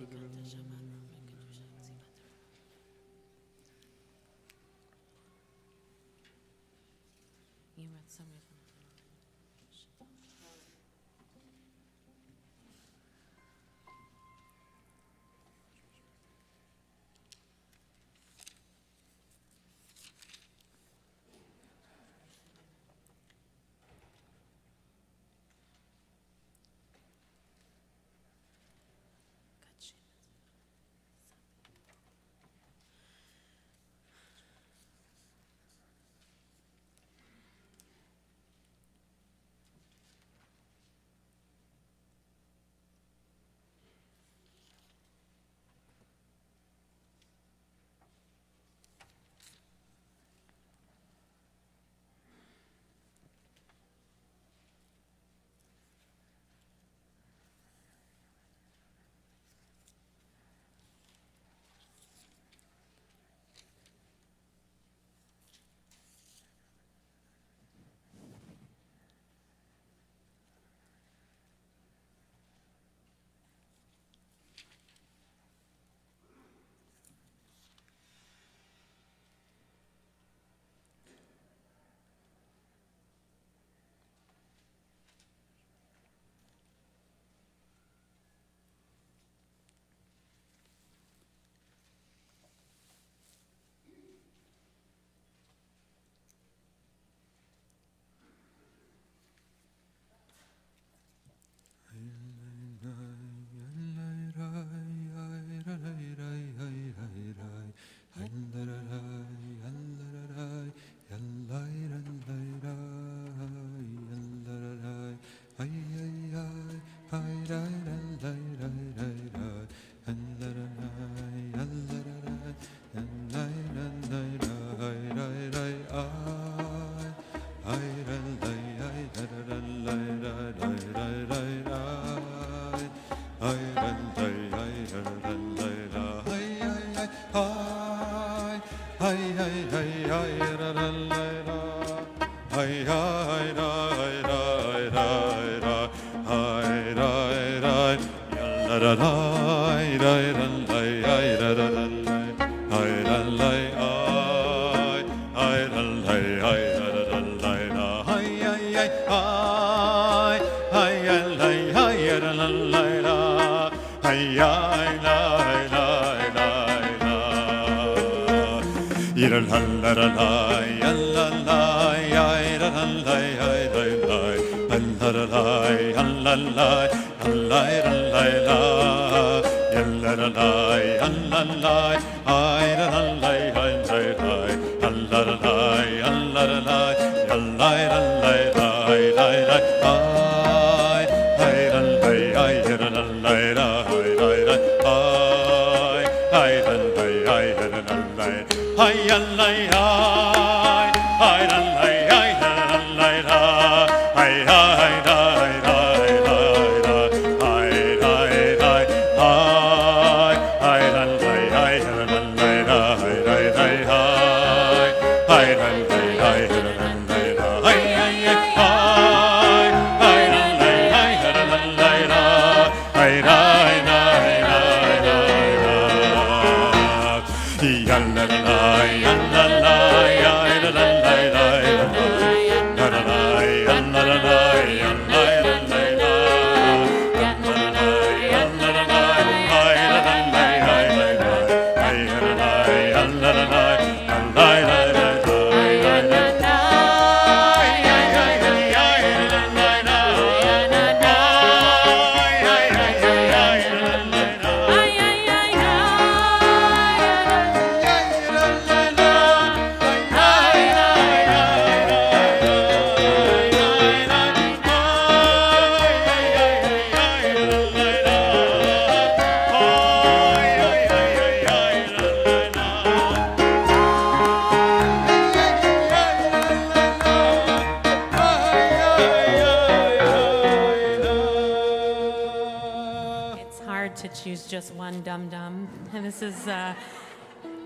Just one dum-dum. And this is,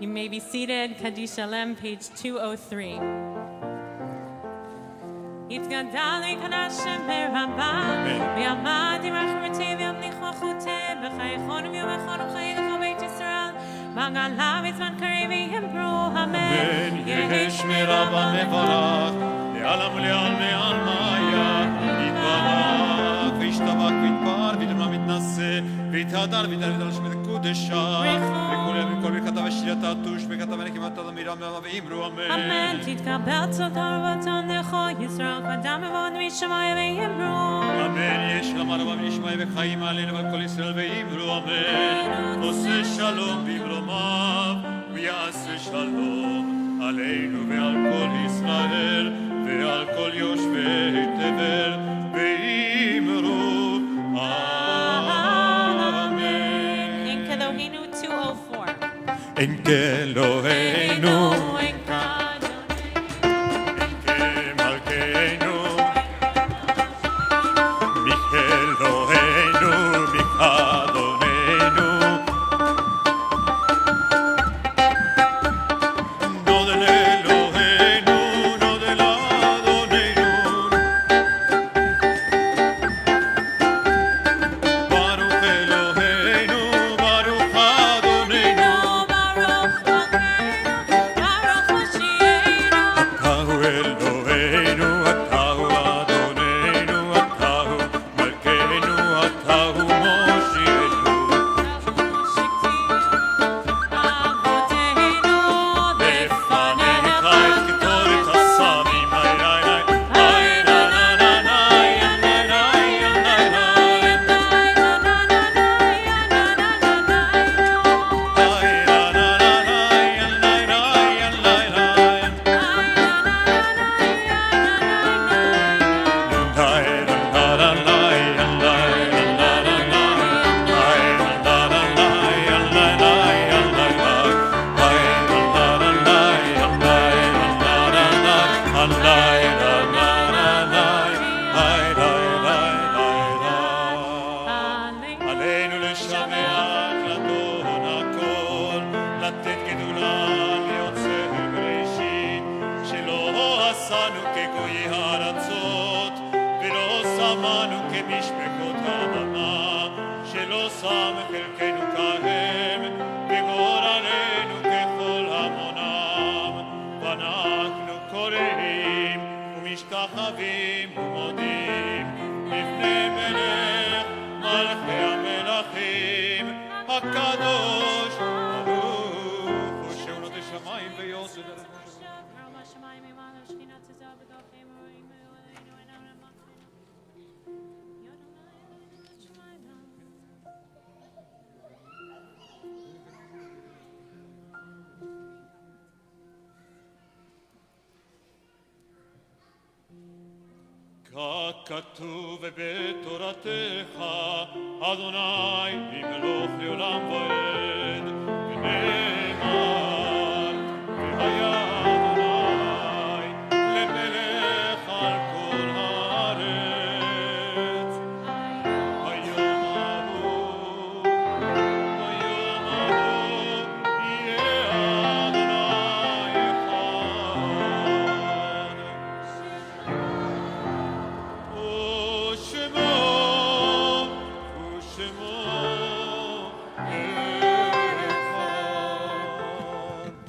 you may be seated, Kaddish Shalem, page 203. התגדל יקדש ברבה, ויעמד עם אחרתי וימליכו חוטא, בחייכון וביומכון וחיי לך בית ישראל, בגלה בזמן קריב ויאמרו אמן. יהי שמירה במבורך, לעלם לעלמיה, יתברך וישתבח ויתפאר וידרמה מתנשא, ויתהדר וידרדר שמד קודשה, וכולי וכל ברכתה ושלייתה תוש, ברכתה ונקימתה למירה מעלה ואמרו אמן. אמן. תתקבל צדקה ורצון לכל ישראל, קדם מבוד משמיים ויאמרו אמן. יש למעלה ונשמעי וחיים עלינו ועל כל ישראל ואמרו אמן. עושה שלום במרומיו ויעשה שלום עלינו ועל כל ישראל ועל כל יושבי תבל ואמרו אמן. אין כאלוהינו 204. אין כאלוהינו עשנו כגויי הארצות, ולא שמנו כמשפחות האדמה, שלא שם חלקנו כהם, וגורלנו ככל המונם. ואנחנו קוראים ומשתחווים ומודים לפני מלך מלכי המלכים הקדוש ברוך הוא שהוא נוטה שמיים ויוסד על עצמו. ככתוב בתורתך, אדוני ימלוך לעולם ועד, ונאמר, והיה אדוני למלך על כל הארץ. היום ההוא יהיה אדוני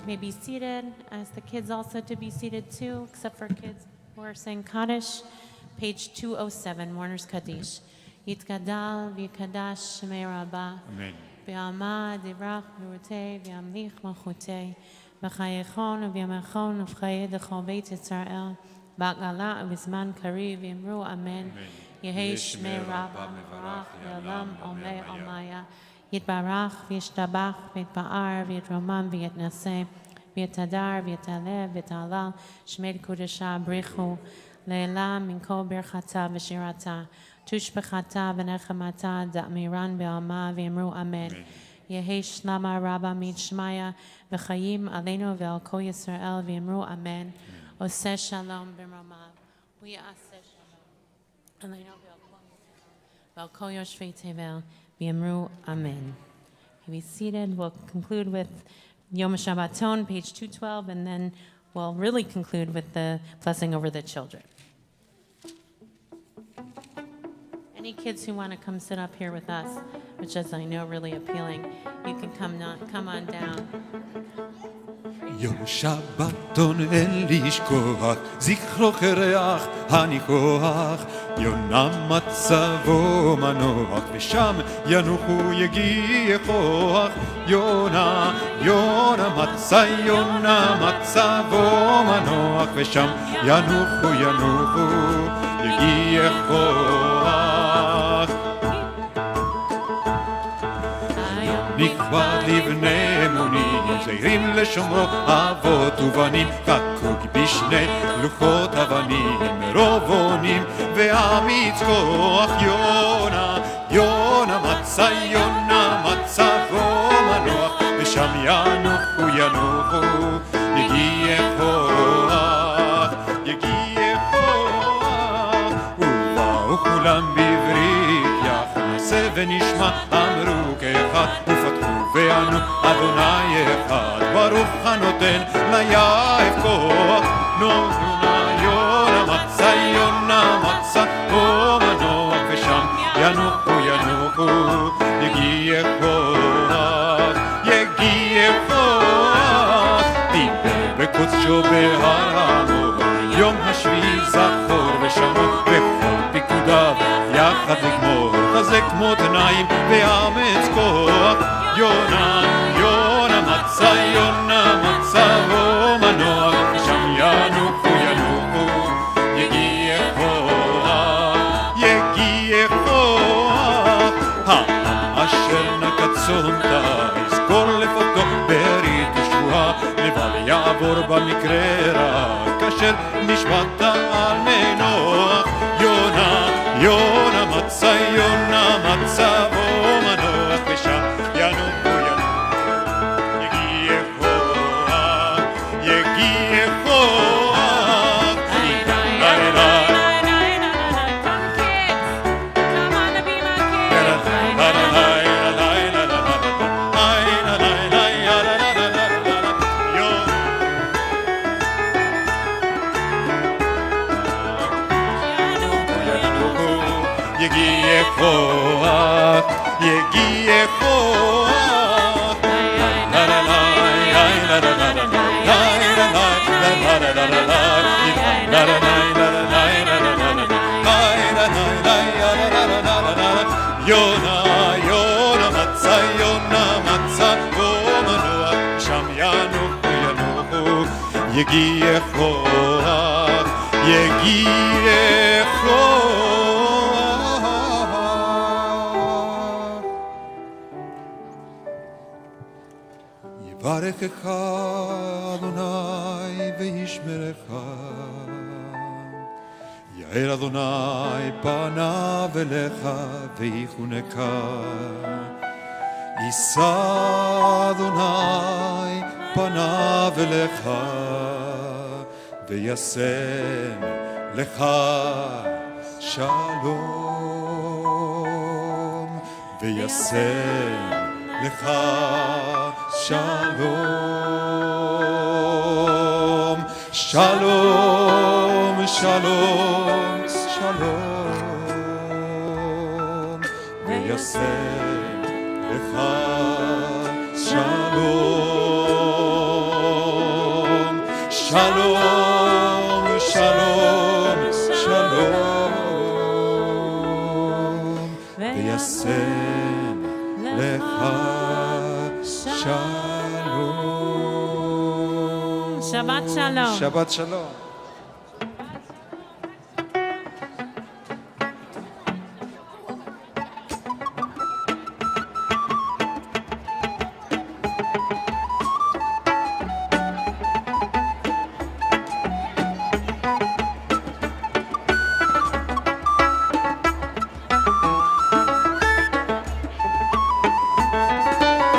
May be seated. Ask the kids also to be seated too, except for kids who are saying Kaddish. Page 207, Warner's Kaddish. Yitgadal v'yikadash shemei Rabbah. Amen. V'yamad yivrach v'yurtei v'yamlich malchutei. V'chayechon v'yamechon v'chaye dechol beit Yisrael. Ba'gala v'zman kariv v'yamru Amen. Yehi shmei Rabbah mevarach le'olam omei omaya. Yitbarach v'yishtabach v'yitba'ar v'yitromam v'yitnaseh v'yitadar v'yitaleh v'yitalal shmei kudesha brichu le'elam min kol birchata v'shirata tushbechata v'nechamata da'miran be'alma v'yamru Amen. Yehi shlama rabba mitshmaya v'chayim aleinu ve'al kol Yisrael v'yamru Amen. Oseh shalom b'mromav v'yaseh shalom aleinu ve'al kol yoshvei tevel v'yamru Amen. Be seated. We'll conclude with Yom Shabbaton, page 212, and then we'll really conclude with the blessing over the children. Any kids who want to come sit up here with us, which is, I know, really appealing, you can come on down. יום שבתון אין לשכוח, זכרו כריח הניחוח, יונה מצבו מנוח, ושם ינוחו יגיע כוח. יונה מצבו מנוח, ושם ינוחו יגיע כוח. נכבד לבני אמונים, זהירים לשומרו אבות ובנים, חקוק בשני לוחות אבנים, רובונים ואמיץ כוח. יונה מצבו מנוח, ושם ינוחו יגיע כוח. ובאו כולם בברית יחד, נעשה ונשמע אמרו כאחד, ופתחו וענו אדוני אחד, ברוך הנותן ליעב כוח. יונה מצבו מנוח, ושם ינוחו יגיע כוח. דיבר בקודשו בהר המור, יום השביעי זכור ושמור, וכל פיקודיו יחד לגמור, חזק מותניים ואמץ כוח. יונה מצבו מנוח, ושם ינוחו יגיע כוח. אשר נקט צאן יזכור לפתו ברית ושבועה, לבב יעבור במקרה רע, כאשר נשבעת על מנוח. יונה מצבו מנוח, ושם ינוחו יגיע כוח. יגיע כוח, יגיע כוח. לה לה לה, לה לה לה לה, יונה, יונה מצא, יונה מצא, ומנוח, שם ינוחו, ינוחו, יגיע כוח, יגיע כוח. יברכך אדוני וישמרך, יאר אדוני פניו אליך ויחונקה, יישא אדוני פניו אליך וישם לך שלום, וישם לך שלום, שלום, שלום, שלום, וישם לך שלום, שלום, שלום, שלום, וישם לך שלום. שבת שלום. שבת שלום.